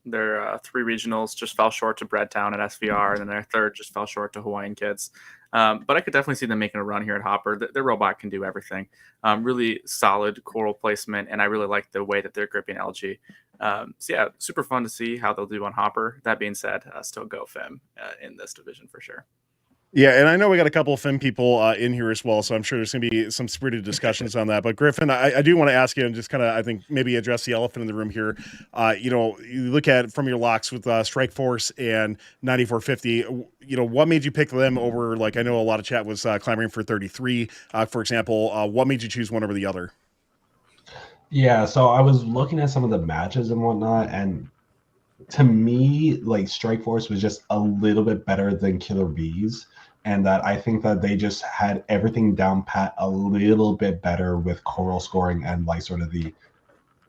their three regionals just fell short to Breadtown at SVR, and then their third just fell short to Hawaiian Kids. But I could definitely see them making a run here at Hopper. Their robot can do everything. Really solid coral placement, and I really like the way that they're gripping algae. Super fun to see how they'll do on Hopper. That being said, still go FIM in this division for sure. Yeah, and I know we got a couple of FIM people in here as well, so I'm sure there's going to be some spirited discussions on that. But Griffin, I do want to ask you and just kind of, I think, maybe address the elephant in the room here. You look at from your locks with Strike Force and 9450, what made you pick them over, like, I know a lot of chat was clamoring for 33, for example. What made you choose one over the other? Yeah, so I was looking at some of the matches and whatnot, and to me, like Strike Force was just a little bit better than Killer Bees, and that I think that they just had everything down pat a little bit better with coral scoring and like sort of the,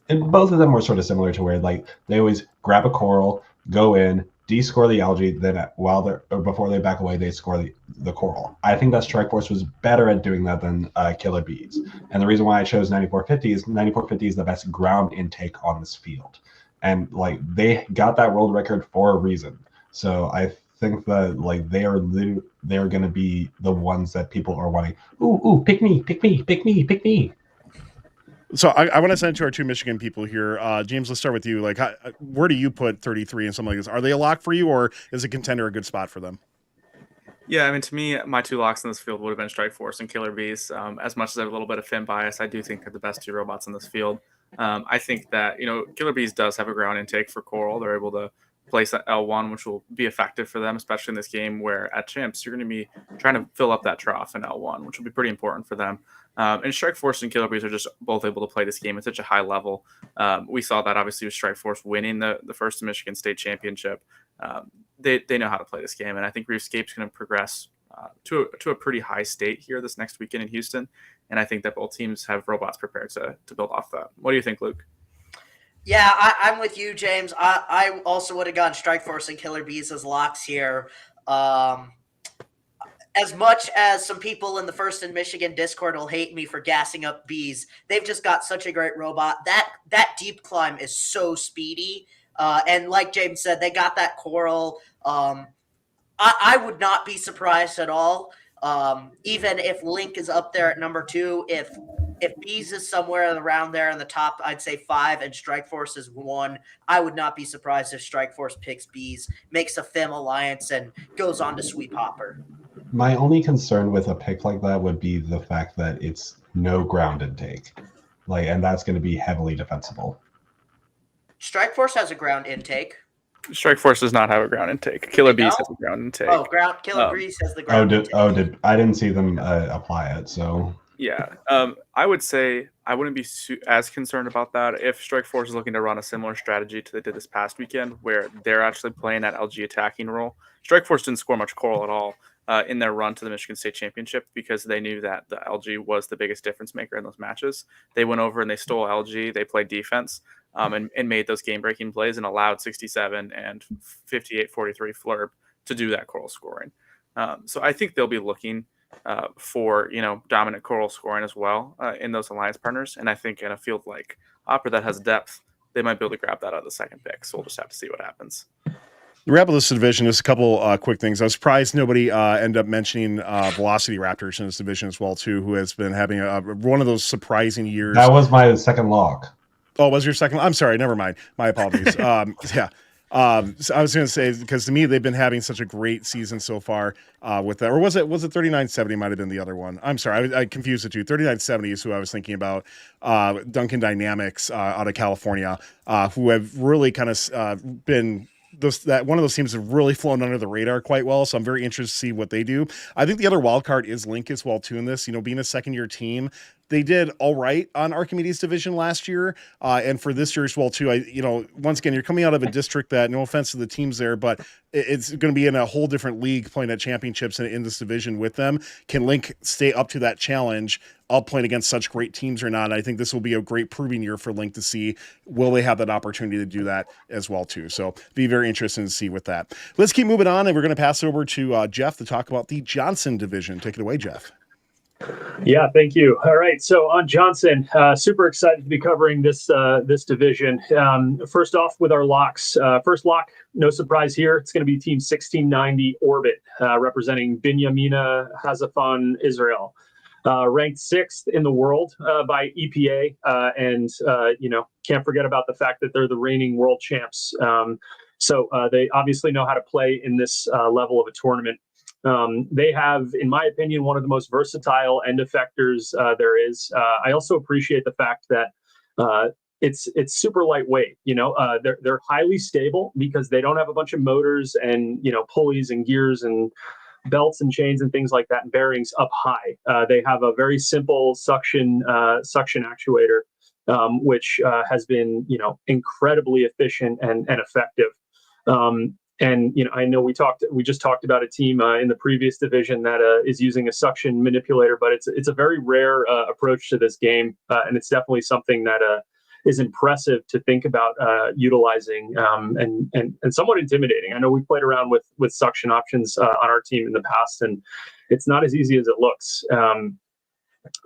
and both of them were sort of similar to where like they always grab a coral, go in, de-score the algae, then while they're or before they back away, they score the coral. I think that Strike Force was better at doing that than Killer Bees, and the reason why I chose 9450 is 9450 is the best ground intake on this field. And like they got that world record for a reason. So I think that like they're going to be the ones that people are wanting. Ooh, pick me, pick me, pick me, pick me. So I want to send it to our two Michigan people here. James, let's start with you. Like, where do you put 33 and something like this? Are they a lock for you, or is a contender a good spot for them? Yeah, I mean, to me, my two locks in this field would have been Strike Force and Killer Bees. As much as I have a little bit of fin bias, I do think they're the best two robots in this field. I think that, Killer Bees does have a ground intake for coral. They're able to place at L1, which will be effective for them, especially in this game where at Champs, you're going to be trying to fill up that trough in L1, which will be pretty important for them. And Strike Force and Killer Bees are just both able to play this game at such a high level. We saw that obviously with Strike Force winning the first Michigan State Championship. They know how to play this game, and I think Reefscape's going to progress to a pretty high state here this next weekend in Houston, and I think that both teams have robots prepared to build off that. What do you think, Luke? Yeah, I'm with you, James. I also would have gone Strike Force and Killer Bees as locks here. As much as some people in the First in Michigan Discord will hate me for gassing up Bees, they've just got such a great robot. That deep climb is so speedy. And like James said, they got that coral. I would not be surprised at all, even if Link is up there at number 2. If Bees is somewhere around there in the top, I'd say 5, and Strike Force is 1. I would not be surprised if Strike Force picks Bees, makes a FEM alliance, and goes on to sweep Hopper. My only concern with a pick like that would be the fact that it's no ground intake, and that's going to be heavily defensible. Strike Force has a ground intake. Strike Force does not have a ground intake. Killer Bees has a ground intake. Oh, Killer Bees has the ground intake. I didn't see them apply it, so. Yeah, I would say I wouldn't be as concerned about that if Strike Force is looking to run a similar strategy to they did this past weekend, where they're actually playing that LG attacking role. Strike Force didn't score much coral at all in their run to the Michigan State Championship because they knew that the LG was the biggest difference maker in those matches. They went over and they stole LG. They played defense and made those game-breaking plays and allowed 67 and 58-43 Flurb to do that coral scoring. So I think they'll be looking for dominant coral scoring as well in those alliance partners, and I think in a field like Hopper that has depth, they might be able to grab that out of the second pick. So we'll just have to see what happens. The wrap of this division is a couple quick things. I was surprised nobody ended up mentioning Velocity Raptors in this division as well too, who has been having one of those surprising years. That was my second lock. Oh, was your second? I'm sorry, never mind. My apologies. Yeah. So I was going to say, because to me, they've been having such a great season so far with that. Or was it 3970 might have been the other one? I'm sorry. I confused the two. 3970 is who I was thinking about. Duncan Dynamics out of California, who have really kind of been one of those teams that have really flown under the radar quite well. So I'm very interested to see what they do. I think the other wild card is Link as well too in this. Being a second-year team, they did all right on Archimedes division last year, and for this year as well too. Once again, you're coming out of a district that, no offense to the teams there, but it's going to be in a whole different league playing at championships in this division with them. Can Link stay up to that challenge of playing against such great teams or not? I think this will be a great proving year for Link to see, will they have that opportunity to do that as well too. So be very interesting to see with that. Let's keep moving on, and we're going to pass it over to Jeff to talk about the Johnson division. Take it away, Jeff. Yeah, thank you. All right, so on Johnson, super excited to be covering this division. First off, with our locks. First lock, no surprise here. It's going to be Team 1690 Orbit, representing Binyamina Hazafon, Israel. Ranked 6th in the world by EPA, and can't forget about the fact that they're the reigning world champs. So they obviously know how to play in this level of a tournament. They have, in my opinion, one of the most versatile end effectors there is. I also appreciate the fact that it's super lightweight. They're highly stable because they don't have a bunch of motors and pulleys and gears and belts and chains and things like that and bearings up high. They have a very simple suction actuator which has been, incredibly efficient and effective. And I know we just talked about a team in the previous division that is using a suction manipulator, but it's a very rare approach to this game, and it's definitely something that is impressive to think about utilizing, and somewhat intimidating. I know we've played around with suction options on our team in the past, and it's not as easy as it looks.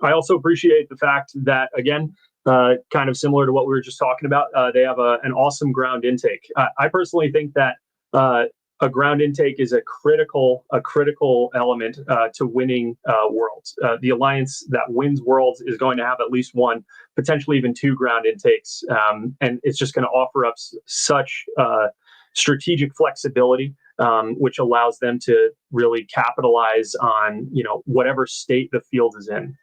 I also appreciate the fact that, again, kind of similar to what we were just talking about, they have an awesome ground intake. I personally think that a ground intake is a critical element to winning Worlds. The alliance that wins Worlds is going to have at least one, potentially even two ground intakes, and it's just going to offer up such strategic flexibility, which allows them to really capitalize on whatever state the field is in.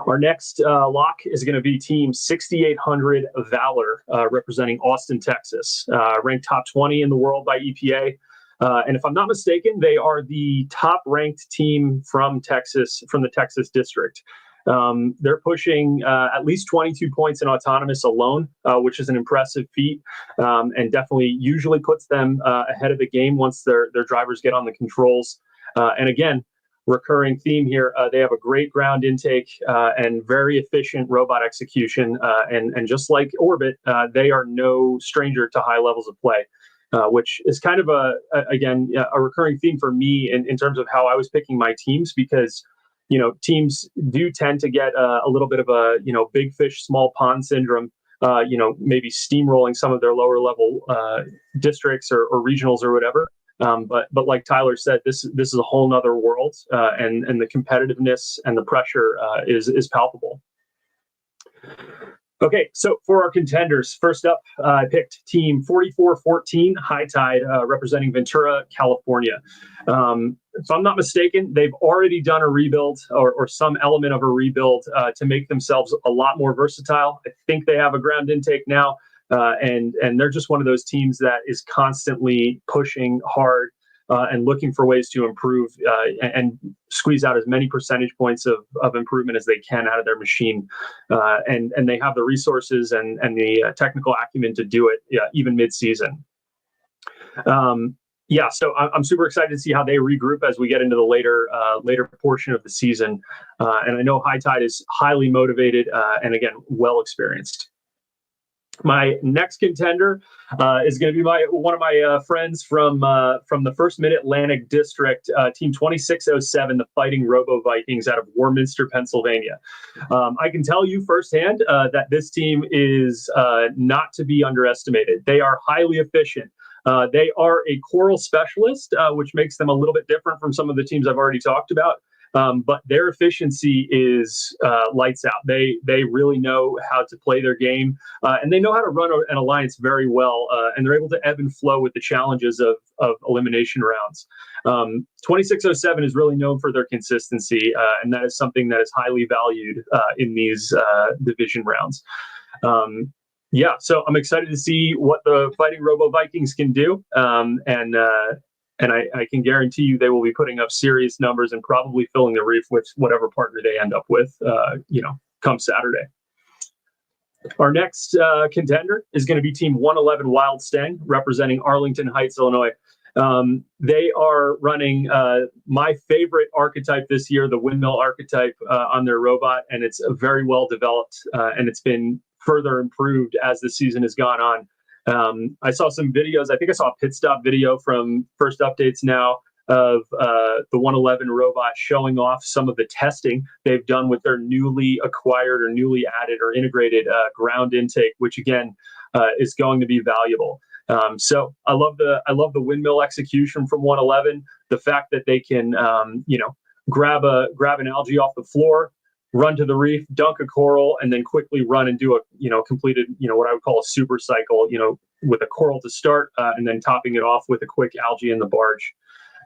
Our next lock is going to be Team 6800 Valor, representing Austin, Texas, ranked top 20 in the world by EPA. And if I'm not mistaken, they are the top-ranked team from Texas, from the Texas district. They're pushing at least 22 points in autonomous alone, which is an impressive feat, and definitely usually puts them ahead of the game once their drivers get on the controls. And again, recurring theme here, they have a great ground intake and very efficient robot execution, and just like Orbit, they are no stranger to high levels of play, which is kind of a recurring theme for me in terms of how I was picking my teams, because teams do tend to get a little bit of a big fish small pond syndrome, maybe steamrolling some of their lower level districts or regionals or whatever. But like Tyler said, this is a whole nother world, and the competitiveness and the pressure is palpable. Okay, so for our contenders, first up, I picked Team 4414 High Tide, representing Ventura, California. If I'm not mistaken, they've already done a rebuild or some element of a rebuild to make themselves a lot more versatile. I think they have a ground intake now. And they're just one of those teams that is constantly pushing hard and looking for ways to improve and squeeze out as many percentage points of improvement as they can out of their machine. And they have the resources and the technical acumen to do it, even mid-season. So I'm super excited to see how they regroup as we get into the later portion of the season. And I know High Tide is highly motivated and, again, well experienced. My next contender is going to be one of my friends from the First Mid-Atlantic District, Team 2607, the Fighting Robo Vikings out of Warminster, Pennsylvania. I can tell you firsthand that this team is not to be underestimated. They are highly efficient. They are a coral specialist, which makes them a little bit different from some of the teams I've already talked about. But their efficiency is lights out. They really know how to play their game, and they know how to run an alliance very well, and they're able to ebb and flow with the challenges of elimination rounds. 2607 is really known for their consistency, and that is something that is highly valued in these division rounds. So I'm excited to see what the Fighting Robo Vikings can do, and I can guarantee you they will be putting up serious numbers and probably filling the reef with whatever partner they end up with, come Saturday. Our next contender is going to be Team 111 Wild Stang, representing Arlington Heights, Illinois. They are running my favorite archetype this year, the windmill archetype, on their robot, and it's very well developed, and it's been further improved as the season has gone on. I saw some videos. I think I saw a pit stop video from First Updates Now of the 111 robot showing off some of the testing they've done with their newly acquired or newly added or integrated ground intake, which again is going to be valuable. So I love the windmill execution from 111. The fact that they can grab an algae off the floor, run to the reef, dunk a coral, and then quickly run and do a completed, what I would call a super cycle, with a coral to start, and then topping it off with a quick algae in the barge.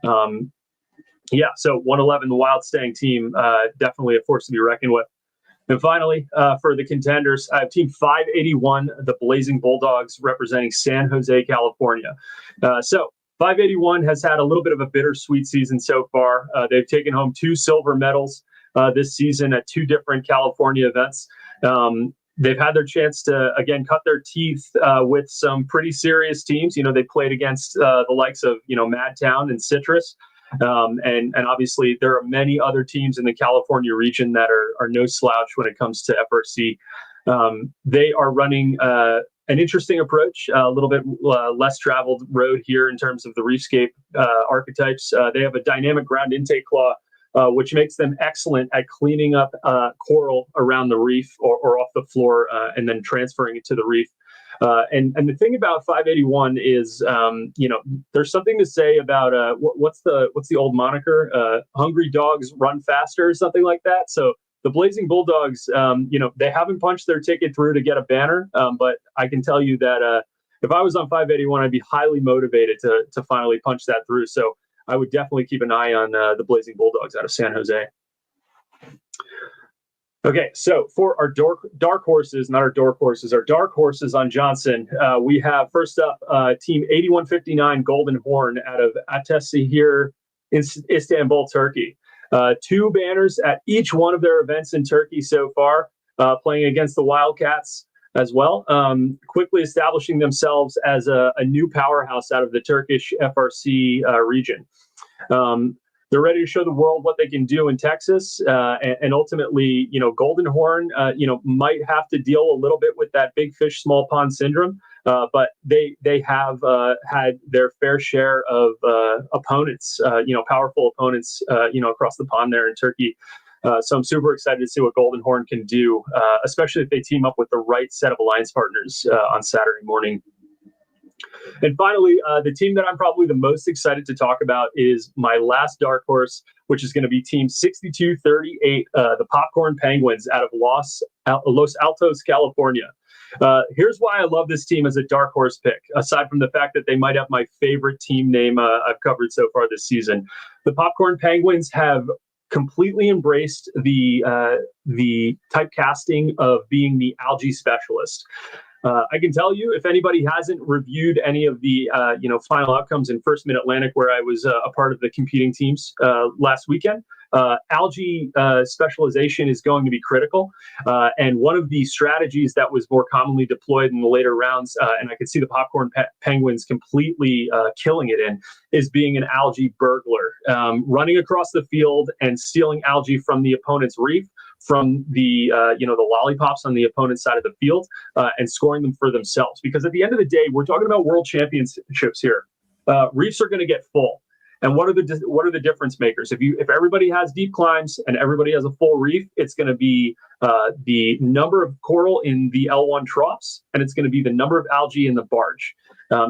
So 111, the Wild Stang team, definitely a force to be reckoned with. And finally, for the contenders, I have Team 581, the Blazing Bulldogs, representing San Jose, California. So 581 has had a little bit of a bittersweet season so far. They've taken home 2 silver medals this season at 2 different California events. They've had their chance to, again, cut their teeth with some pretty serious teams. They played against the likes of, Madtown and Citrus. And obviously, there are many other teams in the California region that are no slouch when it comes to FRC. They are running an interesting approach, a little bit less traveled road here in terms of the reefscape archetypes. They have a dynamic ground intake claw, which makes them excellent at cleaning up coral around the reef or off the floor and then transferring it to the reef. And the thing about 581 is, there's something to say about what's the old moniker? Hungry dogs run faster, or something like that. So the Blazing Bulldogs, they haven't punched their ticket through to get a banner, but I can tell you that if I was on 581, I'd be highly motivated to finally punch that through. So I would definitely keep an eye on the Blazing Bulldogs out of San Jose. Okay, so for our dark horses on Johnson, we have first up team 8159 Golden Horn out of Atesi here in Istanbul, Turkey. 2 banners at each one of their events in Turkey so far, playing against the Wildcats as well, quickly establishing themselves as a new powerhouse out of the Turkish FRC region. They're ready to show the world what they can do in Texas, and ultimately, Golden Horn, might have to deal a little bit with that big fish, small pond syndrome, but they have had their fair share of opponents, powerful opponents, across the pond there in Turkey. So I'm super excited to see what Golden Horn can do, especially if they team up with the right set of alliance partners on Saturday morning. And finally, the team that I'm probably the most excited to talk about is my last dark horse, which is going to be team 6238, the Popcorn Penguins out of Los Altos, California. Here's why I love this team as a dark horse pick, aside from the fact that they might have my favorite team name I've covered so far this season. The Popcorn Penguins have completely embraced the typecasting of being the algae specialist. I can tell you, if anybody hasn't reviewed any of the final outcomes in First Mid-Atlantic, where I was a part of the competing teams last weekend, algae specialization is going to be critical. And one of the strategies that was more commonly deployed in the later rounds, and I could see the Popcorn Penguins completely killing it in, is being an algae burglar, running across the field and stealing algae from the opponent's reef, from the lollipops on the opponent's side of the field, and scoring them for themselves. Because at the end of the day, we're talking about world championships here. Reefs are going to get full. And what are the difference makers? If everybody has deep climbs and everybody has a full reef, it's going to be the number of coral in the L1 troughs, and it's going to be the number of algae in the barge.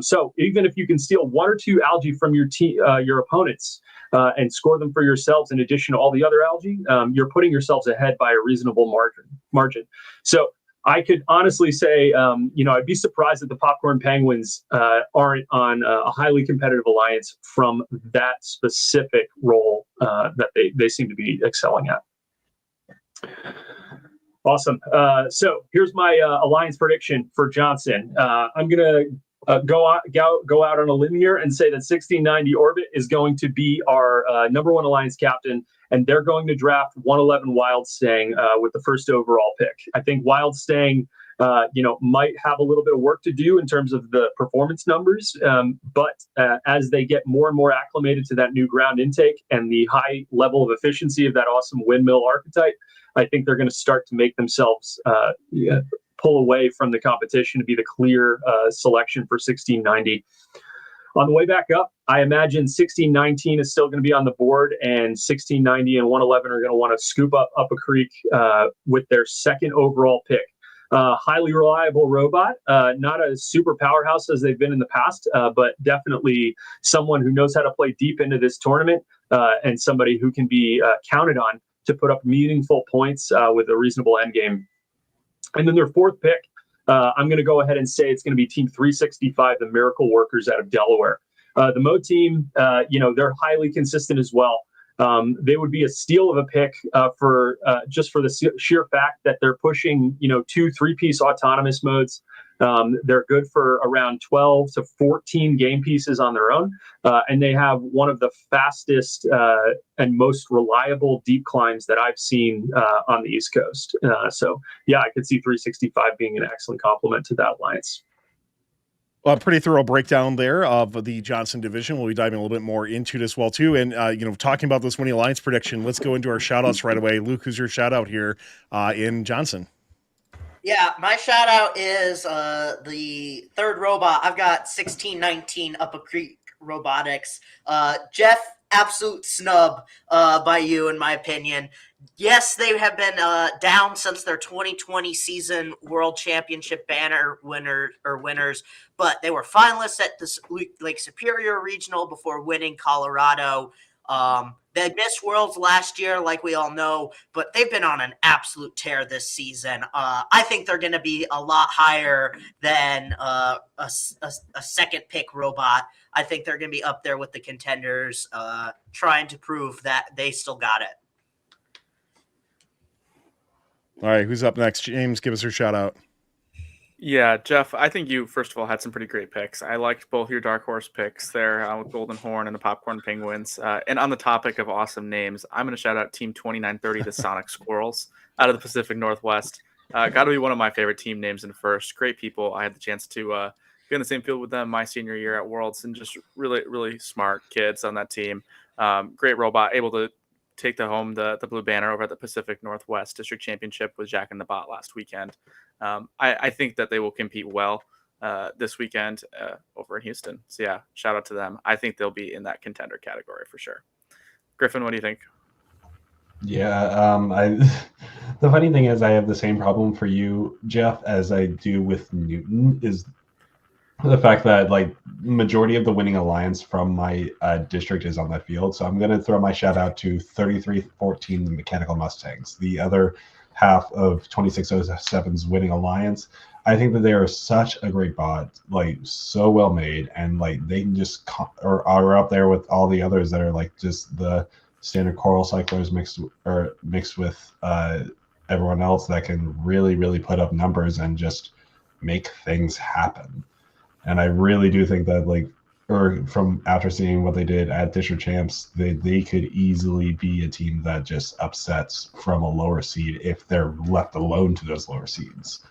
So even if you can steal 1 or 2 algae from your opponents and score them for yourselves in addition to all the other algae, you're putting yourselves ahead by a reasonable margin. So I could honestly say, I'd be surprised that the Popcorn Penguins aren't on a highly competitive alliance from that specific role that they seem to be excelling at. Awesome. So here's my alliance prediction for Johnson. I'm going to go out on a limb here and say that 1690 Orbit is going to be our number 1 alliance captain, and they're going to draft 111 Wild Stang with the first overall pick. I think Wild Stang, might have a little bit of work to do in terms of the performance numbers, but as they get more and more acclimated to that new ground intake and the high level of efficiency of that awesome windmill archetype, I think they're going to start to make themselves pull away from the competition to be the clear selection for 1690. On the way back up, I imagine 1619 is still going to be on the board, and 1690 and 111 are going to want to scoop up a creek with their second overall pick. Highly reliable robot, not a super powerhouse as they've been in the past, but definitely someone who knows how to play deep into this tournament, and somebody who can be counted on to put up meaningful points with a reasonable end game. And then their fourth pick, I'm going to go ahead and say it's going to be Team 365, the Miracle Workers out of Delaware. The Mo team, they're highly consistent as well. They would be a steal of a pick for the sheer fact that they're pushing, 2 3-piece autonomous modes. They're good for around 12 to 14 game pieces on their own, and they have one of the fastest and most reliable deep climbs that I've seen on the East Coast. So yeah, I could see 365 being an excellent complement to that alliance. A pretty thorough breakdown there of the Johnson division. We'll be diving a little bit more into it as well too. And talking about this winning alliance prediction, let's go into our shout outs right away. Luke, who's your shout out here in Johnson? Yeah, my shout out is the third robot. I've got 1619 Up a Creek Robotics. Jeff, absolute snub by you, in my opinion. Yes, they have been down since their 2020 season World Championship banner winners, but they were finalists at the Lake Superior Regional before winning Colorado. They missed Worlds last year, like we all know, but they've been on an absolute tear this season. I think they're going to be a lot higher than a second pick robot. I think they're going to be up there with the contenders, trying to prove that they still got it. All right, who's up next? James, give us your shout out. Yeah, Jeff, I think you, first of all, had some pretty great picks. I liked both your dark horse picks there with Golden Horn and the Popcorn Penguins. And on the topic of awesome names, I'm going to shout out Team 2930, the Sonic Squirrels out of the Pacific Northwest. Got to be one of my favorite team names in first. Great people. I had the chance to be on the same field with them my senior year at Worlds, and just really, really smart kids on that team. Great robot, able to take the blue banner over at the Pacific Northwest District Championship with Jack and the Bot last weekend. I think that they will compete well this weekend over in Houston. So yeah, shout out to them. I think they'll be in that contender category for sure. Griffin, what do you think? Yeah, the funny thing is I have the same problem for you, Jeff, as I do with Newton, is the fact that like majority of the winning alliance from my district is on that field. So I'm going to throw my shout out to 3314, the Mechanical Mustangs, the other half of 2607's winning alliance. I think that they are such a great bot, like so well made, and like they can just are up there with all the others that are like just the standard coral cyclers mixed with everyone else that can really, really put up numbers and just make things happen. And I really do think that from after seeing what they did at District Champs, they could easily be a team that just upsets from a lower seed if they're left alone to those lower seeds.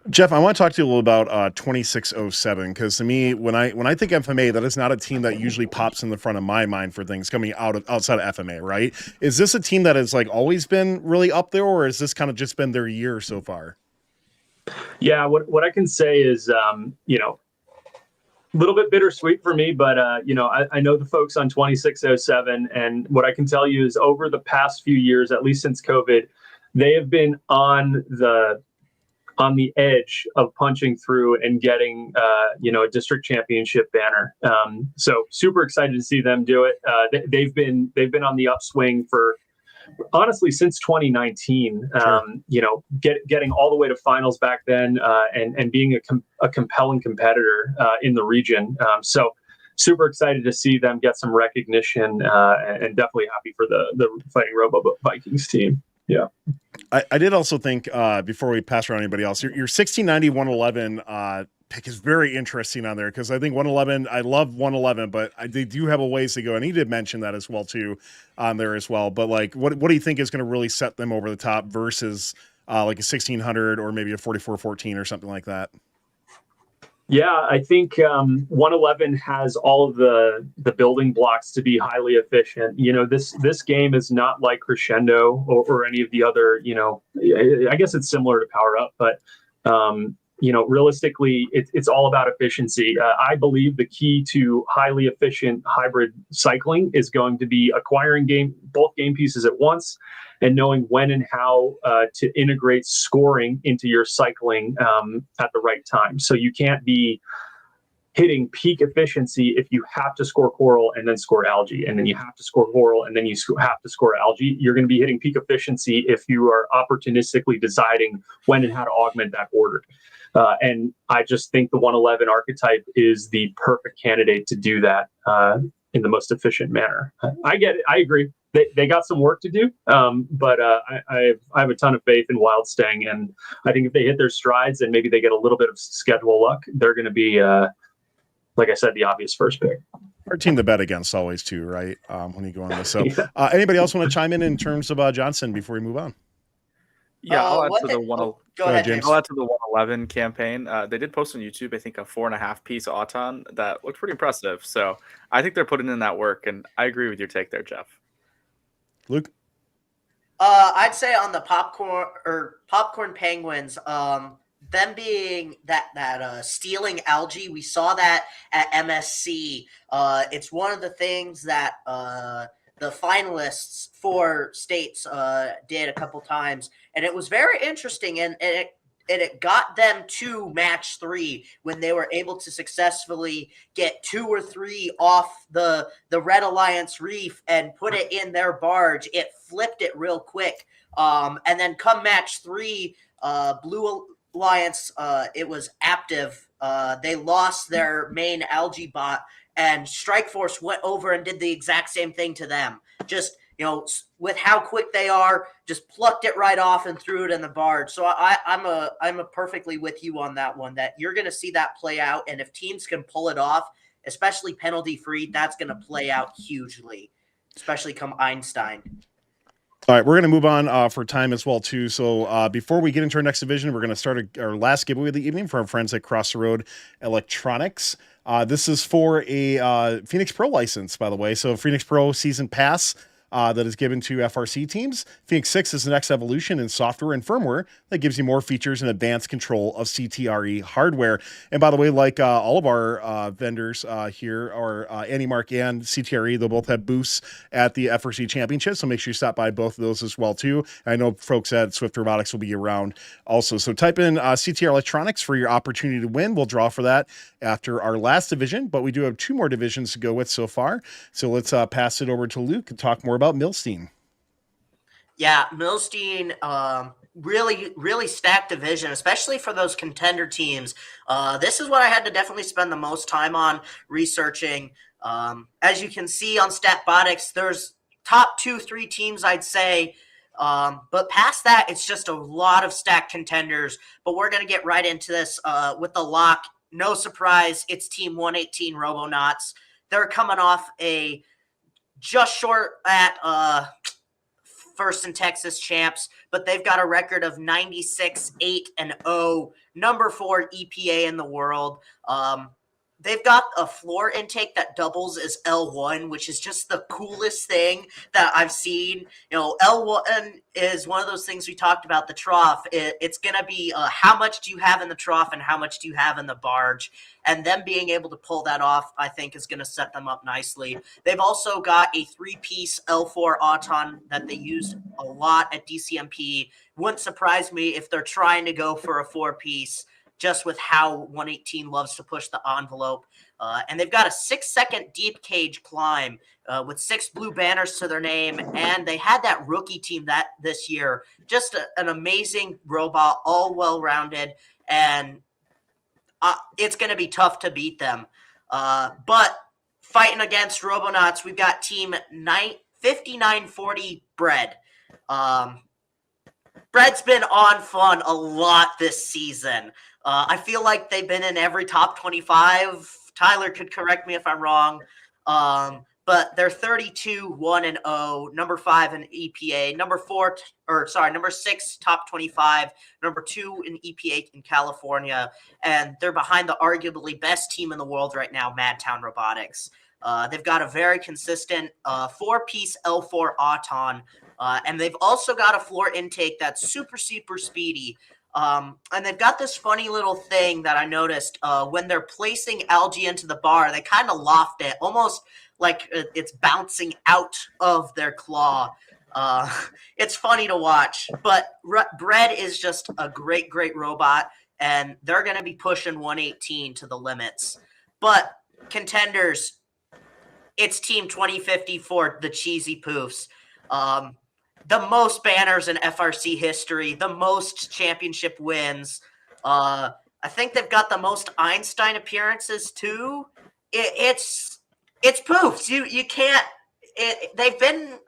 Jeff, I want to talk to you a little about 2607, because to me, when I think FMA, that is not a team that usually pops in the front of my mind for things coming outside of FMA, right? Is this a team that has like always been really up there, or has this kind of just been their year so far? Yeah, what I can say is, a little bit bittersweet for me, but I know the folks on 2607, and what I can tell you is over the past few years, at least since COVID, they have been on the edge of punching through and getting a district championship banner. So super excited to see them do it. They've been on the upswing for honestly since 2019. Sure. Getting all the way to finals back then, and being a compelling competitor in the region. So super excited to see them get some recognition, and definitely happy for the Fighting Robo Vikings team. Yeah. I did also think, before we pass around anybody else, your 1690 111 pick is very interesting on there, because I think 111, I love 111, but they do have a ways to go, and he did mention that as well too on there as well. But like, what do you think is going to really set them over the top versus like a 1600 or maybe a 4414 or something like that? Yeah, I think 111 has all of the building blocks to be highly efficient. This game is not like Crescendo or any of the other, I guess it's similar to Power Up, but realistically, it's all about efficiency. I believe the key to highly efficient hybrid cycling is going to be acquiring both game pieces at once, and knowing when and how to integrate scoring into your cycling at the right time. So you can't be hitting peak efficiency if you have to score coral and then score algae, and then you have to score coral and then you have to score algae. You're going to be hitting peak efficiency if you are opportunistically deciding when and how to augment that order. And I just think the 111 archetype is the perfect candidate to do that in the most efficient manner. I get it. I agree. they got some work to do. But I have a ton of faith in Wildstang, and I think if they hit their strides and maybe they get a little bit of schedule luck, they're going to be, like I said, the obvious first pick. Our team to bet against always too, right? When you go on this. So Yeah. anybody else want to chime in terms of Johnson before we move on? Yeah, I'll add what to did- the one. Go ahead, ahead, James. James. I'll add to the 111 campaign. They did post on YouTube, I think, a 4.5 piece auton that looked pretty impressive. So I think they're putting in that work, and I agree with your take there, Jeff. Luke? I'd say on the popcorn penguins, them being that stealing algae, we saw that at MSC. It's one of the things that the finalists for states did a couple times, and it was very interesting, and it got them to match 3 when they were able to successfully get 2 or 3 off the Red Alliance reef and put it in their barge. It flipped it real quick. And then come match 3, Blue Alliance, it was Aptive. They lost their main algae bot, and Strike Force went over and did the exact same thing to them. Just, with how quick they are, just plucked it right off and threw it in the barge. So I'm a perfectly with you on that one, that you're going to see that play out. And if teams can pull it off, especially penalty free, that's going to play out hugely, especially come Einstein. All right, we're going to move on for time as well, too. So before we get into our next division, we're going to start our last giveaway of the evening for our friends at Cross the Road Electronics. This is for a Phoenix Pro license, by the way. So Phoenix Pro Season Pass that is given to FRC teams. Phoenix 6 is the next evolution in software and firmware that gives you more features and advanced control of CTRE hardware. And by the way, like all of our vendors here, or AnyMark and CTRE, they'll both have booths at the FRC Championship, so make sure you stop by both of those as well, too. And I know folks at Swift Robotics will be around also. So type in CTR Electronics for your opportunity to win. We'll draw for that after our last division, but we do have 2 more divisions to go with so far. So let's pass it over to Luke and talk more about Milstein. Yeah, Milstein, really stacked division, especially for those contender teams. This is what I had to definitely spend the most time on researching. As you can see on StatBotics, there's top 2-3 teams, I'd say. But past that, it's just a lot of stacked contenders. But we're going to get right into this with the lock. No surprise, it's Team 118 Robonauts. They're coming off a just short at first in Texas champs, but they've got a record of 96-8-0, number 4 EPA in the world. They've got a floor intake that doubles as L1, which is just the coolest thing that I've seen. L1 is one of those things we talked about, the trough. It's going to be how much do you have in the trough and how much do you have in the barge? And them being able to pull that off, I think, is going to set them up nicely. They've also got a 3-piece L4 Auton that they used a lot at DCMP. Wouldn't surprise me if they're trying to go for a 4-piece, just with how 118 loves to push the envelope. And they've got a 6-second deep cage climb with 6 blue banners to their name. And they had that rookie team this year. Just an amazing robot, all well-rounded. And it's going to be tough to beat them. But fighting against Robonauts, we've got team 5940 Bread. Bread's been on fun a lot this season. I feel like they've been in every top 25. Tyler could correct me if I'm wrong. But they're 32-1-0, number 5 in EPA, number 6 top 25, number 2 in EPA in California, and they're behind the arguably best team in the world right now, Madtown Robotics. They've got a very consistent 4-piece L4 Auton, and they've also got a floor intake that's super, super speedy. And they've got this funny little thing that I noticed when they're placing algae into the bar, they kind of loft it, almost like it's bouncing out of their claw. It's funny to watch, but Bread is just a great, great robot, and they're going to be pushing 118 to the limits. But contenders, it's Team 2050 for the Cheesy Poofs. The most banners in FRC history, the most championship wins. I think they've got the most Einstein appearances too. It's Poofs. You can't. They've been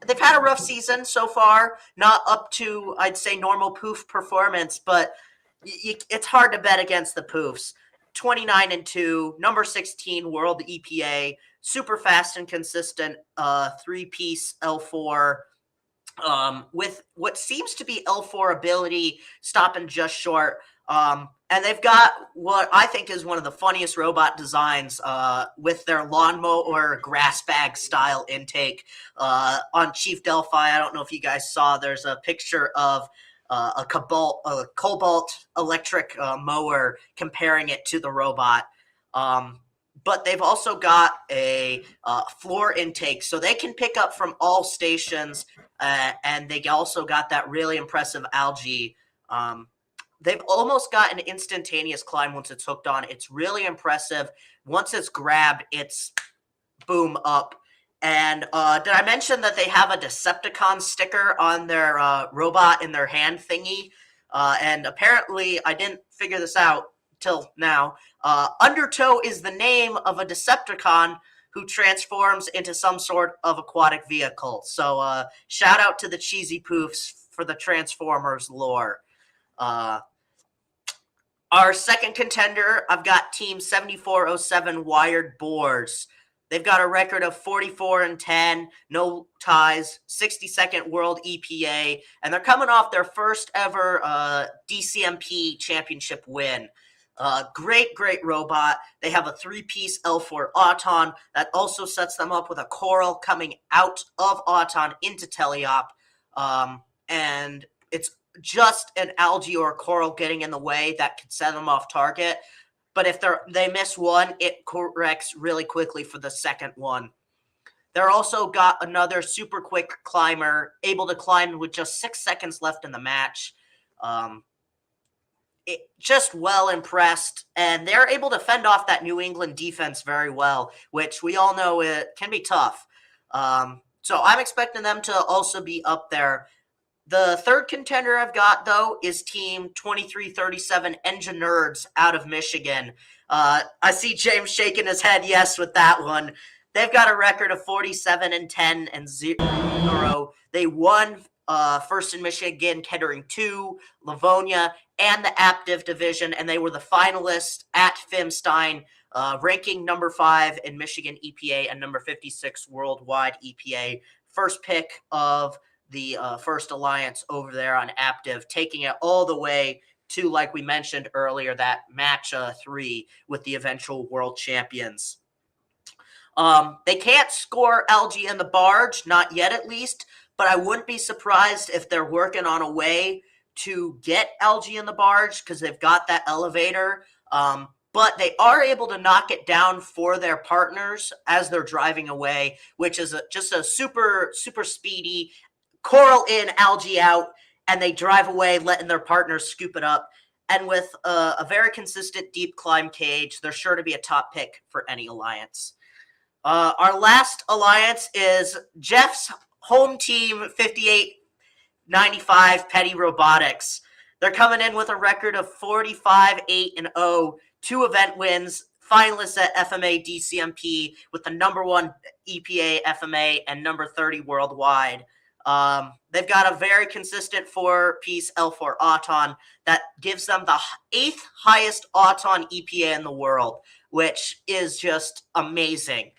they've had a rough season so far, not up to, I'd say, normal poof performance, but it's hard to bet against the poofs. 29-2, number 16 world EPA, super fast and consistent 3-piece L4 with what seems to be L4 ability, stopping just short. And they've got what I think is one of the funniest robot designs with their lawnmower grass bag style intake on Chief Delphi. I don't know if you guys saw, there's a picture of a cobalt electric mower, comparing it to the robot. But they've also got a floor intake, so they can pick up from all stations, and they also got that really impressive algae. They've almost got an instantaneous climb once it's hooked on. It's really impressive. Once it's grabbed, it's boom up. And did I mention that they have a Decepticon sticker on their robot in their hand thingy? And apparently, I didn't figure this out till now. Undertow is the name of a Decepticon who transforms into some sort of aquatic vehicle. So shout out to the Cheesy Poofs for the Transformers lore. Our second contender, I've got Team 7407 Wired Boars. They've got a record of 44-10, no ties, 62nd world EPA, and they're coming off their first ever DCMP championship win. Great robot. They have a 3-piece L4 Auton that also sets them up with a coral coming out of Auton into Teleop, and it's just an algae or a coral getting in the way that could set them off target. But if they miss one, it corrects really quickly for the second one. They're also got another super quick climber, able to climb with just 6 seconds left in the match. Just well impressed, and they're able to fend off that New England defense very well, which we all know it can be tough. So I'm expecting them to also be up there. The third contender I've got, though, is Team 2337 Engine Nerds out of Michigan. I see James shaking his head yes with that one. They've got a record of 47-10 and 0. They won first in Michigan, Kettering 2, Livonia, and the Aptiv division, and they were the finalists at Milstein, ranking number 5 in Michigan EPA and number 56 worldwide EPA. First pick of the First Alliance over there on Aptiv, taking it all the way to, like we mentioned earlier, that match 3 with the eventual world champions. They can't score algae in the barge, not yet at least, but I wouldn't be surprised if they're working on a way to get algae in the barge because they've got that elevator. But they are able to knock it down for their partners as they're driving away, which is just a super, super speedy coral in, algae out, and they drive away, letting their partners scoop it up. And with a very consistent deep climb cage, they're sure to be a top pick for any alliance. Our last alliance is Jeff's home team, 5895 Petty Robotics. They're coming in with a record of 45-8-0, 2 event wins, finalists at FMA DCMP with the number 1 EPA FMA and number 30 worldwide. They've got a very consistent 4-piece L4 Auton that gives them the 8th highest Auton EPA in the world, which is just amazing.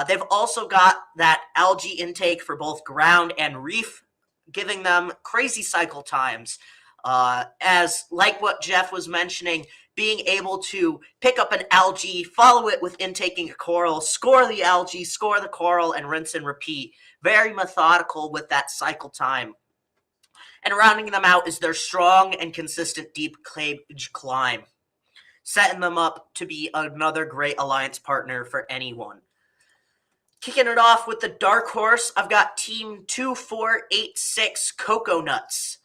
They've also got that algae intake for both ground and reef, giving them crazy cycle times. As like what Jeff was mentioning, being able to pick up an algae, follow it with intaking a coral, score the algae, score the coral, and rinse and repeat. Very methodical with that cycle time. And rounding them out is their strong and consistent deep cage climb, setting them up to be another great alliance partner for anyone. Kicking it off with the dark horse, I've got Team 2486 Cocoa Nuts.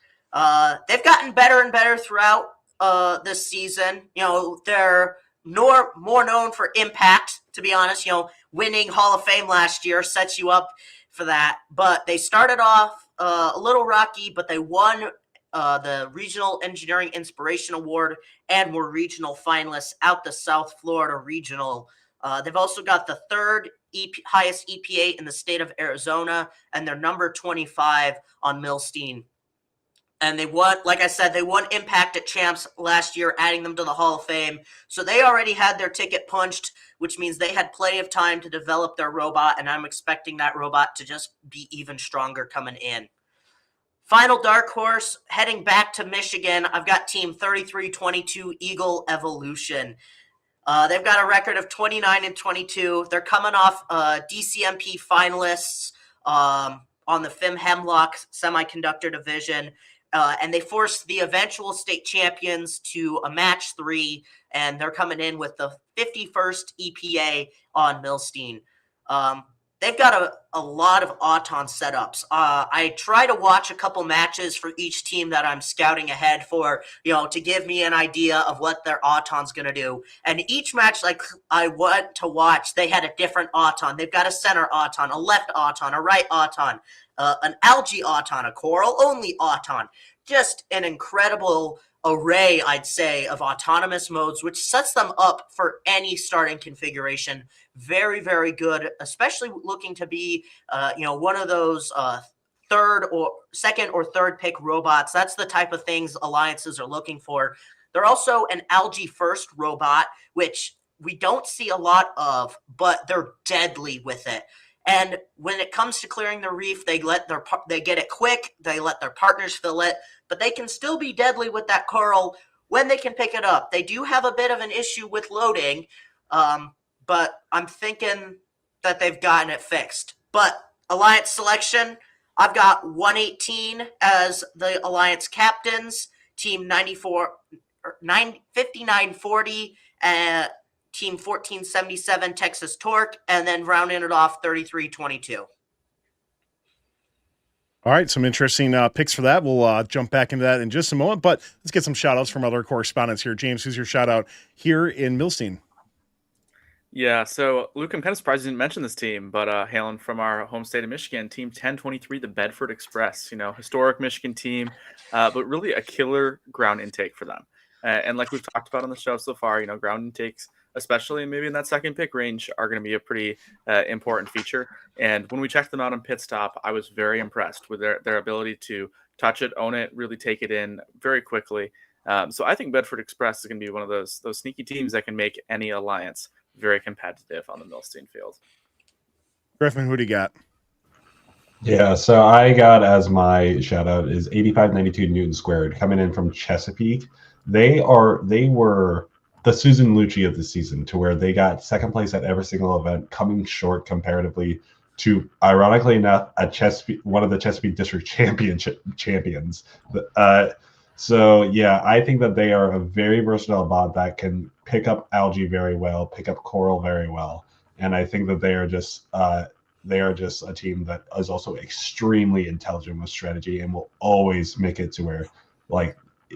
They've gotten better and better throughout this season. You know, they're more known for impact, to be honest. You know, winning Hall of Fame last year sets you up for that. But they started off a little rocky, but they won the Regional Engineering Inspiration Award and were regional finalists out the South Florida Regional. They've also got the 3rd highest EPA in the state of Arizona, and they're number 25 on Milstein. And they won, like I said, they won Impact at Champs last year, adding them to the Hall of Fame. So they already had their ticket punched, which means they had plenty of time to develop their robot, and I'm expecting that robot to just be even stronger coming in. Final dark horse, heading back to Michigan, I've got Team 3322 Eagle Evolution. They've got a record of 29-22. They're coming off DCMP finalists on the FIM Hemlock Semiconductor Division. And they forced the eventual state champions to a match 3, and they're coming in with the 51st EPA on Milstein. They've got a lot of Auton setups. I try to watch a couple matches for each team that I'm scouting ahead for, to give me an idea of what their Auton's going to do. And each match like I want to watch, they had a different Auton. They've got a center Auton, a left Auton, a right Auton, an algae Auton, a coral-only Auton. Just an incredible array, I'd say, of autonomous modes, which sets them up for any starting configuration. Very, very good, especially looking to be, one of those second or third pick robots. That's the type of things alliances are looking for. They're also an algae first robot, which we don't see a lot of, but they're deadly with it. And when it comes to clearing the reef, they get it quick. They let their partners fill it, but they can still be deadly with that coral when they can pick it up. They do have a bit of an issue with loading, but I'm thinking that they've gotten it fixed. But Alliance selection, I've got 118 as the Alliance captains, Team 5940, Team 1477 Texas Torque, and then rounding it off 3322. All right, some interesting picks for that. We'll jump back into that in just a moment, but let's get some shout-outs from other correspondents here. James, who's your shout-out here in Milstein? Yeah, so Luke, I'm kind of surprised you didn't mention this team, but hailing from our home state of Michigan, Team 1023, the Bedford Express, historic Michigan team, but really a killer ground intake for them. And like we've talked about on the show so far, ground intakes, especially maybe in that second pick range, are going to be a pretty important feature. And when we checked them out on Pit Stop, I was very impressed with their ability to touch it, own it, really take it in very quickly. So I think Bedford Express is going to be one of those sneaky teams that can make any alliance very competitive on the Milstein field. Griffin, who do you got? Yeah, so I got as my shout out is 8592 Newton Squared coming in from Chesapeake. They were the Susan Lucci of the season, to where they got second place at every single event, coming short comparatively to, ironically enough, one of the Chesapeake District champions. So yeah, I think that they are a very versatile bot that can pick up algae very well, pick up coral very well, and I think that they are just a team that is also extremely intelligent with strategy and will always make it to where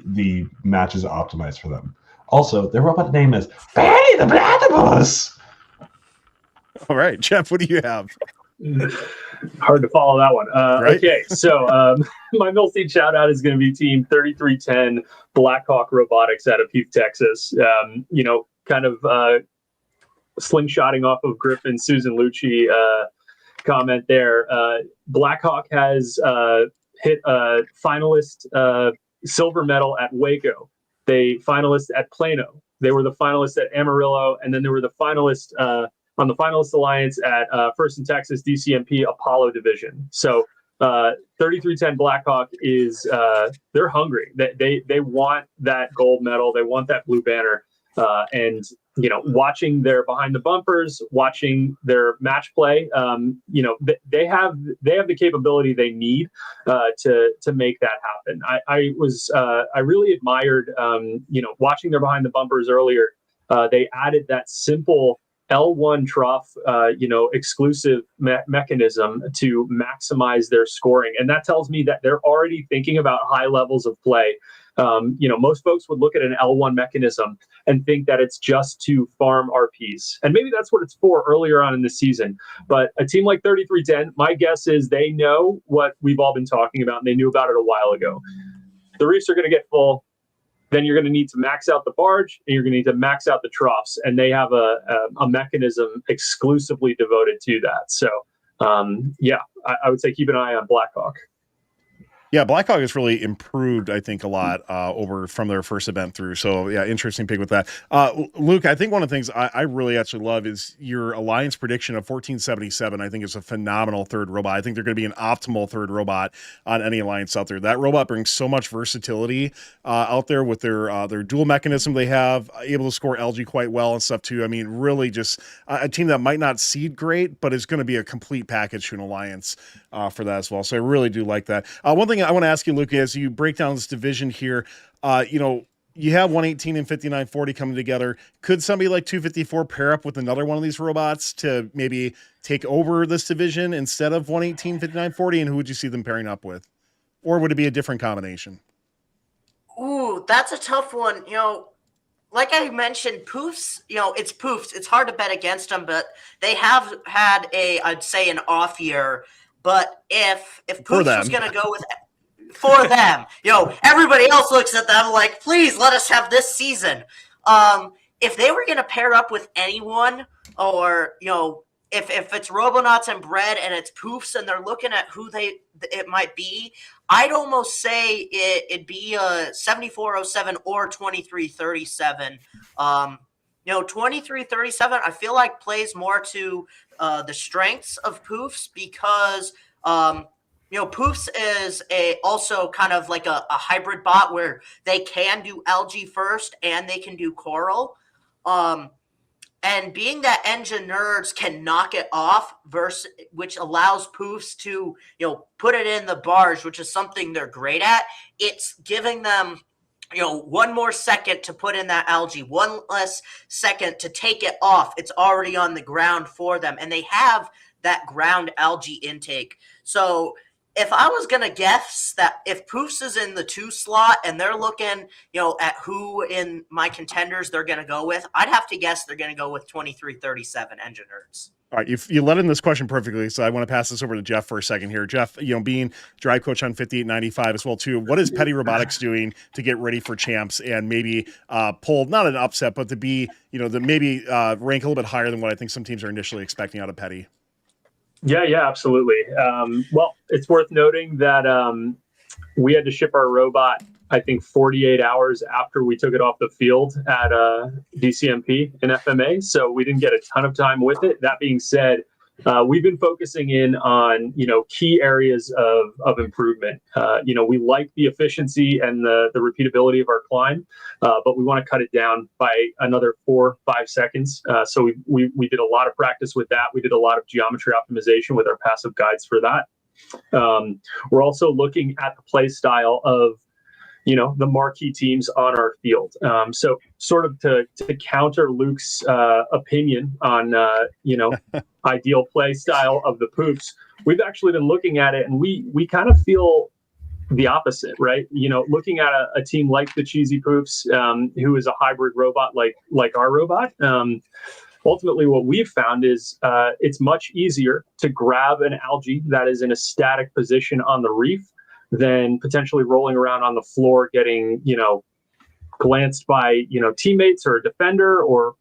the match is optimized for them. Also, their robot name is Barry the Platypus. All right, Jeff, what do you have? Hard to follow that one. Right? Okay, so my Milstein shout out is going to be Team 3310 Blackhawk Robotics out of Heath, Texas. Kind of slingshotting off of Griffin Susan Lucci comment there. Blackhawk has hit a finalist silver medal at Waco. They finalists at Plano. They were the finalists at Amarillo, and then they were the finalists on the finalist alliance at First in Texas DCMP Apollo Division. So 3310 Blackhawk is they're hungry. They want that gold medal. They want that blue banner. And watching their behind the bumpers, watching their match play, they have the capability they need to make that happen. I really admired watching their behind the bumpers earlier. They added that simple L1 trough, exclusive mechanism to maximize their scoring. And that tells me that they're already thinking about high levels of play. Most folks would look at an L1 mechanism and think that it's just to farm RPs. And maybe that's what it's for earlier on in the season. But a team like 3310, my guess is they know what we've all been talking about, and they knew about it a while ago. The reefs are going to get full. then you're going to need to max out the barge, and you're going to need to max out the troughs, and they have a mechanism exclusively devoted to that. So I would say keep an eye on Blackhawk. Yeah, Blackhawk has really improved, I think, a lot over from their first event through. So, yeah, interesting pick with that. Luke, I think one of the things I really actually love is your alliance prediction of 1477. I think is a phenomenal third robot. I think they're going to be an optimal third robot on any alliance out there. That robot brings so much versatility out there with their dual mechanism they have, able to score LG quite well and stuff too. I mean, really just a team that might not seed great, but is going to be a complete package to an alliance for that as well. So I really do like that. One thing I want to ask you, Luke, as you break down this division here, you have 118 and 5940 coming together. Could somebody like 254 pair up with another one of these robots to maybe take over this division instead of 118, 5940? And who would you see them pairing up with? Or would it be a different combination? Ooh, that's a tough one. Like I mentioned, Poofs, it's Poofs. It's hard to bet against them, but they have had I'd say an off year. But if Poofs was going to go with for them, everybody else looks at them like, please let us have this season. If they were going to pair up with anyone, or if it's Robonauts and Bread and it's Poofs and they're looking at who it might be, I'd almost say it'd be 7407 or 2337. 2337, I feel like plays more to the strengths of Poofs because Poofs is also kind of like a hybrid bot where they can do algae first and they can do coral. And being that engine nerds can knock it off, which allows Poofs to put it in the barge, which is something they're great at. It's giving them one more second to put in that algae, one less second to take it off. It's already on the ground for them, and they have that ground algae intake. So if I was going to guess that if Poofs is in the 2 slot and they're looking, at who in my contenders they're going to go with, I'd have to guess they're going to go with 2337 Engine Nerds. All right, you led in this question perfectly, so I want to pass this over to Jeff for a second here. Jeff, being drive coach on 5895 as well too, what is Petty Robotics doing to get ready for champs and maybe pull not an upset, but to be maybe rank a little bit higher than what I think some teams are initially expecting out of Petty? Yeah, absolutely. Well, it's worth noting that we had to ship our robot, I think, 48 hours after we took it off the field at DCMP in FMA. So we didn't get a ton of time with it. That being said, we've been focusing in on, key areas of improvement. We like the efficiency and the repeatability of our climb, but we want to cut it down by another 4-5 seconds. So we did a lot of practice with that. We did a lot of geometry optimization with our passive guides for that. We're also looking at the play style of the marquee teams on our field. So sort of to counter Luke's opinion on, ideal play style of the Poofs, we've actually been looking at it and we kind of feel the opposite, right? Looking at a team like the Cheesy Poofs, who is a hybrid robot like our robot, ultimately what we've found is it's much easier to grab an algae that is in a static position on the reef than potentially rolling around on the floor, getting, glanced by, teammates or a defender or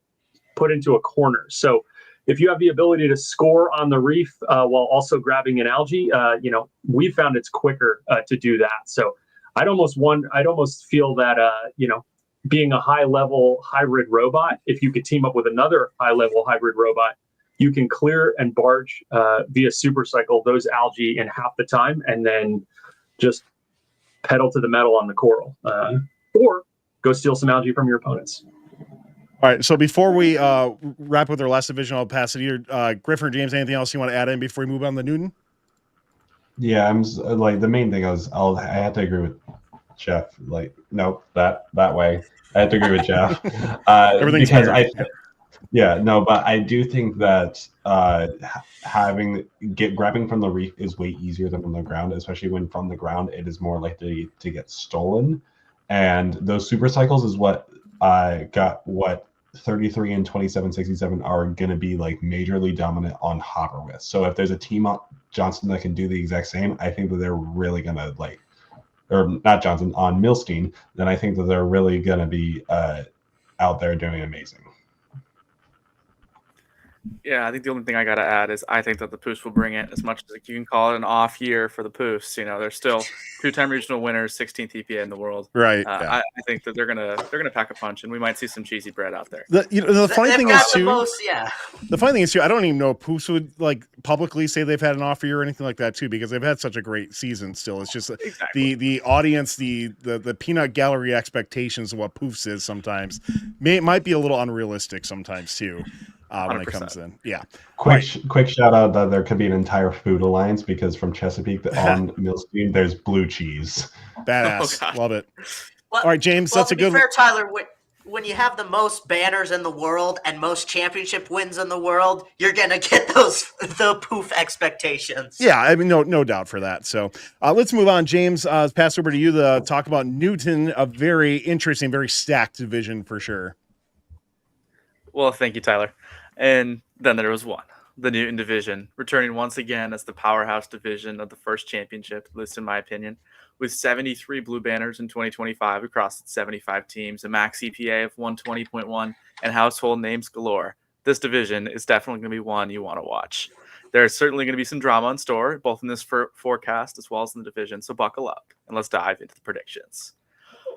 put into a corner. So if you have the ability to score on the reef while also grabbing an algae, we found it's quicker to do that. So I'd almost feel that, being a high-level hybrid robot, if you could team up with another high-level hybrid robot, you can clear and barge via supercycle those algae in half the time and then just pedal to the metal on the coral, or go steal some algae from your opponents. All right, so before we wrap with our last division, I'll pass it either Griffin or James. Anything else you want to add in before we move on to Newton? Yeah, I'm the main thing is I have to agree with Jeff. No, that way. I have to agree with Jeff. Everything's because but I do think that grabbing from the reef is way easier than from the ground, especially when from the ground it is more likely to get stolen. And those super cycles is what got 33 and 2767 are going to be majorly dominant on hopper with. So if there's a team on Johnson that can do the exact same, I think that they're really going to or not Johnson, on Milstein, then I think that they're really going to be out there doing amazing. Yeah, I think the only thing I got to add is I think that the Poofs will bring it as much as you can call it an off year for the Poofs. They're still two-time regional winners, 16th EPA in the world. Right. I think that they're gonna pack a punch, and we might see some cheesy bread out there. The funny thing is too. Yeah. The funny thing is too. I don't even know if Poofs would like publicly say they've had an off year or anything like that too, because they've had such a great season. Still, it's just exactly. the audience, the peanut gallery expectations of what Poofs is sometimes might be a little unrealistic sometimes too. When it comes in. Yeah. Quick shout out that there could be an entire food alliance, because from Chesapeake on Milstein, there's blue cheese. Badass. Love it. Well, all right, James, that's a good fair, Tyler, when you have the most banners in the world and most championship wins in the world, you're going to get the Poof expectations. Yeah, I mean, no doubt for that. So let's move on. James, pass over to you to talk about Newton, a very interesting, very stacked division for sure. Well, thank you, Tyler. And then there was one, the Newton division, returning once again as the powerhouse division of the first championship, at least in my opinion, with 73 blue banners in 2025 across 75 teams, a max EPA of 120.1, and household names galore. This division is definitely going to be one you want to watch. There's certainly going to be some drama in store, both in this forecast as well as in the division, so buckle up, and let's dive into the predictions.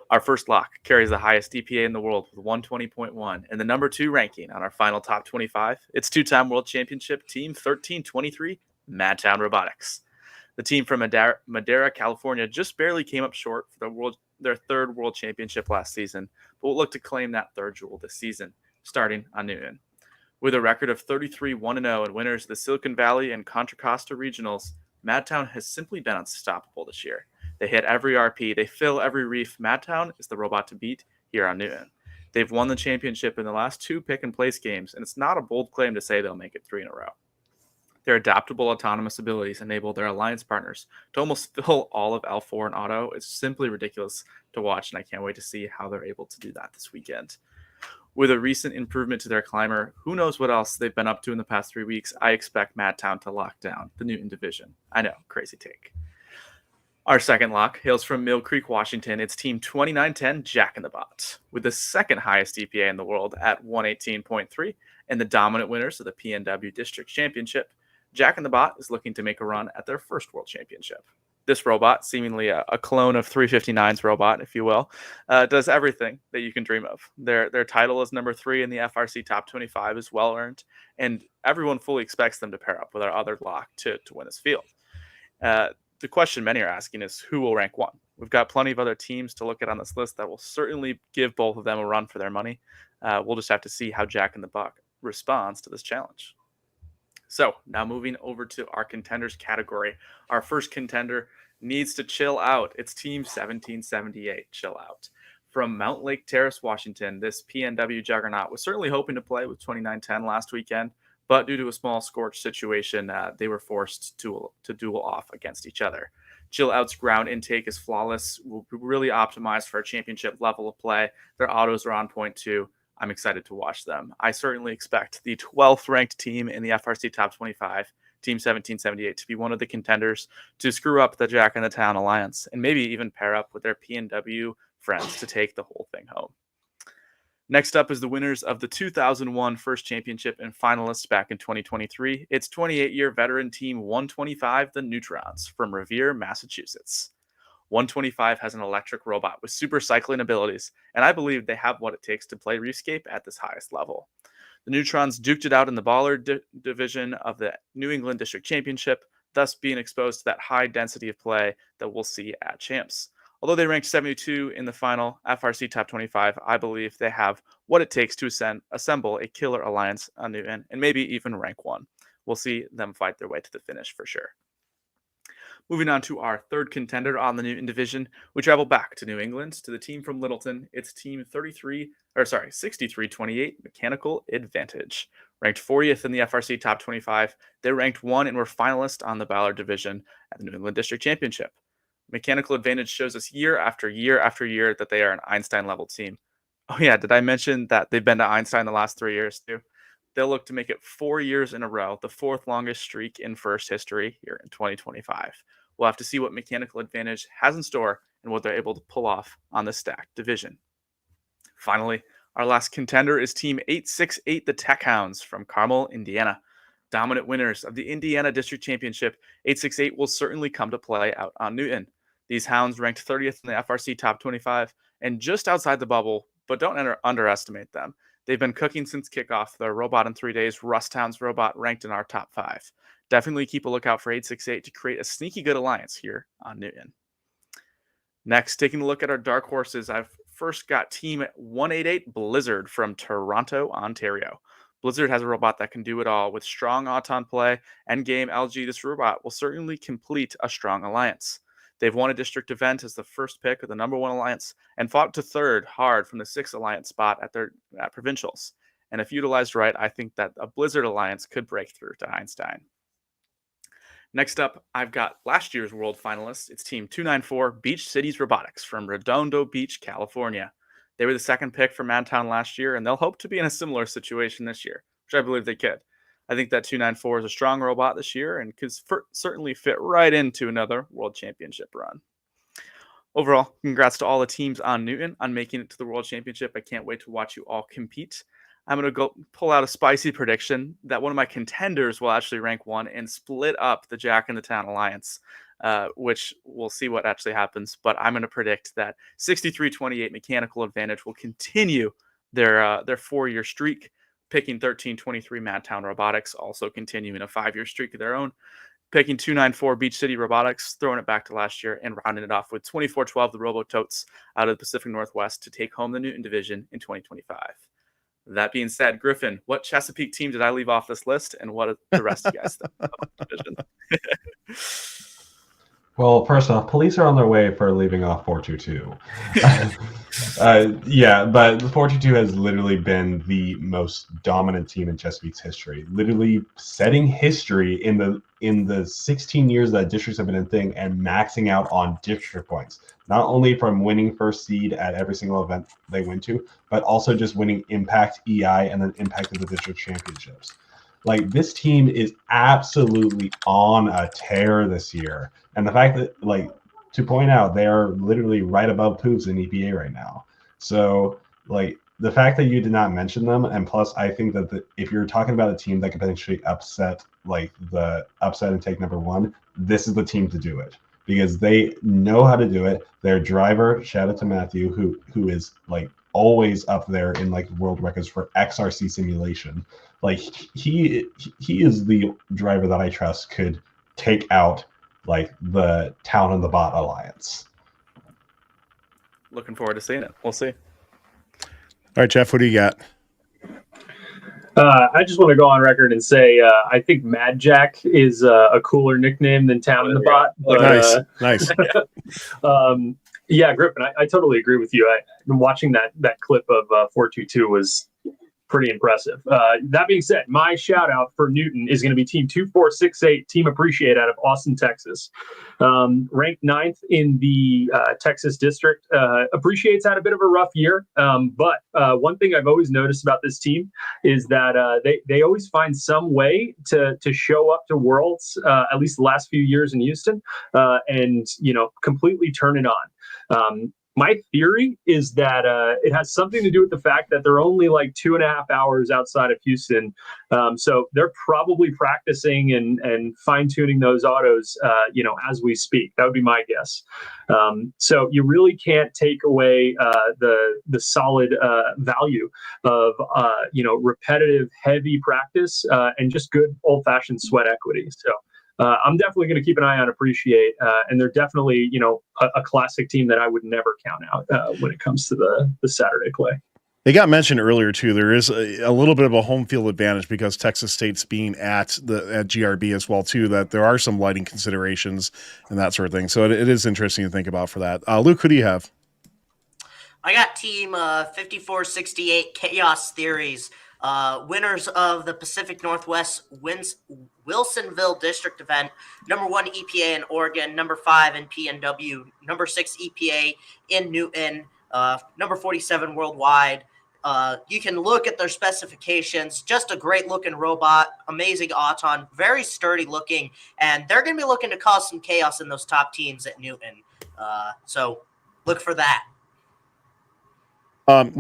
Our first lock carries the highest EPA in the world with 120.1 and the number 2 ranking on our final top 25. It's two-time world championship team 1323, Madtown Robotics. The team from Madera, California just barely came up short for their third world championship last season, but will look to claim that third jewel this season, starting on Newton. With a record of 33-1-0 and winners of the Silicon Valley and Contra Costa regionals, Madtown has simply been unstoppable this year. They hit every RP. They fill every reef. Madtown is the robot to beat here on Newton. They've won the championship in the last 2 pick-and-place games, and it's not a bold claim to say they'll make it 3 in a row. Their adaptable autonomous abilities enable their alliance partners to almost fill all of L4 and Auto. It's simply ridiculous to watch, and I can't wait to see how they're able to do that this weekend. With a recent improvement to their climber, who knows what else they've been up to in the past 3 weeks, I expect Madtown to lock down the Newton division. I know, crazy take. Our second lock hails from Mill Creek, Washington. It's Team 2910 Jack in the Bot, with the second highest EPA in the world at 118.3 and the dominant winners of the PNW District Championship. Jack in the Bot is looking to make a run at their first world championship. This robot, seemingly a clone of 359's robot, if you will, does everything that you can dream of. Their title as number 3 in the FRC Top 25 is well earned, and everyone fully expects them to pair up with our other lock to win this field. The question many are asking is who will rank 1? We've got plenty of other teams to look at on this list that will certainly give both of them a run for their money. We'll just have to see how Jack in the Bot responds to this challenge. So now moving over to our contenders category. Our first contender needs to chill out. It's Team 1778, chill out. From Mount Lake Terrace, Washington, this PNW juggernaut was certainly hoping to play with 2910 last weekend, but due to a small scorch situation, they were forced to duel off against each other. Chill Out's ground intake is flawless, will be really optimized for a championship level of play. Their autos are on point too. I'm excited to watch them. I certainly expect the 12th ranked team in the FRC Top 25, Team 1778, to be one of the contenders to screw up the Jack in the Town Alliance and maybe even pair up with their PNW friends to take the whole thing home. Next up is the winners of the 2001 First Championship and finalists back in 2023. It's 28-year veteran Team 125, the Neutrons, from Revere, Massachusetts. 125 has an electric robot with super cycling abilities, and I believe they have what it takes to play Reefscape at this highest level. The Neutrons duked it out in the Baller division of the New England District Championship, thus being exposed to that high density of play that we'll see at Champs. Although they ranked 72 in the final FRC Top 25, I believe they have what it takes to assemble a killer alliance on Newton and maybe even rank 1. We'll see them fight their way to the finish for sure. Moving on to our third contender on the Newton division, we travel back to New England to the team from Littleton. It's Team 6328 Mechanical Advantage. Ranked 40th in the FRC Top 25, they ranked 1 and were finalists on the Ballard division at the New England District Championship. Mechanical Advantage shows us year after year after year that they are an Einstein-level team. Oh yeah, did I mention that they've been to Einstein the last 3 years too? They'll look to make it 4 years in a row, the 4th longest streak in first history here in 2025. We'll have to see what Mechanical Advantage has in store and what they're able to pull off on the stacked division. Finally, our last contender is Team 868, the Tech Hounds from Carmel, Indiana. Dominant winners of the Indiana District Championship, 868 will certainly come to play out on Newton. These Hounds ranked 30th in the FRC Top 25 and just outside the bubble, but don't underestimate them. They've been cooking since kickoff. Their robot in 3 days, Rust Hounds robot, ranked in our top 5. Definitely keep a lookout for 868 to create a sneaky good alliance here on Newton. Next, taking a look at our dark horses, I've first got Team 188 Blizzard from Toronto, Ontario. Blizzard has a robot that can do it all. With strong Auton play and game LG, this robot will certainly complete a strong alliance. They've won a district event as the first pick of the number 1 alliance and fought to third hard from the 6th alliance spot at provincials. And if utilized right, I think that a Blizzard alliance could break through to Einstein. Next up, I've got last year's world finalists. It's Team 294 Beach Cities Robotics from Redondo Beach, California. They were the second pick for Madtown last year, and they'll hope to be in a similar situation this year, which I believe they could. I think that 294 is a strong robot this year and could certainly fit right into another world championship run. Overall, congrats to all the teams on Newton on making it to the world championship. I can't wait to watch you all compete. I'm going to go pull out a spicy prediction that one of my contenders will actually rank 1 and split up the Jack in the Town Alliance, which we'll see what actually happens. But I'm going to predict that 63-28 Mechanical Advantage will continue their 4-year streak, picking 13-23 Madtown Robotics, also continuing a 5-year streak of their own, picking 294 Beach City Robotics, throwing it back to last year, and rounding it off with 24-12 the Robototes out of the Pacific Northwest to take home the Newton Division in 2025. That being said, Griffin, what Chesapeake team did I leave off this list, and what the rest of you guys think about the division? Well, first off, police are on their way for leaving off 422. Yeah, but 422 has literally been the most dominant team in Chesapeake's history. Literally setting history in the 16 years that districts have been a thing and maxing out on district points. Not only from winning first seed at every single event they went to, but also just winning Impact, EI, and then Impact of the district championships. Like, this team is absolutely on a tear this year. And the fact that, like, to point out, they are literally right above Poofs in EPA right now. So, like, the fact that you did not mention them, and plus, I think that if you're talking about a team that could potentially upset and take number 1, this is the team to do it. Because they know how to do it. Their driver, shout out to Matthew, who is, like, always up there in, like, world records for XRC simulation. Like, he is the driver that I trust could take out, like, the Town and the Bot alliance. Looking forward to seeing it. We'll see. All right, Jeff, what do you got? I just want to go on record and say I think Mad Jack is a cooler nickname than Town and the Bot. But, nice. Yeah, Griffin, I totally agree with you. I've been watching that clip of 422 was pretty impressive. That being said, my shout out for Newton is going to be Team 2468, Team Appreciate out of Austin, Texas. Ranked 9th in the Texas district. Appreciate's had a bit of a rough year, but one thing I've always noticed about this team is that they always find some way to show up to Worlds, at least the last few years in Houston, and completely turn it on. My theory is that it has something to do with the fact that they're only like 2.5 hours outside of Houston. So they're probably practicing and fine-tuning those autos, as we speak. That would be my guess. So you really can't take away the solid value of, repetitive, heavy practice and just good old-fashioned sweat equity. So I'm definitely going to keep an eye on Appreciate, and they're definitely, a classic team that I would never count out when it comes to the Saturday play. They got mentioned earlier too. There is a little bit of a home field advantage because Texas State's being at GRB as well too. That there are some lighting considerations and that sort of thing. So it is interesting to think about for that. Luke, who do you have? I got Team 5468 Chaos Theories. Winners of the Pacific Northwest Wilsonville District event, number 1 EPA in Oregon, number 5 in PNW, number 6 EPA in Newton, number 47 worldwide. You can look at their specifications. Just a great looking robot, amazing auton, very sturdy looking, and they're going to be looking to cause some chaos in those top teams at Newton. So look for that.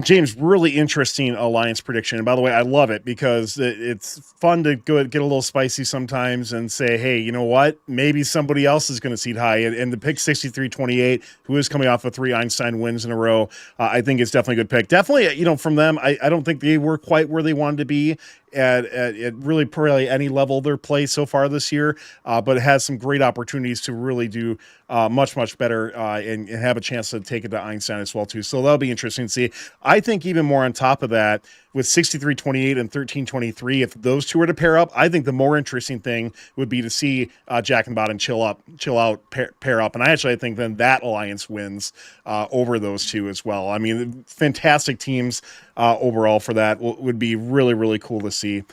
James, really interesting alliance prediction. And by the way, I love it because it's fun to go get a little spicy sometimes and say, hey, you know what? Maybe somebody else is going to seed high. And the pick 63-28, who is coming off of 3 Einstein wins in a row, I think it's definitely a good pick. Definitely, from them, I don't think they were quite where they wanted to be at really probably any level of their play so far this year, but it has some great opportunities to really do much, much better and have a chance to take it to Einstein as well, too. So that'll be interesting to see. I think even more on top of that, with 63-28 and 13-23, if those two were to pair up, I think the more interesting thing would be to see Jack and Bot and Chill Out pair up. And I think then that alliance wins over those two as well. I mean, fantastic teams overall for that would be really, really cool to see.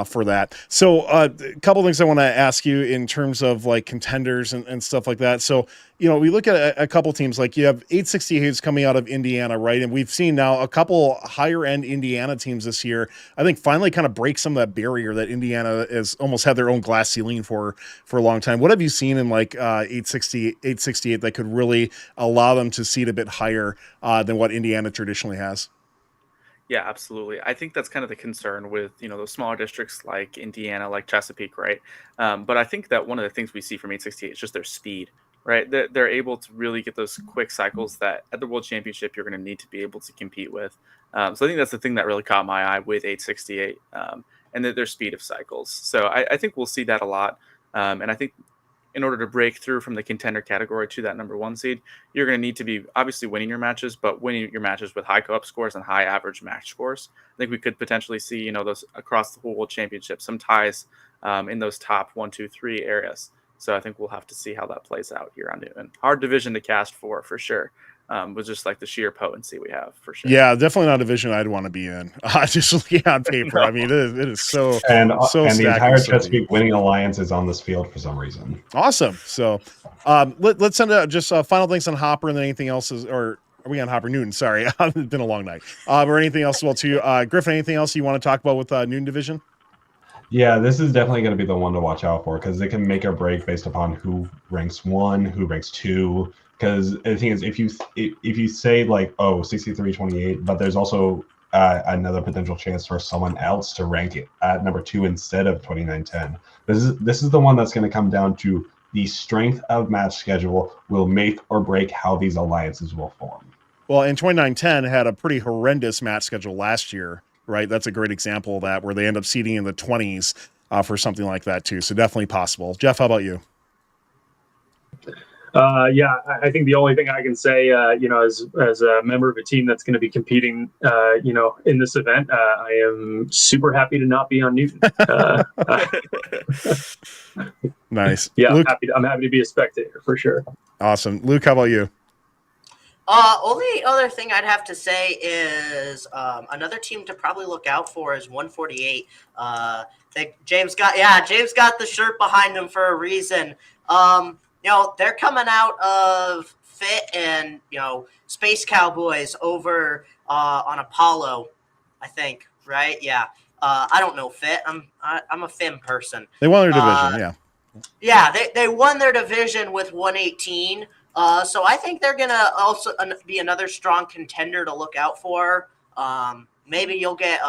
For that. So a couple things I want to ask you in terms of like contenders and stuff like that. So, we look at a couple teams, like you have 868s coming out of Indiana, right? And we've seen now a couple higher end Indiana teams this year, I think finally kind of break some of that barrier that Indiana has almost had their own glass ceiling for a long time. What have you seen in like 868 that could really allow them to seed a bit higher than what Indiana traditionally has? Yeah, absolutely. I think that's kind of the concern with, those smaller districts like Indiana, like Chesapeake, right? But I think that one of the things we see from 868 is just their speed, right? They're able to really get those quick cycles that at the World Championship you're going to need to be able to compete with. So I think that's the thing that really caught my eye with 868 and their speed of cycles. So I think we'll see that a lot. And I think in order to break through from the contender category to that number 1 seed, you're going to need to be obviously winning your matches, but winning your matches with high co-op scores and high average match scores. I think we could potentially see, those across the whole World Championship, some ties in those top 1, 2, 3 areas. So I think we'll have to see how that plays out here on Newton. Hard division to cast for sure. Was just like the sheer potency we have for sure. Yeah, definitely not a division I'd want to be in. Just looking on paper, no. I mean, it is so and so the entire Chesapeake winning alliance is on this field for some reason. Awesome. So let's send out just final things on Hopper and then anything else or are we on Hopper Newton? Sorry, it's been a long night. Or anything else as well too. Griffin, anything else you want to talk about with Newton division? Yeah, this is definitely going to be the one to watch out for because it can make or break based upon who ranks 1, who ranks 2. Because the thing is, if you say like, 63-28, but there's also another potential chance for someone else to rank it at number 2 instead of 29-10. This is the one that's going to come down to the strength of match schedule will make or break how these alliances will form. Well, and 29-10 had a pretty horrendous match schedule last year, right? That's a great example of that, where they end up seeding in the 20s for something like that too. So definitely possible. Jeff, how about you? Yeah, I think the only thing I can say, as a member of a team that's going to be competing, in this event, I am super happy to not be on Newton. Nice. Yeah, Luke, I'm happy to be a spectator for sure. Awesome. Luke, how about you? Only other thing I'd have to say is another team to probably look out for is 148. James got the shirt behind him for a reason. They're coming out of Fit and, Space Cowboys over on Apollo, I think, right? Yeah. I don't know Fit. I'm a Fim person. They won their division, yeah. Yeah, they won their division with 118. So I think they're going to also be another strong contender to look out for. Maybe you'll get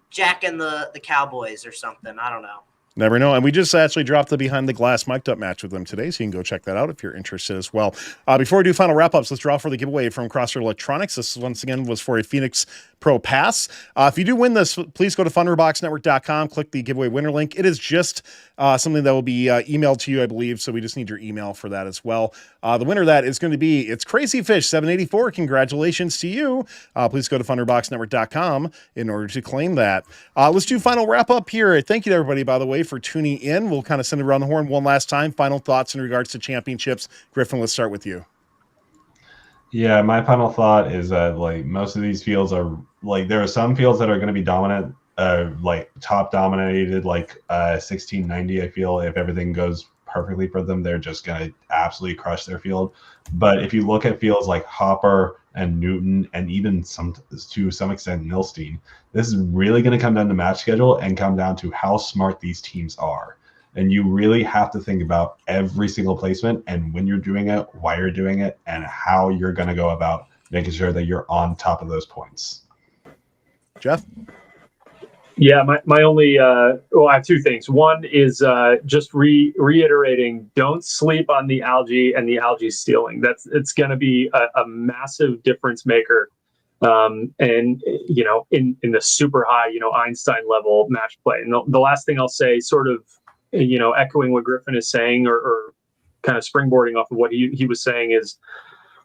Jack and the Cowboys or something. I don't know. Never know. And we just actually dropped the Behind the Glass mic'd up match with them today, so you can go check that out if you're interested as well. Before we do final wrap-ups, let's draw for the giveaway from Crossroad Electronics. This, once again, was for a Phoenix Pro Pass. If you do win this, please go to funroboxnetwork.com, click the giveaway winner link. It is just something that will be emailed to you, I believe, so we just need your email for that as well. The winner of that is going to be, it's Crazy Fish 784. Congratulations to you. Please go to funroboxnetwork.com in order to claim that. Let's do final wrap-up here. Thank you to everybody, by the way, for tuning in. We'll kind of send it around the horn one last time. Final thoughts in regards to championships. Griffin, let's start with you. Yeah, my final thought is that most of these fields are there are some fields that are going to be dominant, top dominated, 1690. I feel if everything goes perfectly for them, they're just going to absolutely crush their field. But if you look at fields like Hopper and Newton, and even to some extent Milstein, this is really going to come down to match schedule and come down to how smart these teams are. And you really have to think about every single placement and when you're doing it, why you're doing it, and how you're going to go about making sure that you're on top of those points. Jeff? Yeah, my only I have two things. One is just reiterating: don't sleep on the algae and the algae stealing. It's going to be a massive difference maker, and in the super high Einstein level match play. And the last thing I'll say, sort of echoing what Griffin is saying, or kind of springboarding off of what he was saying, is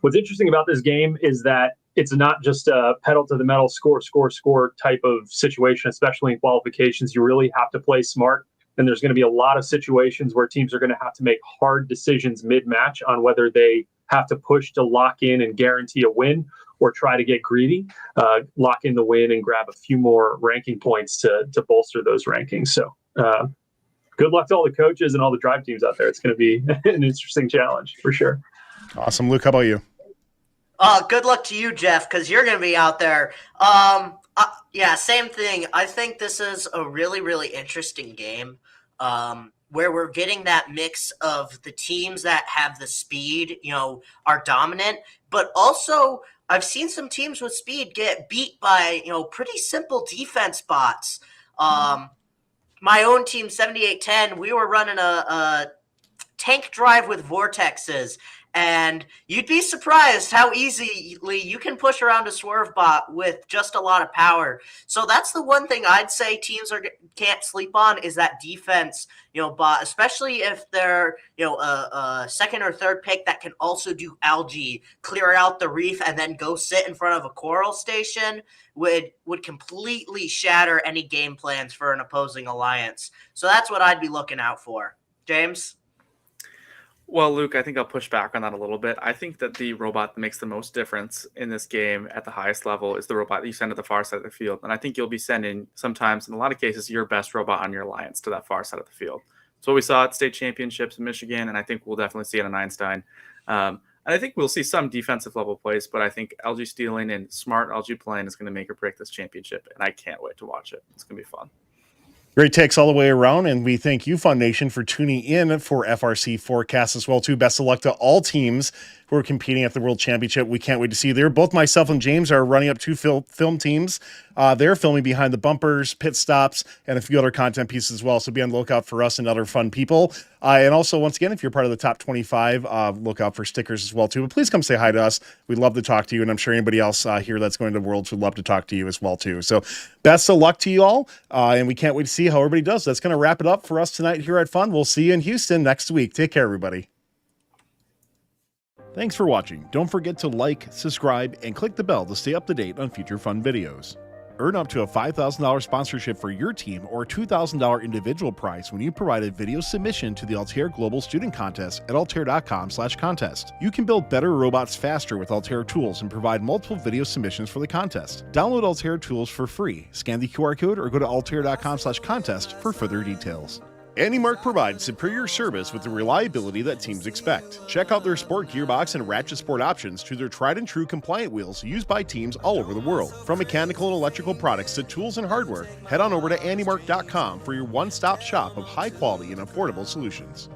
what's interesting about this game is that it's not just a pedal to the metal, score type of situation, especially in qualifications. You really have to play smart. And there's going to be a lot of situations where teams are going to have to make hard decisions mid-match on whether they have to push to lock in and guarantee a win, or try to get greedy, lock in the win and grab a few more ranking points to bolster those rankings. So good luck to all the coaches and all the drive teams out there. It's going to be an interesting challenge for sure. Awesome. Luke, how about you? Good luck to you, Jeff, because you're going to be out there. Yeah, same thing. I think this is a really, really interesting game where we're getting that mix of the teams that have the speed, are dominant, but also I've seen some teams with speed get beat by, pretty simple defense bots. My own team, 7810, we were running a tank drive with vortexes, and you'd be surprised how easily you can push around a swerve bot with just a lot of power. So that's the one thing I'd say teams can't sleep on, is that defense, bot, especially if they're, a second or third pick that can also do algae, clear out the reef, and then go sit in front of a coral station would completely shatter any game plans for an opposing alliance. So that's what I'd be looking out for. James? Well, Luke, I think I'll push back on that a little bit. I think that the robot that makes the most difference in this game at the highest level is the robot that you send to the far side of the field. And I think you'll be sending, sometimes, in a lot of cases, your best robot on your alliance to that far side of the field. So we saw at state championships in Michigan, and I think we'll definitely see it in Einstein. And I think we'll see some defensive level plays, but I think algae stealing and smart algae playing is going to make or break this championship. And I can't wait to watch it. It's going to be fun. Great takes all the way around, and we thank you, Fun Nation, for tuning in for FRC Forecast as well, too. Best of luck to all teams who are competing at the World Championship. We can't wait to see you there. Both myself and James are running up two film teams. They're filming behind the bumpers, pit stops, and a few other content pieces as well, so be on the lookout for us and other fun people. And also, once again, if you're part of the top 25, look out for stickers as well, too. But please come say hi to us. We'd love to talk to you, and I'm sure anybody else here that's going to Worlds would love to talk to you as well, too. So best of luck to you all, and we can't wait to see how everybody does. That's going to wrap it up for us tonight here at Fun. We'll see you in Houston next week. Take care, everybody. Thanks for watching. Don't forget to like, subscribe, and click the bell to stay up to date on future fun videos. Earn up to a $5,000 sponsorship for your team or a $2,000 individual prize when you provide a video submission to the Altair Global Student Contest at altair.com/contest. You can build better robots faster with Altair tools and provide multiple video submissions for the contest. Download Altair tools for free. Scan the QR code or go to altair.com/contest for further details. AndyMark provides superior service with the reliability that teams expect. Check out their sport gearbox and ratchet sport options to their tried and true compliant wheels used by teams all over the world. From mechanical and electrical products to tools and hardware, head on over to andymark.com for your one-stop shop of high quality and affordable solutions.